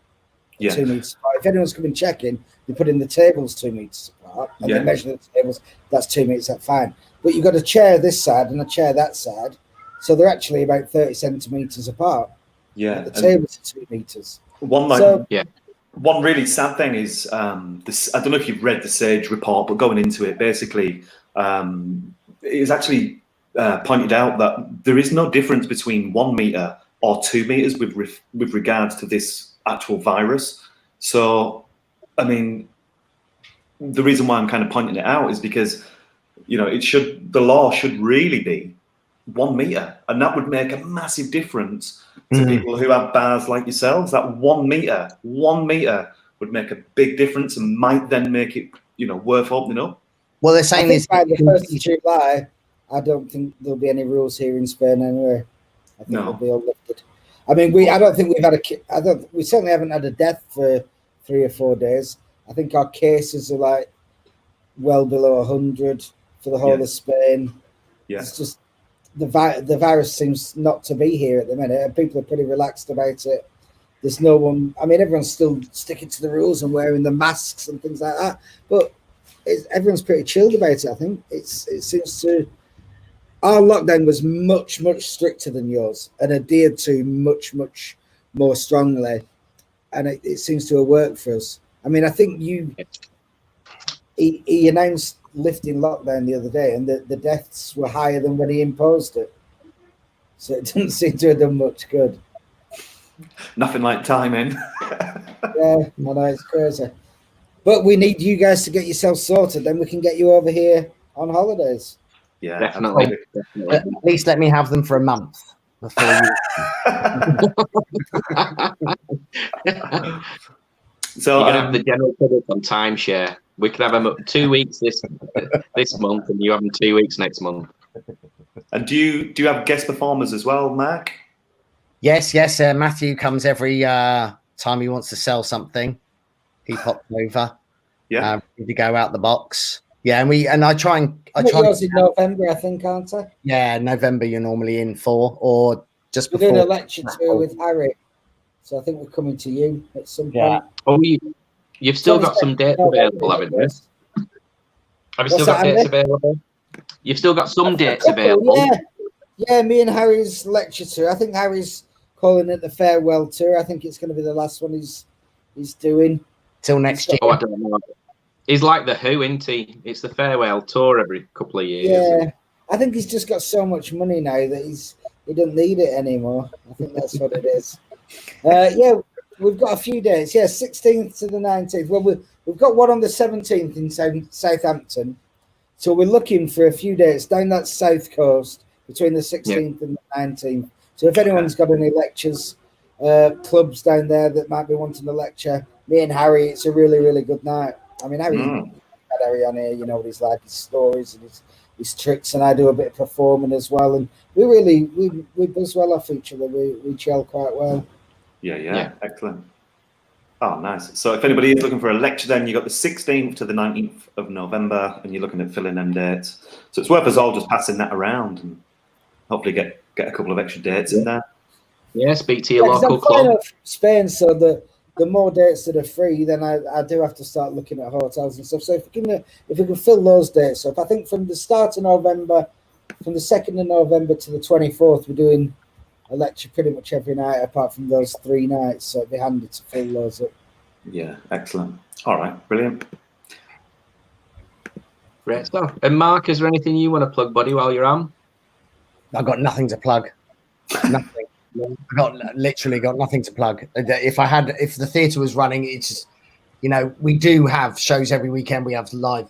2 meters apart. If anyone's coming checking, they put in the tables 2 meters apart, and they measure the tables. That's 2 meters. That's fine. But you've got a chair this side and a chair that side, so they're actually about 30 centimeters apart. Yeah, the tables are 2 meters. One really sad thing is this. I don't know if you've read the Sage report, but going into it, basically, it was actually pointed out that there is no difference between 1 meter or 2 meters with regards to this actual virus. So, I mean, the reason why I'm kind of pointing it out is because, you know, the law should really be 1 meter, and that would make a massive difference to people who have bars like yourselves. That 1 meter would make a big difference and might then make it, you know, worth opening up. Well, they're saying this by the 1st of July. I don't think there'll be any rules here in Spain anyway. I think they'll be all lifted. I mean, I don't think we've had we certainly haven't had a death for 3 or 4 days. I think our cases are like well below 100 for the whole of Spain. Yeah. It's just the virus seems not to be here at the minute, and people are pretty relaxed about it. There's no one. I mean, everyone's still sticking to the rules and wearing the masks and things like that, but everyone's pretty chilled about it. I think it seems to. Our lockdown was much stricter than yours and adhered to much more strongly, and it seems to have worked for us. I mean, I think he announced lifting lockdown the other day, and the deaths were higher than when he imposed it. So it doesn't seem to have done much good. Nothing like timing. Yeah, I know, it's crazy. But we need you guys to get yourselves sorted, then we can get you over here on holidays. Yeah, definitely. At least let me have them for a month before you. So you can have the general public on timeshare. We could have them up 2 weeks this month, and you have them 2 weeks next month. And do you have guest performers as well, Mark? Yes. Matthew comes every time he wants to sell something. He pops over. Yeah. To go out the box. Yeah, I try in November, I think, aren't I? Yeah, November you're normally in for, or just we're before. We're doing a lecture tour with Harry, so I think we're coming to you at some point. Oh, you've still got some dates available, haven't you? Have you still got dates available? You've still got some dates available. Yeah, me and Harry's lecture tour. I think Harry's calling it the farewell tour. I think it's going to be the last one he's doing. Till next year. Oh, I don't know. He's like the Who, isn't he? It's the farewell tour every couple of years. Yeah, I think he's just got so much money now that he doesn't need it anymore. I think that's what it is. Yeah, we've got a few days. Yeah, 16th to the 19th. Well, we've got one on the 17th in Southampton. So we're looking for a few dates down that south coast between the 16th and the 19th. So if anyone's got any lectures, clubs down there that might be wanting a lecture, me and Harry, it's a really, really good night. I mean, Harry on here, you know what he's like, his stories and his tricks, and I do a bit of performing as well. And we buzz well off each other. We gel quite well. Yeah, excellent. Oh, nice. So if anybody is looking for a lecture, then you've got the 16th to the 19th of November, and you're looking at filling them dates. So it's worth us all just passing that around and hopefully get a couple of extra dates in there. Yeah, speak to your 'cause local I'm flying club. off Spain, so the more dates that are free, then I do have to start looking at hotels and stuff. So if we can fill those dates up, I think from the start of November, from the 2nd of November to the 24th, we're doing a lecture pretty much every night apart from those 3 nights, so it'd be handy to fill those up. Yeah, excellent. All right, brilliant. Great stuff. And Mark, is there anything you want to plug, buddy, while you're on? I've got nothing to plug. Nothing. Literally got nothing to plug. If the theatre was running, it's just, we do have shows every weekend. We have live,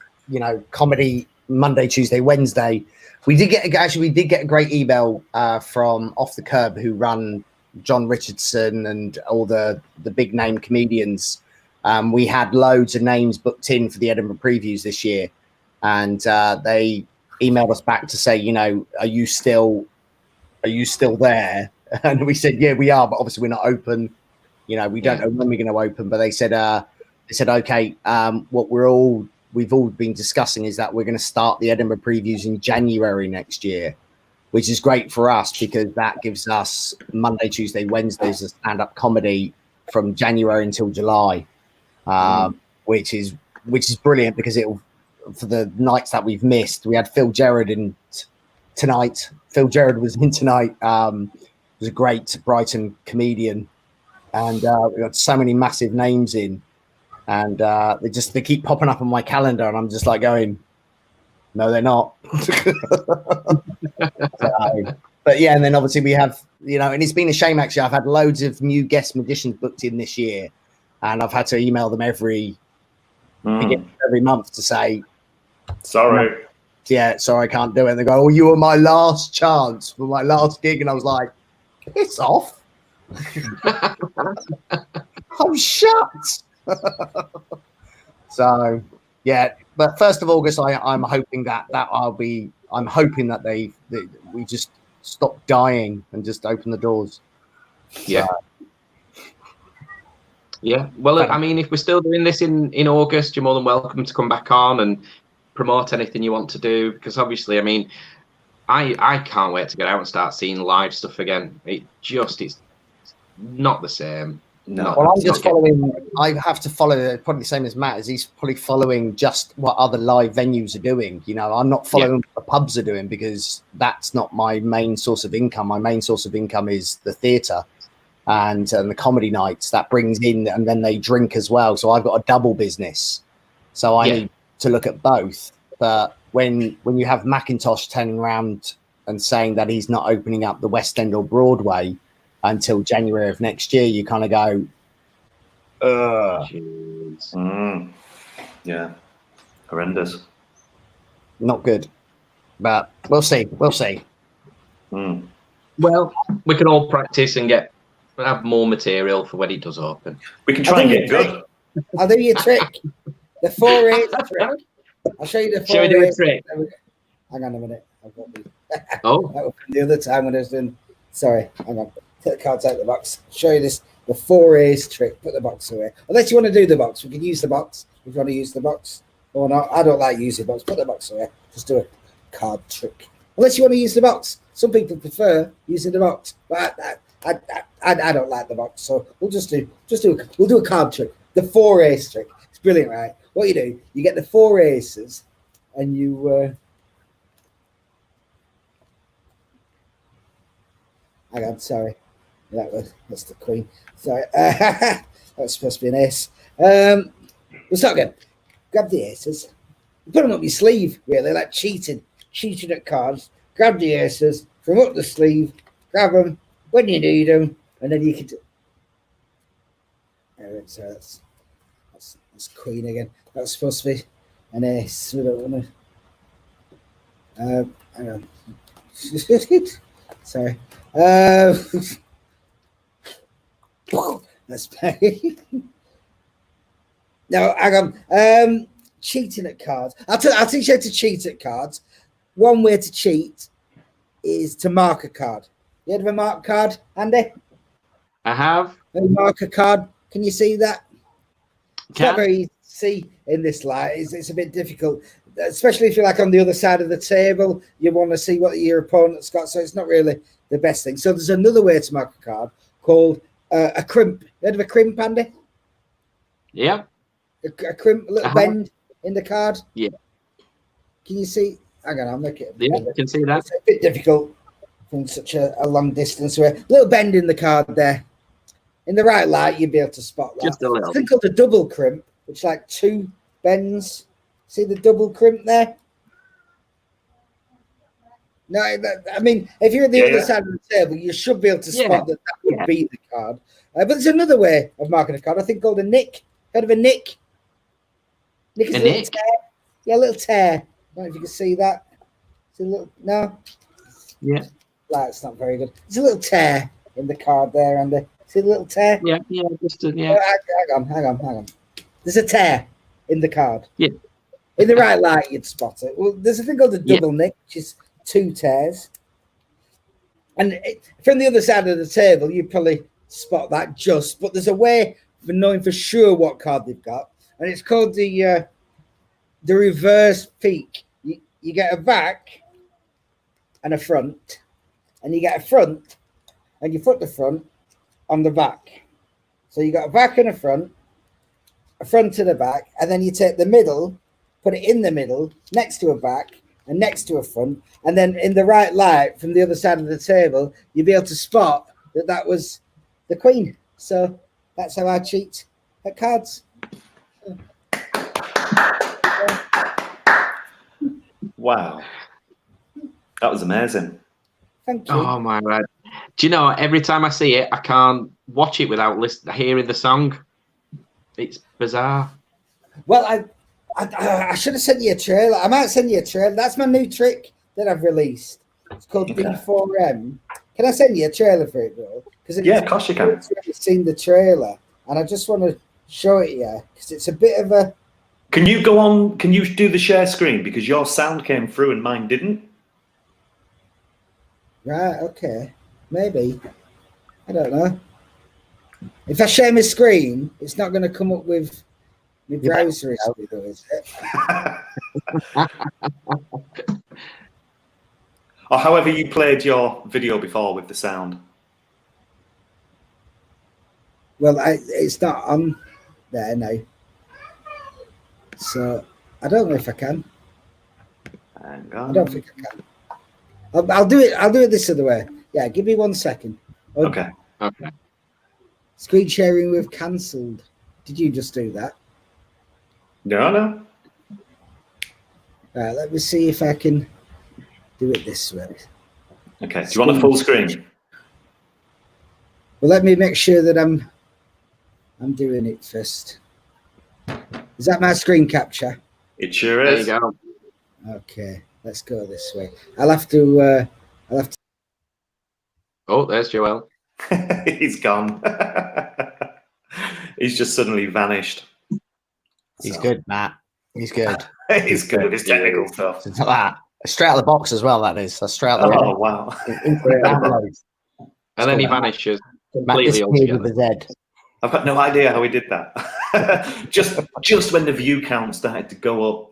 comedy Monday, Tuesday, Wednesday. We did get a great email from Off the Curb, who run John Richardson and all the big name comedians. We had loads of names booked in for the Edinburgh previews this year, and they emailed us back to say, are you still there? And we said, yeah, we are, but obviously we're not open. We don't know when we're going to open. But they said, okay, what we've all been discussing is that we're going to start the Edinburgh previews in January next year, which is great for us because that gives us Monday, Tuesday, Wednesdays of stand-up comedy from January until July, which is brilliant because for the nights that we've missed, we had Phil Gerard in tonight. Phil Gerard was in tonight. Was a great Brighton comedian, and we got so many massive names in. And they keep popping up on my calendar, and I'm just like going, no, they're not. But yeah, and then obviously we have, and it's been a shame actually. I've had loads of new guest magicians booked in this year, and I've had to email them every month to say, sorry, sorry, I can't do it. And they go, oh, you were my last chance for my last gig, and I was like, piss off. I'm shut. So yeah, but 1st of August, I'm hoping that we just stop dying and just open the doors. Yeah. Yeah. Well, I mean, if we're still doing this in August, you're more than welcome to come back on and promote anything you want to do. Because obviously, I mean, I can't wait to get out and start seeing live stuff again. It's not the same. No, well, I'm just following. I have to follow probably the same as Matt. Is he's probably following just what other live venues are doing. I'm not following what the pubs are doing because that's not my main source of income. My main source of income is the theatre and the comedy nights that brings in, and then they drink as well. So I've got a double business. So I need to look at both. But when you have Macintosh turning around and saying that he's not opening up the West End or Broadway until January of next year, you kind of go, yeah, horrendous, not good. But we'll see. Well, we can all practice and have more material for when it does open. We can try and get good. I'll do you a trick. The 4/8 trick. I'll show you the 4/8. Shall we do a trick? Hang on a minute. I've got the Oh. That was the other time when I was doing. Sorry, hang on. Take the cards out of the box. Show you this. The 4/8 trick. Put the box away. Unless you want to do the box, we can use the box. If you want to use the box or not, I don't like using the box. Put the box away. Just do a card trick. Unless you want to use the box. Some people prefer using the box, but I don't like the box. So we'll we'll do a card trick. The 4/8 trick. It's brilliant, right? What you do, you get the 4 aces, and you. Hang on, sorry. That's the queen. Sorry. That was supposed to be an ace. We'll start again. Grab the aces. Put them up your sleeve, really, like cheating. Cheating at cards. Grab the aces from up the sleeve. Grab them when you need them. And then you can... So that's queen again. That's supposed to be an ace. We don't want to... hang on. Sorry. That's bad. No, hang on. Cheating at cards. I'll teach you how to cheat at cards. One way to cheat is to mark a card. You had a mark card, Andy? I have. A mark a card. Can you see that? It's not very easy to see in this light. It's a bit difficult, especially if you're like on the other side of the table. You want to see what your opponent's got, so it's not really the best thing. So there's another way to mark a card called a crimp. You heard of a crimp, Andy? Yeah. A crimp, a little bend in the card. Yeah. Can you see? Hang on, I'll make it. Yeah, you can see that. It's a bit difficult from such a long distance away. A little bend in the card there. In the right light, you'd be able to spot that. Just a little. It's a thing called a double crimp, which is like 2 bends. See the double crimp there? No, I mean, if you're at the other side of the table, you should be able to spot that would be the card. But there's another way of marking a card, I think, called a nick. Heard of a nick? Nick is a little tear. Yeah, a little tear. I don't know if you can see that. It's a little, no? Yeah. Light's not very good. There's a little tear in the card there, Andy. See the little tear? Yeah, just yeah. Oh, hang on. There's a tear in the card. Yeah. In the right light, you'd spot it. Well, there's a thing called a double nick, which is 2 tears. And from the other side of the table, you probably spot that just. But there's a way for knowing for sure what card they've got, and it's called the reverse peak. You get a back and a front, and you get a front, and you put the front on the back. So you got a back and a front to the back, and then you take the middle, put it in the middle, next to a back and next to a front, and then in the right light from the other side of the table, you'll be able to spot that was the queen. So that's how I cheat at cards. Wow, that was amazing. Thank you. Oh my God. Do you know, every time I see it, I can't watch it without hearing the song. It's bizarre. Well, I should have sent you a trailer. I might send you a trailer. That's my new trick that I've released. It's called D4M. Can I send you a trailer for it, bro? Yeah, of course you can. I've seen the trailer, and I just want to show it you because it's a bit of a. Can you go on? Can you do the share screen because your sound came through and mine didn't? Right. Okay. Maybe. I don't know. If I share my screen, it's not going to come up with my browser history, though, is it? Or however you played your video before with the sound. Well, it's not on there now. So I don't know if I can. Hang on. I don't think I can. I'll do it. I'll do it this other way. Yeah, give me 1 second. Okay. Okay. Screen sharing we've cancelled. Did you just do that? No. Right, let me see if I can do it this way. Okay. Do you want a full screen? Well, let me make sure that I'm doing it first. Is that my screen capture? It sure is. There you go. Okay, let's go this way. I'll have to. Oh, there's Joel. He's gone. He's just suddenly vanished. He's good, Matt. He's good. He's good. His technical stuff. It's like that. Straight out of the box as well. That is. That's straight out the box. Oh wow. And then he vanishes Matt completely disappeared with altogether. his head. I've got no idea how he did that. just when the view count started to go up.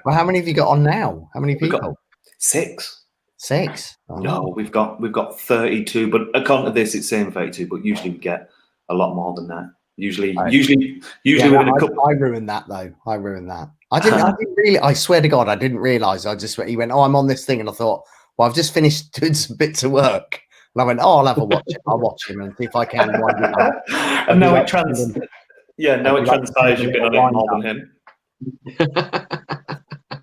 Well, how many have you got on now? How many We've people? got 6. 6. Oh. No, we've got 32, but according to this, it's saying 32, but usually we get a lot more than that. Usually within a couple. I ruined that though. I ruined that. I didn't really. I swear to God, I didn't realise. He went, "Oh, I'm on this thing," and I thought, "Well, I've just finished doing some bits of work." And I went, "Oh, I'll have a watch. I'll watch him and see if I can." And now it transpires you've been on it more than him.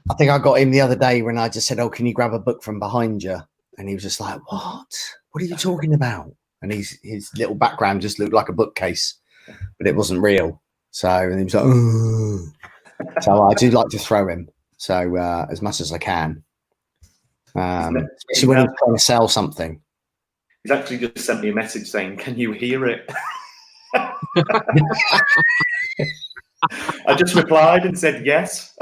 I think I got him the other day when I just said, "Oh, can you grab a book from behind you?" And he was just like, "What? What are you talking about?" And his little background just looked like a bookcase, but it wasn't real. So and he was like, "Ugh." So I do like to throw him. So as much as I can, especially when I'm trying to sell something. He's actually just sent me a message saying, "Can you hear it?" I just replied and said yes.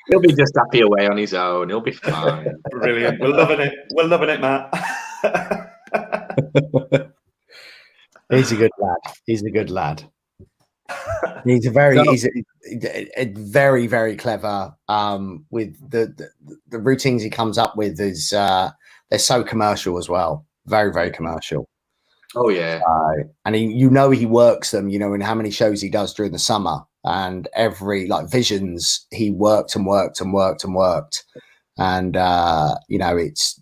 He'll be just happy away on his own. He'll be fine. Brilliant. We're loving it. We're loving it, Matt. He's a good lad. He's a good lad. He's a very, very clever. With the routines he comes up with is they're so commercial as well. Very, very commercial. Oh yeah. And he works them. In how many shows he does during the summer, and every like Visions he worked and worked and worked and worked. And it's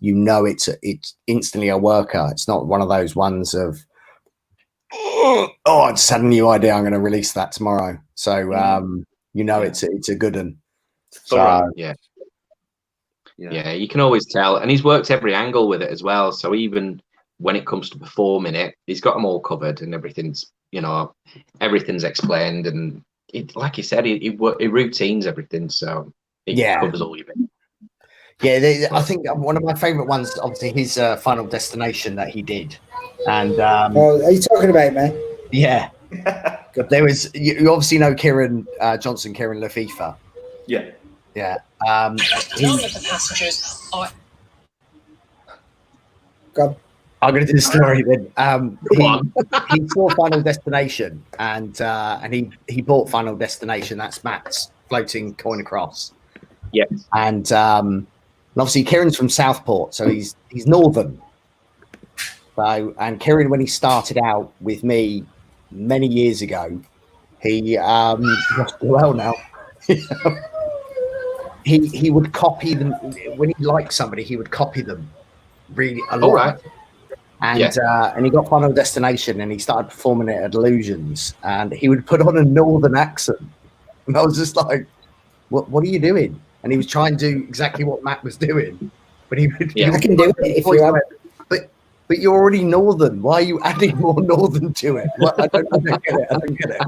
instantly a worker. It's not one of those ones of I just had a new idea. I'm going to release that tomorrow. So it's a good one. So yeah, you can always tell, and he's worked every angle with it as well. So even when it comes to performing it, he's got them all covered, and everything's explained, and like you said, he routines everything, so it covers all your bits. Yeah, I think one of my favourite ones, obviously, his Final Destination that he did. And are you talking about me? Yeah. There was you obviously know Kieran Johnson, Kieran Lafifa. Yeah. Yeah. None of the passengers are. Go. I'm going to do the story then. He saw Final Destination, and he bought Final Destination. That's Matt's floating coin across. Yeah. And obviously Kieran's from Southport, so he's northern. So, and Kieran, when he started out with me many years ago, he well now. he would copy them when he liked somebody. He would copy them really a lot. All right. And he got Final Destination, and he started performing it at Illusions, and he would put on a northern accent, and I was just like, "What are you doing?" And he was trying to do exactly what Matt was doing, but I can do it if you want. But you're already northern. Why are you adding more northern to it? I don't get it.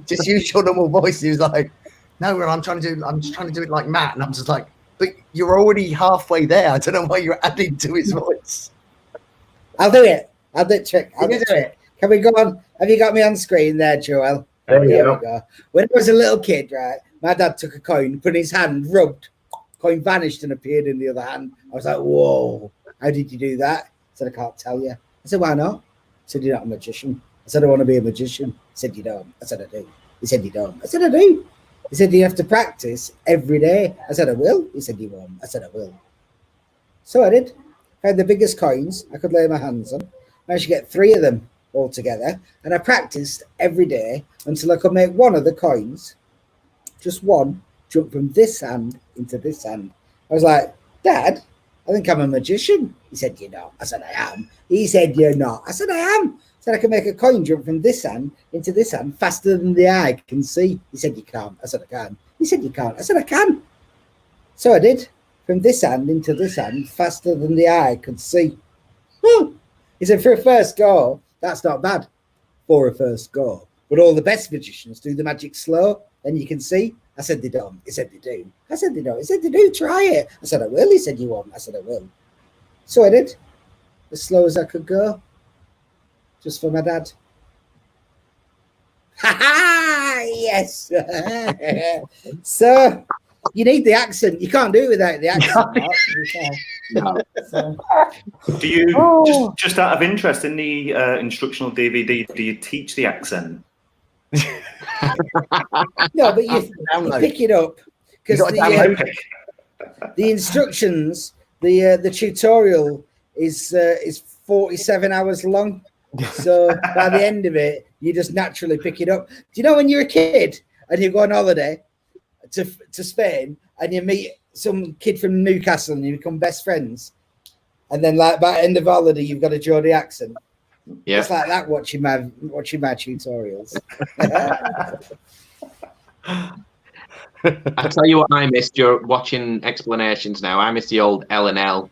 Just use your normal voice. He was like, "No, I'm just trying to do it like Matt," and I'm just like, "But you're already halfway there. I don't know why you're adding to his voice." I'll do it. I'll do it. Can we go on? Have you got me on screen there, Joel? There you we go. When I was a little kid, right, my dad took a coin, put in his hand, rubbed, coin vanished and appeared in the other hand. I was like, whoa, how did you do that? I said, I can't tell you. I said, why not? He said, you're not a magician. I said, I want to be a magician. He said, you don't. I said, I do. He said, you don't. I said, I do. He said, you have to practice every day. I said, I will. He said, you won't. I said, I will. So I did. I had the biggest coins I could lay my hands on. I managed to get 3 of them all together. And I practiced every day until I could make one of the coins, just one, jump from this hand into this hand. I was like, Dad, I think I'm a magician. He said, you're not. I said, I am. He said, you're not. I said, I am. I said, I can make a coin jump from this hand into this hand faster than the eye can see. He said, you can't. I said, I can. He said, you can't. I said, I can. So I did. From this hand into this hand faster than the eye could see. He said, for a first go, that's not bad. For a first go. But all the best magicians do the magic slow, then you can see. I said, they don't. He said, they do. I said, they don't. He said, they do. Try it. I said, I will. He said, you won't. I said, I will. So I did. As slow as I could go. Just for my dad. Ha ha! Yes. So you need the accent. You can't do it without the accent. No. Do you just out of interest in the instructional DVD? Do you teach the accent? No, but you pick it up because the instructions, the tutorial is 47 hours long. So by the end of it, you just naturally pick it up. Do you know when you're a kid and you go on holiday to Spain and you meet some kid from Newcastle and you become best friends, and then like by the end of holiday you've got a Geordie accent? Yeah, it's like that watching my tutorials. I tell you what, I missed. You're watching explanations now. I miss the old L&L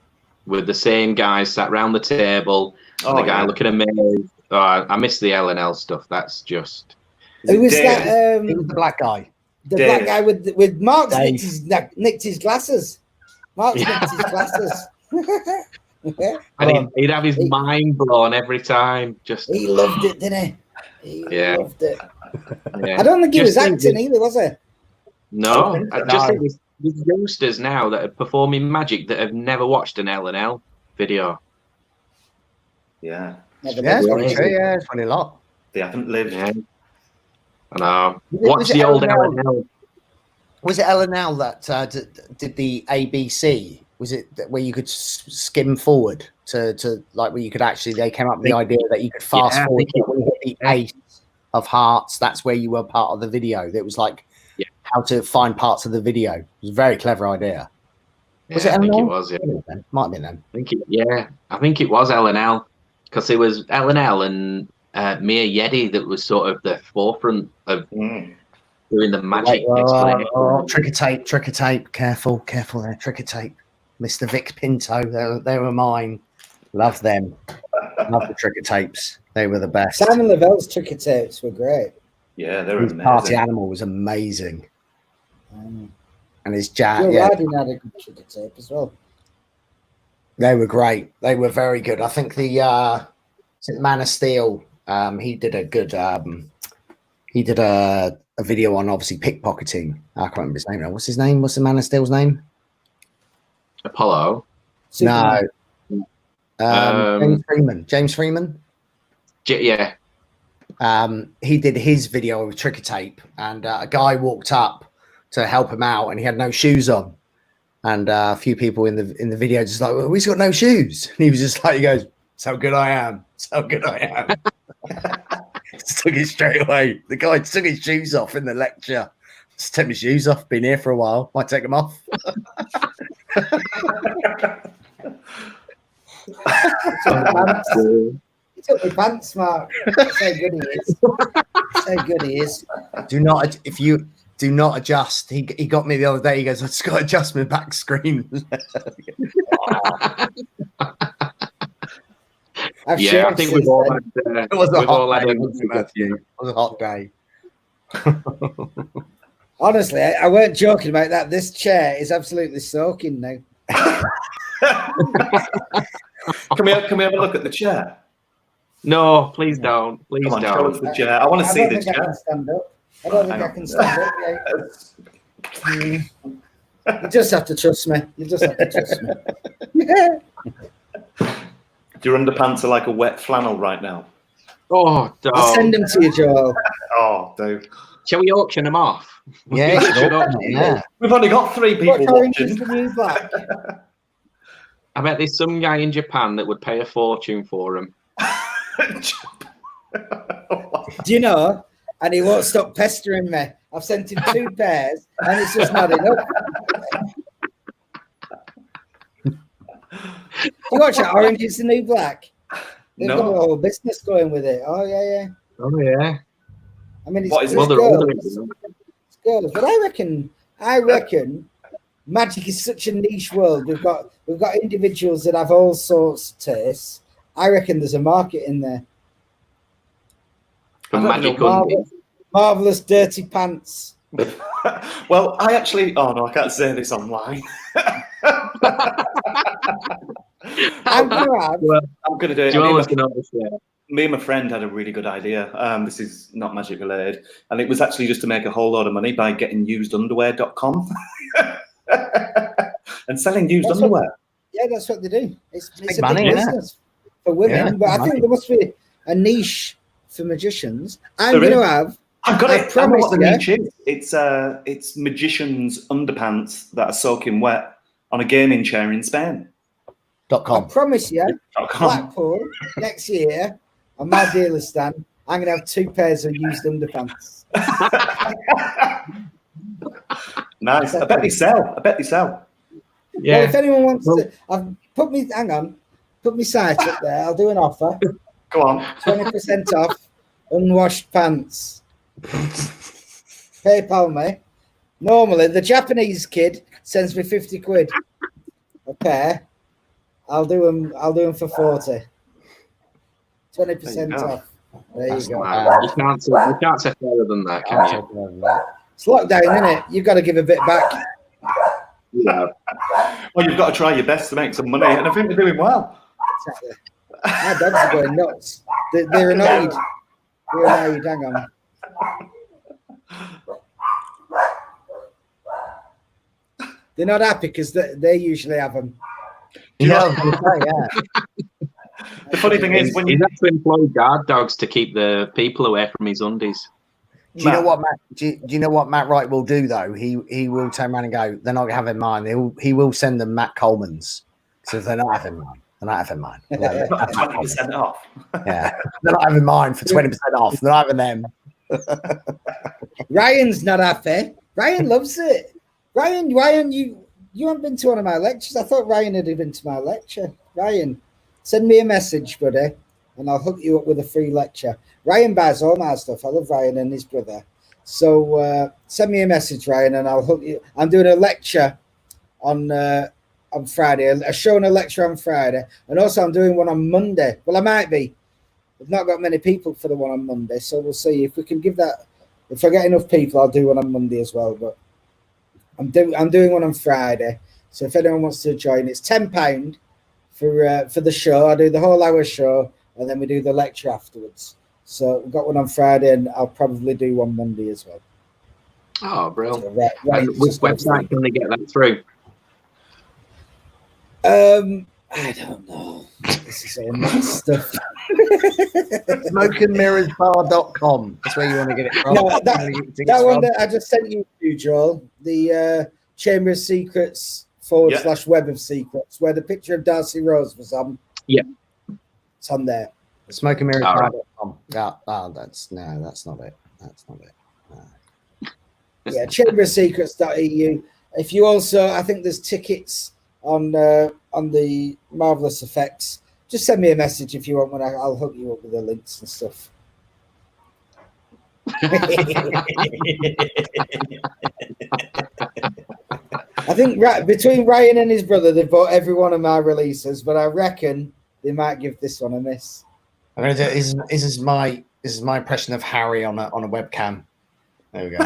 with the same guys sat round the table and the guy looking amazed. Oh, I miss the L&L stuff. That's just. Who was that? He was the black guy. The black guy with Mark's nicked his glasses. Mark's nicked his glasses. And he'd have his mind blown every time. Just he loved it, didn't he? He loved it. Yeah. I don't think he was acting either, was he? No, I just think there's youngsters now that are performing magic that have never watched an L&L video. Yeah. Yeah, it's probably true. Yeah, it's funny a lot. They haven't lived. Yeah. I know. What's the old LNL? Was it LNL that did the ABC? Was it where you could skim forward to like where you could actually? They came up with the idea that you could fast forward when you hit the ace of hearts. That's where you were part of the video. It was like how to find parts of the video. It was a very clever idea. Was it LNL? I think it was. Yeah, might have been then. I think it was LNL because it was LNL and Mia Yeti that was sort of the forefront of doing the magic explanation. Trick or tape. Careful there. Trick or tape. Mr. Vic Pinto, they were mine. Love them. Love the trick or tapes. They were the best. Simon Lavell's trick or tapes were great. Yeah, they were amazing. Party Animal was amazing. And his jazz. Joe Riding had a good trick or tape as well. They were great. They were very good. I think the Man of Steel. He did a good. He did a video on obviously pickpocketing. I can't remember his name now. What's his name? What's the Man of Steel's name? Apollo. No. James Freeman. Yeah. He did his video with trick or tape, and a guy walked up to help him out, and he had no shoes on. And a few people in the video just like, well, he's got no shoes. And he was just like, he goes, "That's how good I am. That's how good I am." Just took it straight away. The guy took his shoes off in the lecture. Just take my shoes off. Been here for a while. Might take them off. He took my pants, Mark. That's how good he is. That's how good he is. Do not adjust. He got me the other day. He goes, "I just got to adjust my back screen." I think we've all had. It was a hot day. Honestly, I weren't joking about that. This chair is absolutely soaking now. Can we have a look at the chair? No, please don't. Please Come on, don't. show us the chair. I want to see the chair. I can stand up. I don't think I can stand up. Yeah. You just have to trust me. Your underpants are like a wet flannel right now. Oh, don't. I'll send them to you, Joel. Oh, dude. Shall we auction them off? Yeah, yeah. We've only got 3 people watching. I bet there's some guy in Japan that would pay a fortune for them. Do you know? And he won't stop pestering me. I've sent him 2 pairs, and it's just not enough. You watch that Orange is the New Black? They've got a whole business going with it. Oh, yeah. Oh, yeah. I mean, What is it's it? girls. It's girls. But I reckon magic is such a niche world. We've got individuals that have all sorts of tastes. I reckon there's a market in there. For magic marvelous dirty pants. Well, I actually. Oh no, I can't say this online. I'm gonna do it. Me and my friend had a really good idea. This is not magic related, and it was actually just to make a whole lot of money by getting usedunderwear.com and selling used underwear. That's what they do. It's a big money, business for women, Yeah, but I think there must be a niche for magicians. I'm going to have. I've got it. I know what the you. niche is. It's magicians' underpants that are soaking wet on a gaming chair in Spain. I promise you, Blackpool next year on my dealer stand, I'm going to have 2 pairs of used underpants. Nice. I bet they sell. Yeah. Well, if anyone wants to, put me site up there. I'll do an offer. Go on. 20% off unwashed pants. PayPal me. Normally, the Japanese kid sends me 50 quid a pair. I'll do them for 40. 20% off. There you go. You can't say further than that, can you? It's lockdown, isn't it? You've got to give a bit back. Yeah. Well, you've got to try your best to make some money, and I think we're doing well. Exactly. My dogs are going nuts. They're annoyed. Hang on. They're not happy because they usually have them. Do you know The funny thing is, when he's you had to employ guard dogs to keep the people away from his undies. Do you know what Matt? Do you know what Matt Wright will do though? He will turn around and go, "They're not having mine." He will send them Matt Coleman's. So if they're not having mine, they're not having mine. Like, 20% off. Yeah, they're not having mine for 20% off. They're not having them. Ryan's not happy. Ryan loves it. Ryan, you haven't been to one of my lectures. I thought Ryan had been to my lecture. Ryan, send me a message, buddy, and I'll hook you up with a free lecture. Ryan buys all my stuff. I love Ryan and his brother. So send me a message, Ryan, and I'll hook you. I'm doing a lecture on Friday, a show and a lecture on Friday, and also I'm doing one on Monday. Well, I might be. We've not got many people for the one on Monday, so we'll see if we can give that. If I get enough people, I'll do one on Monday as well. But I'm doing one on Friday, so if anyone wants to join, it's £10 for the show. I do the whole hour show, and then we do the lecture afterwards. So we've got one on Friday, and I'll probably do one Monday as well. Oh, brilliant! So, right, And which website can they get that through? I don't know. This is all mixed stuff. SmokeandMirrorsBar.com. That's where you want to get it from. No, that one that I just sent you to, Joel, the Chamber of Secrets / Web of Secrets, where the picture of Darcy Rose was on. Yeah. It's on there. SmokeandMirrorsBar.com. That's not it. That's not it. No. Yeah, Chamber of Secrets.eu. If you also, I think there's tickets on the Marvelous Effects. Just send me a message if you want one. I'll hook you up with the links and stuff. I think between Ryan and his brother, they've bought every one of my releases, but I reckon they might give this one a miss. I'm gonna do. This is my impression of Harry on a webcam. There we go.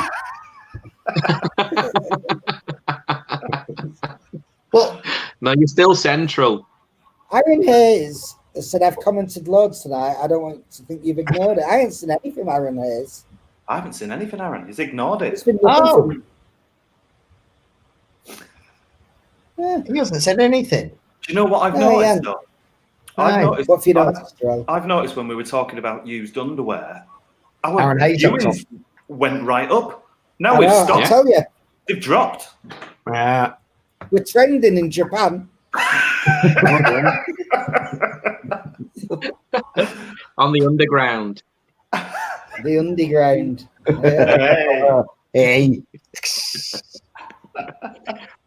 Well, no, you're still central. Aaron Hayes said, I've commented loads tonight. I don't want to think you've ignored it. I ain't seen anything from Aaron Hayes. I haven't seen anything, Aaron. He's ignored it. It's been He hasn't said anything. Do you know what I've noticed, though? I've noticed when we were talking about used underwear, our viewings went right up. Now we've stopped. I tell you. They've dropped. Yeah. We're trending in Japan. On the underground. The underground. Hey.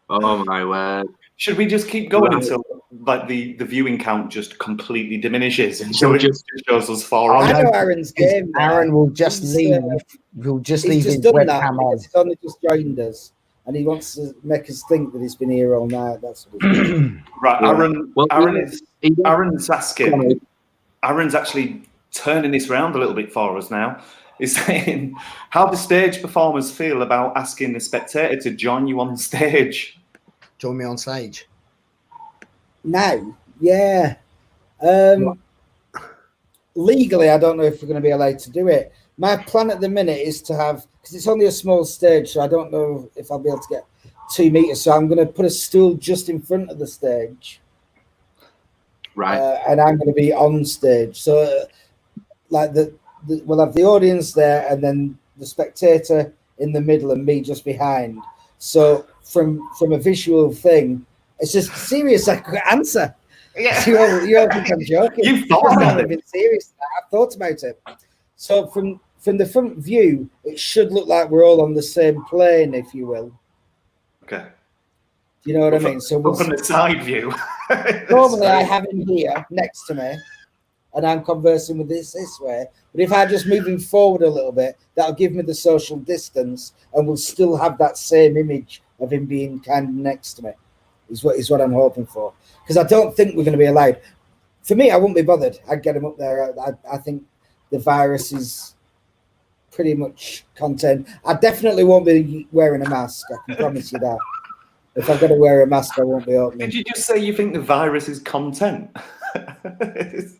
Oh my word. Should we just keep going until like the viewing count just completely diminishes until it just shows us far I on? know Aaron's game. Aaron will just leave. He'll just leave his done webcam on. He's only just joined us, and he wants to make us think that he's been here all night. That's what he's doing. Right, Aaron's asking. Aaron's actually turning this round a little bit for us now. He's saying, how do stage performers feel about asking the spectator to join you on stage? Join me on stage. Now, yeah. Legally, I don't know if we're going to be allowed to do it. My plan at the minute is to have, because it's only a small stage, so I don't know if I'll be able to get 2 meters. So I'm going to put a stool just in front of the stage. Right. And I'm going to be on stage. So, like, we'll have the audience there and then the spectator in the middle and me just behind. So, from a visual thing, it's just serious answer. Yeah. You all think I'm joking. You've thought about it. Been serious. I've thought about it. So from the front view, it should look like we're all on the same plane, if you will. Okay. Do you know what I mean? So from the side view. Normally, I have him here next to me, and I'm conversing with this way. But if I just move him forward a little bit, that'll give me the social distance, and we'll still have that same image of him being kind of next to me. Is what I'm hoping for. Because I don't think we're going to be allowed. For me, I wouldn't be bothered. I'd get him up there. I think the virus is pretty much contained. I definitely won't be wearing a mask. I can promise you that. If I've got to wear a mask, I won't be opening. Did you just say you think the virus is content?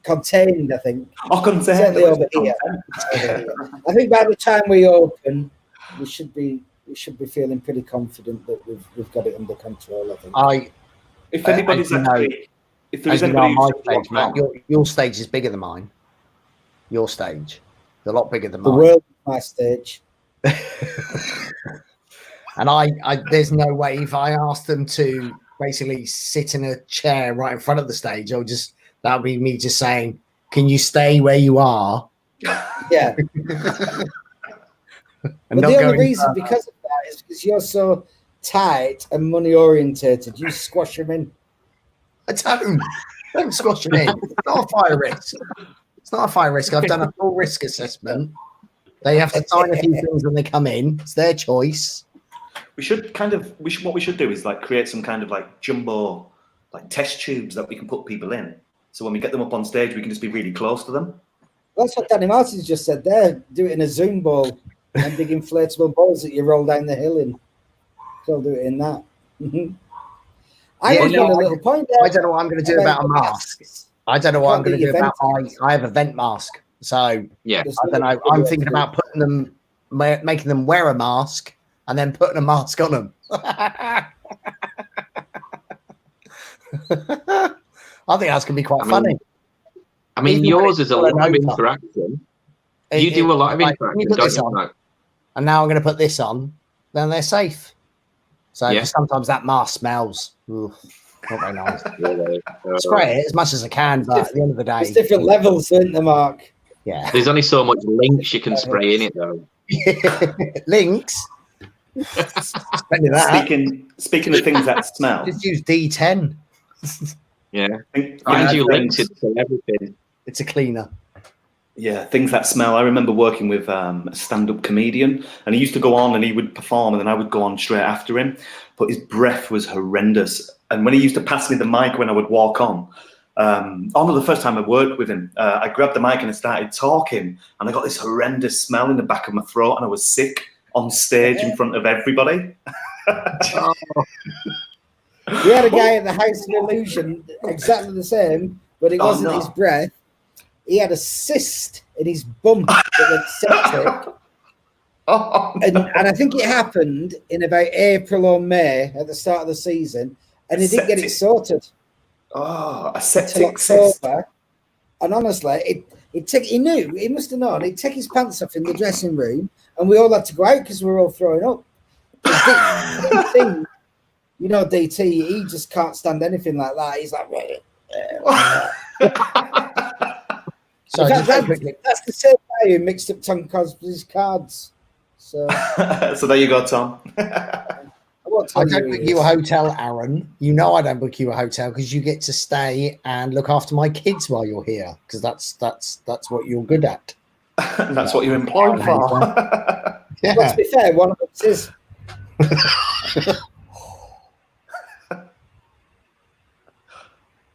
Contained, I think. Oh, contained. Certainly over here. I think by the time we open, we should be feeling pretty confident that we've got it under control. I think. If anybody's actually if there As is you know, anybody on my who's stage, Matt, watching- your stage is bigger than mine. Your stage, a lot bigger than The mine. world is my stage. And I, there's no way if I asked them to basically sit in a chair right in front of the stage, that would be me just saying, "Can you stay where you are?" Yeah. And But not the only going reason further. because of that is because you're so tight and money orientated. You squash them in. I don't squash them in. It's not a fire risk. It's not a fire risk. I've done a full risk assessment. They have to sign a few things when they come in. It's their choice. What we should do is like create some kind of like jumbo like test tubes that we can put people in. So when we get them up on stage, we can just be really close to them. That's what Danny Martin's just said there. Do it in a Zoom ball and big inflatable balls that you roll down the hill in. So I'll do it in that. I Yeah, was no, a little point there. I don't know what I'm going to do about a mask. I don't know what I'm going to do about I have a vent mask. So yeah, I don't know. I'm thinking about putting them, making them wear a mask and then putting a mask on them. I think that's going to be quite funny. I mean, Even yours when is a it's lot of over. interaction. You do a lot of Like, interaction, you put don't this you? on, Mike? and now I'm going to put this on, then they're safe. So Yeah. 'cause sometimes that mask smells. Oof, not very nice. Really. Spray it as much as I can, but at the end of the day, There's different levels, isn't there, Mark? Yeah. There's only so much links you can spray in it, though. Links. Speaking of things that smell, Just use D10. Yeah. Things- Find you things- links into everything. It's a cleaner. Yeah, things that smell. I remember working with a stand-up comedian, and he used to go on and he would perform, and then I would go on straight after him. But his breath was horrendous. And when he used to pass me the mic when I would walk on, the first time I worked with him, I grabbed the mic and I started talking, and I got this horrendous smell in the back of my throat, and I was sick on stage in front of everybody. We had a guy at the House of Illusion, exactly the same, but it wasn't his breath. He had a cyst in his bum that went septic. And I think it happened in about April or May at the start of the season, and he didn't get it sorted. Oh, a Until septic cyst. October. And honestly, he knew, he must have known. He'd take his pants off in the dressing room, and we all had to go out because we were all throwing up. DT, you know, DT, he just can't stand anything like that. He's like, So that's the same guy who mixed up Tom Cosby's cards. So, So there you go, Tom. I don't book you a hotel, Aaron. You know I don't book you a hotel because you get to stay and look after my kids while you're here because that's what you're good at. That's what you're employed for. Yeah. Let's be fair, one of us is.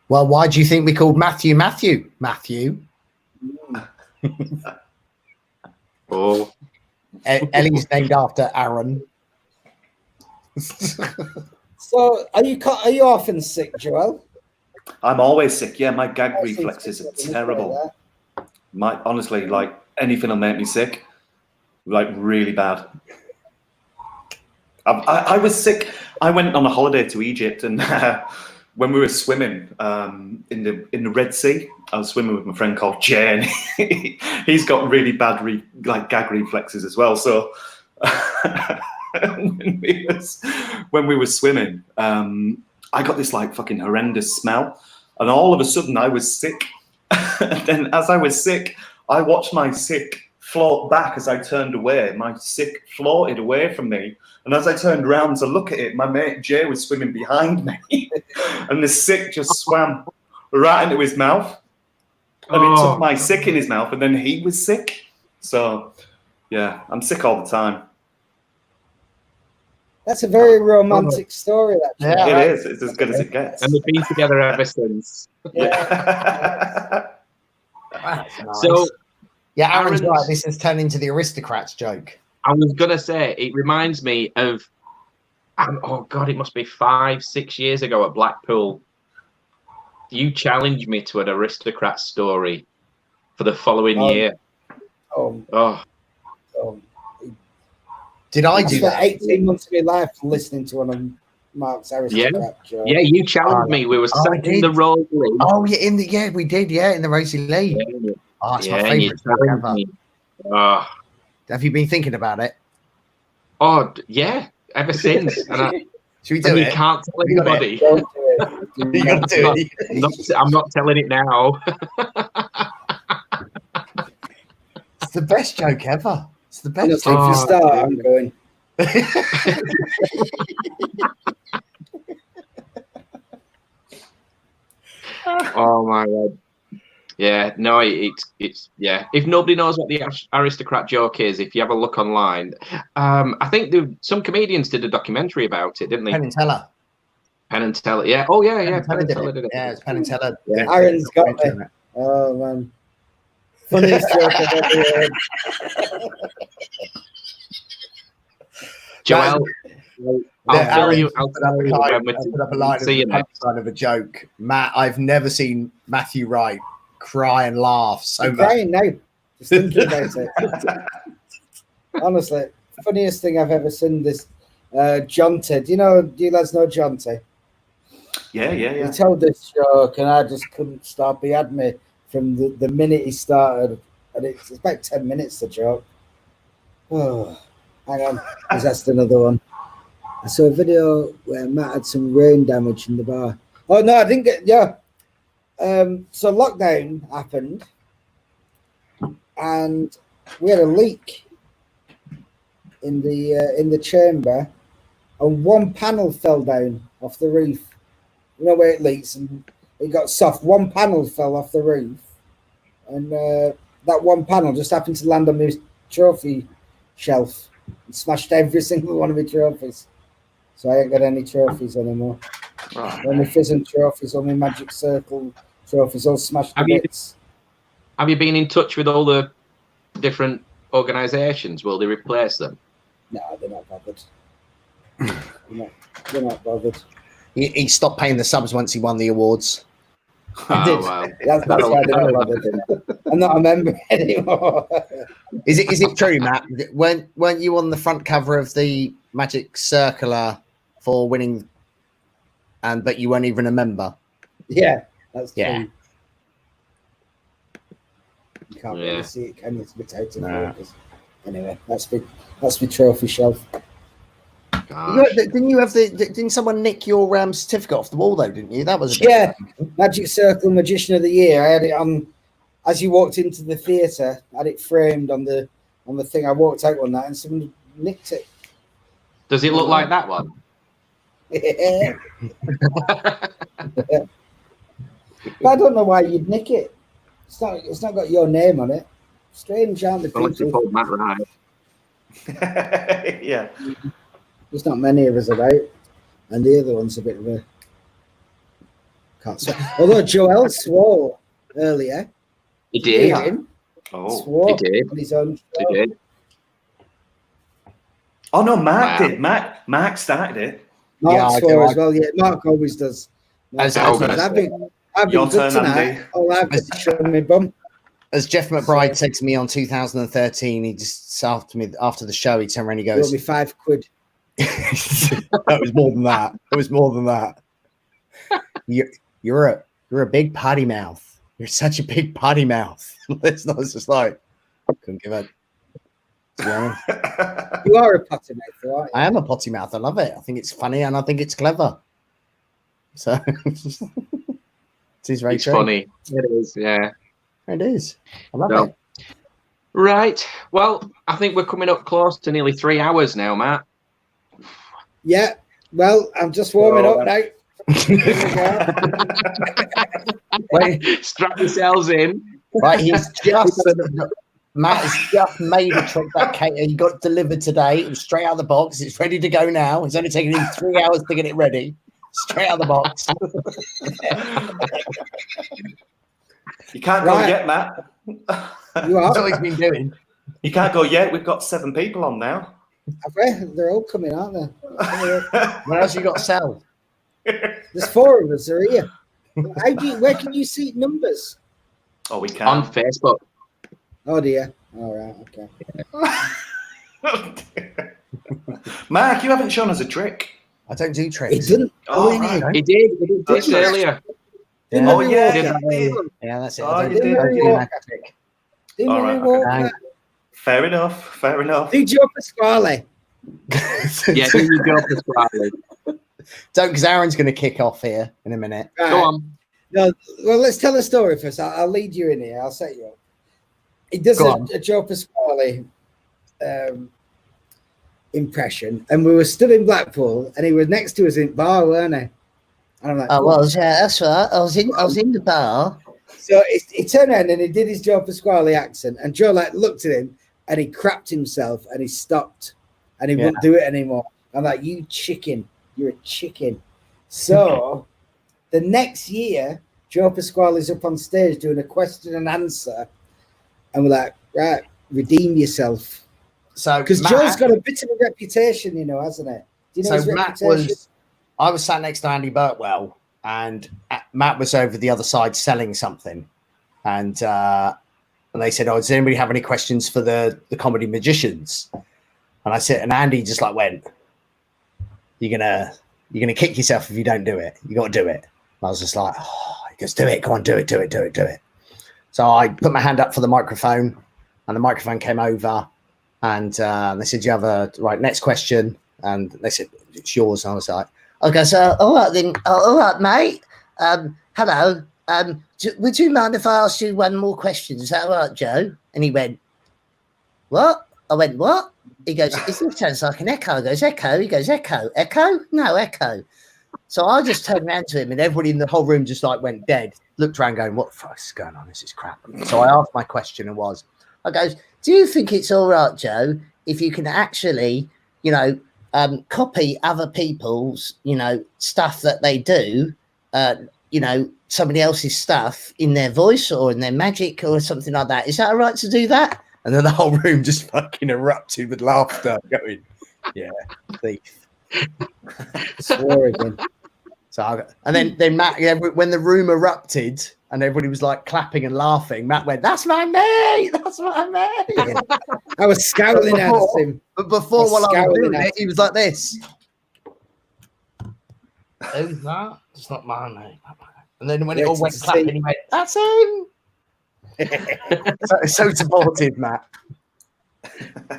Well, why do you think we called Matthew? Oh. Ellie's named after Aaron. So, are you often sick, Joel? I'm always sick. Yeah, my gag reflexes are terrible. Honestly, like anything will make me sick, like really bad. I was sick. I went on a holiday to Egypt, and when we were swimming in the Red Sea, I was swimming with my friend called Jay, and he's got really bad gag reflexes as well. So when we were swimming, I got this like fucking horrendous smell, and all of a sudden I was sick. And then as I was sick, I watched my sick float back as I turned away. My sick floated away from me. And as I turned around to look at it, my mate Jay was swimming behind me. And the sick just swam right into his mouth. And he took my sick in his mouth, and then he was sick. So, yeah, I'm sick all the time. That's a very romantic story, actually. Yeah, it is. It's as good as it gets. And they've been together ever since. That's nice. So, yeah, Aaron's right. This has turned into the aristocrats joke. I was going to say, it reminds me of, oh God, it must be 5-6 years ago at Blackpool. You challenged me to an aristocrat story for the following year. Oh. Did I do spent that? 18 months of my life listening to one of them. Mark's Yeah, aristocrat joke. yeah. You challenged me. We were sat in the Rose League. Oh, yeah, we did. Yeah, in the Rosy League. Yeah. Oh, it's Yeah, my and you favourite joke challenged ever. me. Oh, Have you been thinking about it? oh, yeah. Ever since. And Should we do and it? you can't tell You got it. anybody. Don't do it. You got to do it. I'm not telling it now. It's the best joke ever. It's the best. Honestly, for a start, I'm going. Oh my god. Yeah, no, it's yeah. If nobody knows what the aristocrat joke is, if you have a look online, I think some comedians did a documentary about it, didn't they? Penn and Teller. Penn and Teller, yeah. Oh yeah, yeah. Penn and Teller did it. Yeah, it's Penn and Teller. Yeah. Aaron's got me. Oh man, funniest joke I've ever heard. Joel, I'll tell you. I'll put up tell a you line, when I'll put up a line see you of the next. punchline of a joke. Matt, I've never seen Matthew Wright cry and laugh so I'm much. crying now, just thinking about it. Honestly, funniest thing I've ever seen. This John T. Do you lads know John T? Yeah. He told this joke, and I just couldn't stop. He had me from the minute he started, and it's about 10 minutes, the joke. Oh, hang on. He's asked another one. I saw a video where Matt had some rain damage in the bar. Oh, no, I didn't get... Yeah. So lockdown happened, and we had a leak in the chamber, and one panel fell down off the roof. You know where it leaks and it got soft. One panel fell off the roof, and that one panel just happened to land on my trophy shelf and smashed every single one of my trophies. So I ain't got any trophies anymore. Right. Only Fizzing trophies, only Magic Circle trophies, all smashed to bits. Have you been in touch with all the different organisations? Will they replace them? No, they're not bothered. They're not bothered. He stopped paying the subs once he won the awards. I did. Wow. That's why they're not bothered. I'm not a member anymore. Is it true, Matt? Weren't you on the front cover of the Magic Circular for winning, but you weren't even a member? Yeah, that's true. Yeah. You can't Yeah. really see it, can you? It's a bit out of Nah. focus. Anyway, that's my trophy shelf. Didn't someone nick your certificate off the wall though? Didn't you? That was a bit... Yeah, Magic Circle Magician of the Year. I had it on as you walked into the theatre. I had it framed on the thing. I walked out one night and someone nicked it. Does it look like that one? Yeah. But I don't know why you'd nick it. It's not got your name on it. Strange, aren't the Unless you people? called Matt Wright. Yeah. There's not many of us about, and the other one's a bit of a can't swear. Although Joel swore earlier. He did. Swore he did. on his own show. He did. Oh no, Mark Wow. did. Mark started it. Mark swore as well. Yeah, Mark always does. As I've always. been Your good turn, tonight. Andy. All I've got to show me bum. As Jeff McBride said to me on 2013, he just after the show, he turned around and he Got goes, me £5. "That was more than that. It was more than that. You're a big potty mouth. You're such a big potty mouth." It's not just like couldn't give a. To be honest. You are a potty mouth, aren't you? I am a potty mouth. I love it. I think it's funny and I think it's clever. So it is very It's true. funny. It is, yeah. It is. I love No. it. Right. Well, I think we're coming up close to nearly 3 hours now, Matt. Yeah. Well, I'm just warming up now. Wait, strap yourselves in. Right, Matt has just made a trick that he got delivered today. It was straight out of the box. It's ready to go now. It's only taken him 3 hours to get it ready. Straight out of the box. You can't go yet, Matt. You are. That's what he's been doing. You can't go yet. We've got 7 people on now. They're all coming, aren't they? What else you got to sell? There's 4 of us are here. Where can you see numbers? Oh, we can. On Facebook. Oh dear. All right. Okay. Mark, you haven't shown us a trick. I don't do He tricks. didn't. Oh, right. He did this earlier. Yeah. Oh, yeah. Yeah, that's it. Oh, I don't you do did, I do yeah. magic. Didn't All we right, walk okay. that? Fair enough. Fair enough. Do Joe Pasquale. Yeah, do you go Pasquale? Don't, because Aaron's going to kick off here in a minute. Right. Go on. No, well, let's tell the story first. I'll lead you in here. I'll set you up. He does a Joe Pasquale impression, and we were stood in Blackpool, and he was next to us in bar, weren't he? And I'm like, I was, yeah, that's right. I was in the bar. So he turned around and he did his Joe Pasquale accent, and Joe like looked at him and he crapped himself and he stopped and he wouldn't do it anymore. I'm like, you chicken, you're a chicken. So the next year, Joe Pasquale's up on stage doing a question and answer, and we're like, right, redeem yourself. So because Joe's got a bit of a reputation, you know, hasn't it? Do you know his reputation? I was sat next to Andy Burtwell, and Matt was over the other side selling something, and they said, "Oh, does anybody have any questions for the comedy magicians?" And I said, and Andy just like went, "You're gonna kick yourself if you don't do it. You got to do it." And I was just like, "Oh, he goes, do it, come on, do it." So I put my hand up for the microphone, and the microphone came over, and they said, "You have a right next question," and they said, "It's yours." And I was like, Okay, so all right then, all right, mate. Hello. Would you mind if I asked you one more question? Is that all right, Joe? And he went, "What?" I went, "What?" He goes, "It sounds like an echo." I goes, "Echo?" He goes, "Echo? Echo? No, echo." So I just turned around to him, and everybody in the whole room just like went dead, looked around going, "What the fuck is going on? This is crap." So I asked my question, and I goes, "Do you think it's all right, Joe, if you can actually, you know, copy other people's, you know, stuff that they do, you know, somebody else's stuff in their voice or in their magic or something like that? Is that all right to do that?" And then the whole room just fucking erupted with laughter, going, "Yeah, thief." Swore again. So, and then Matt, when the room erupted and everybody was like clapping and laughing, Matt went, "That's my mate! That's my mate!" I was scowling at him. But before, while I was doing it, he was like this. "Who's that? It's not my mate." And then when it all went clapping, he went, "That's him." so supportive, Matt.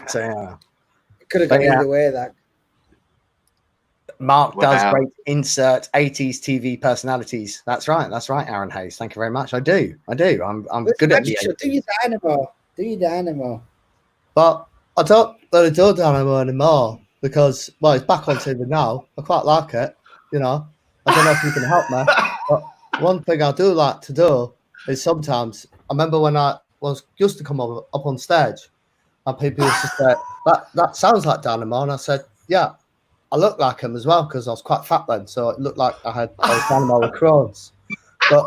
So yeah, could have gone either way. That Mark does great insert 80s TV personalities. That's right, Aaron Hayes. Thank you very much. I do. I'm good at it. Do your dynamo. But I don't really do dynamo anymore because, well, it's back on TV now. I quite like it, you know. I don't know if you can help me, but one thing I do like to do is sometimes, I remember when I used to come up on stage and people used to say, that sounds like dynamo, and I said, yeah, I look like him as well because I was quite fat then, so it looked like I was dynamo with Crohn's. But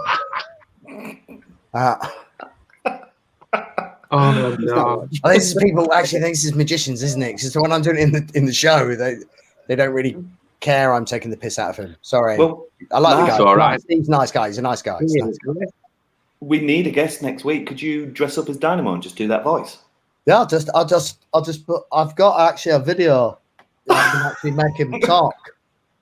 oh no! This is people actually think this is magicians, isn't it? Because when I'm doing it in the show, they don't really care. I'm taking the piss out of him. Sorry. Well, I like the guy. all right. He's a nice guy. He's a nice guy. We need a guest next week. Could you dress up as Dynamo and just do that voice? Yeah, I'll just put. I've got actually a video that I can actually make him talk.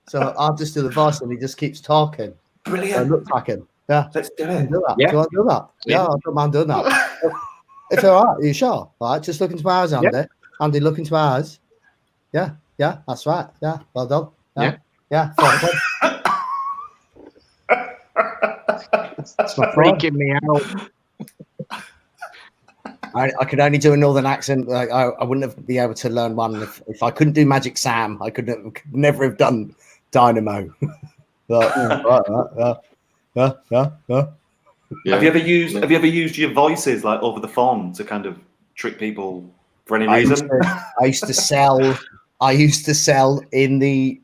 So I'll just do the voice and he just keeps talking. Brilliant. So it looks like him. Yeah. Let's do it. Do that. Yeah. Do you want to do that? Yeah, I don't mind doing that. It's all right. Are you sure? All right, just look into my eyes, Andy. Yeah. Andy, look into my eyes. Yeah, that's right. Yeah, well done. Yeah. It's freaking me out. I could only do a northern accent. Like, I wouldn't be able to learn one if I couldn't do Magic Sam. I could never have done Dynamo. But, yeah. Have you ever used your voices like over the phone to kind of trick people for any reason? I used to sell in the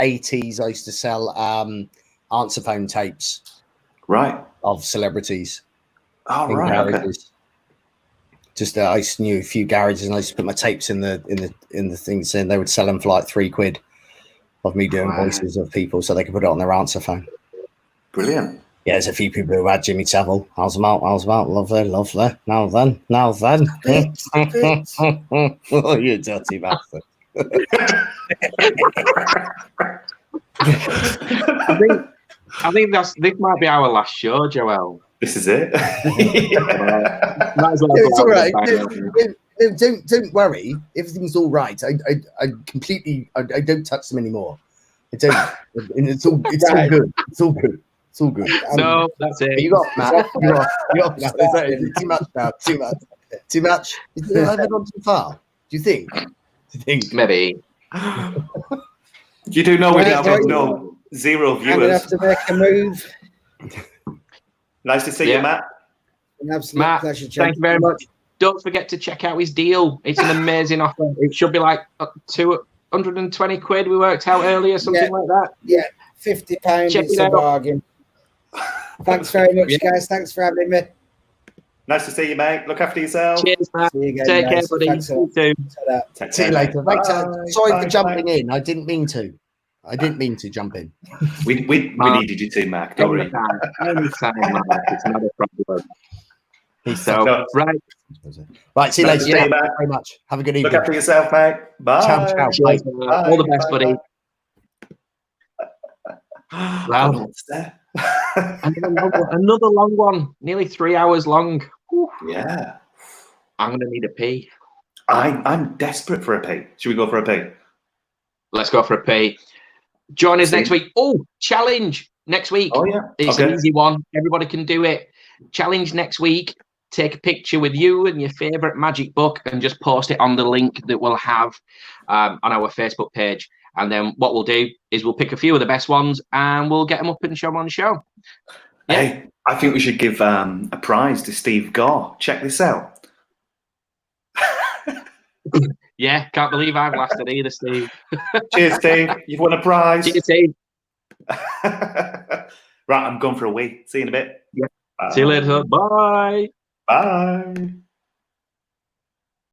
80s. I used to sell answer phone tapes, right, of celebrities. Oh, right. Okay. Just I used to knew a few garages, and I used to put my tapes in the things, and they would sell them for like £3 of me doing voices of people, so they could put it on their answer phone. Brilliant. Yeah, there's a few people who had Jimmy Savile. How's them out? Lovely. Now then. Oh, you dirty bastard. I think this might be our last show, Joel. This is it. Might as well It's go all out right. and Don't worry. Everything's all right. I completely. I don't touch them anymore. I don't. And it's all good. It's all good. It's all good. No, that's it. You got Matt. You got Matt. Too much now. Too much. Have I gone too far? Do you think? Maybe. You do know we now got Right. zero I'm gonna viewers. have to make a move. Nice to see you, Matt. An absolute Matt, pleasure, thank you very much. Don't forget to check out his deal. It's an amazing offer. It should be like 220 quid. We worked out earlier, something like that. Yeah, £50. Check It's it a out. bargain. Thanks very much, guys. Thanks for having me. Nice to see you, mate. Look after yourself. Cheers, Matt. See you again, Take care, guys. buddy. Thanks a You lot. too. Take See you care, later. mate. Thanks. Bye. Sorry Bye, for jumping bye. in. I didn't mean to. I didn't mean to jump in. We needed you to, Mac. Don't worry. Anytime, Matt. It's not a problem. So, No. right. Right. See you Nice later. to see you, Thank you Matt. very much. Have a good Look evening. after yourself, mate. Bye. Ciao, ciao. Cheers, Bye. Matt. All the best, buddy. Well, another long one. Nearly 3 hours long. Whew. Yeah. I'm going to need a pee. I'm desperate for a pee. Should we go for a pee? Let's go for a pee. Join us next week. Oh, challenge next week. Oh, yeah. It's Okay. an easy one. Everybody can do it. Challenge next week. Take a picture with you and your favorite magic book and just post it on the link that we'll have on our Facebook page. And then what we'll do is we'll pick a few of the best ones and we'll get them up and show them on the show. Yeah. Hey, I think we should give a prize to Steve Gore. Check this out. Yeah, can't believe I've lasted either, Steve. Cheers, Steve. You've won a prize. Cheers, Steve. Right, I'm going for a wee. See you in a bit. Yeah. See you later. Bye. Bye.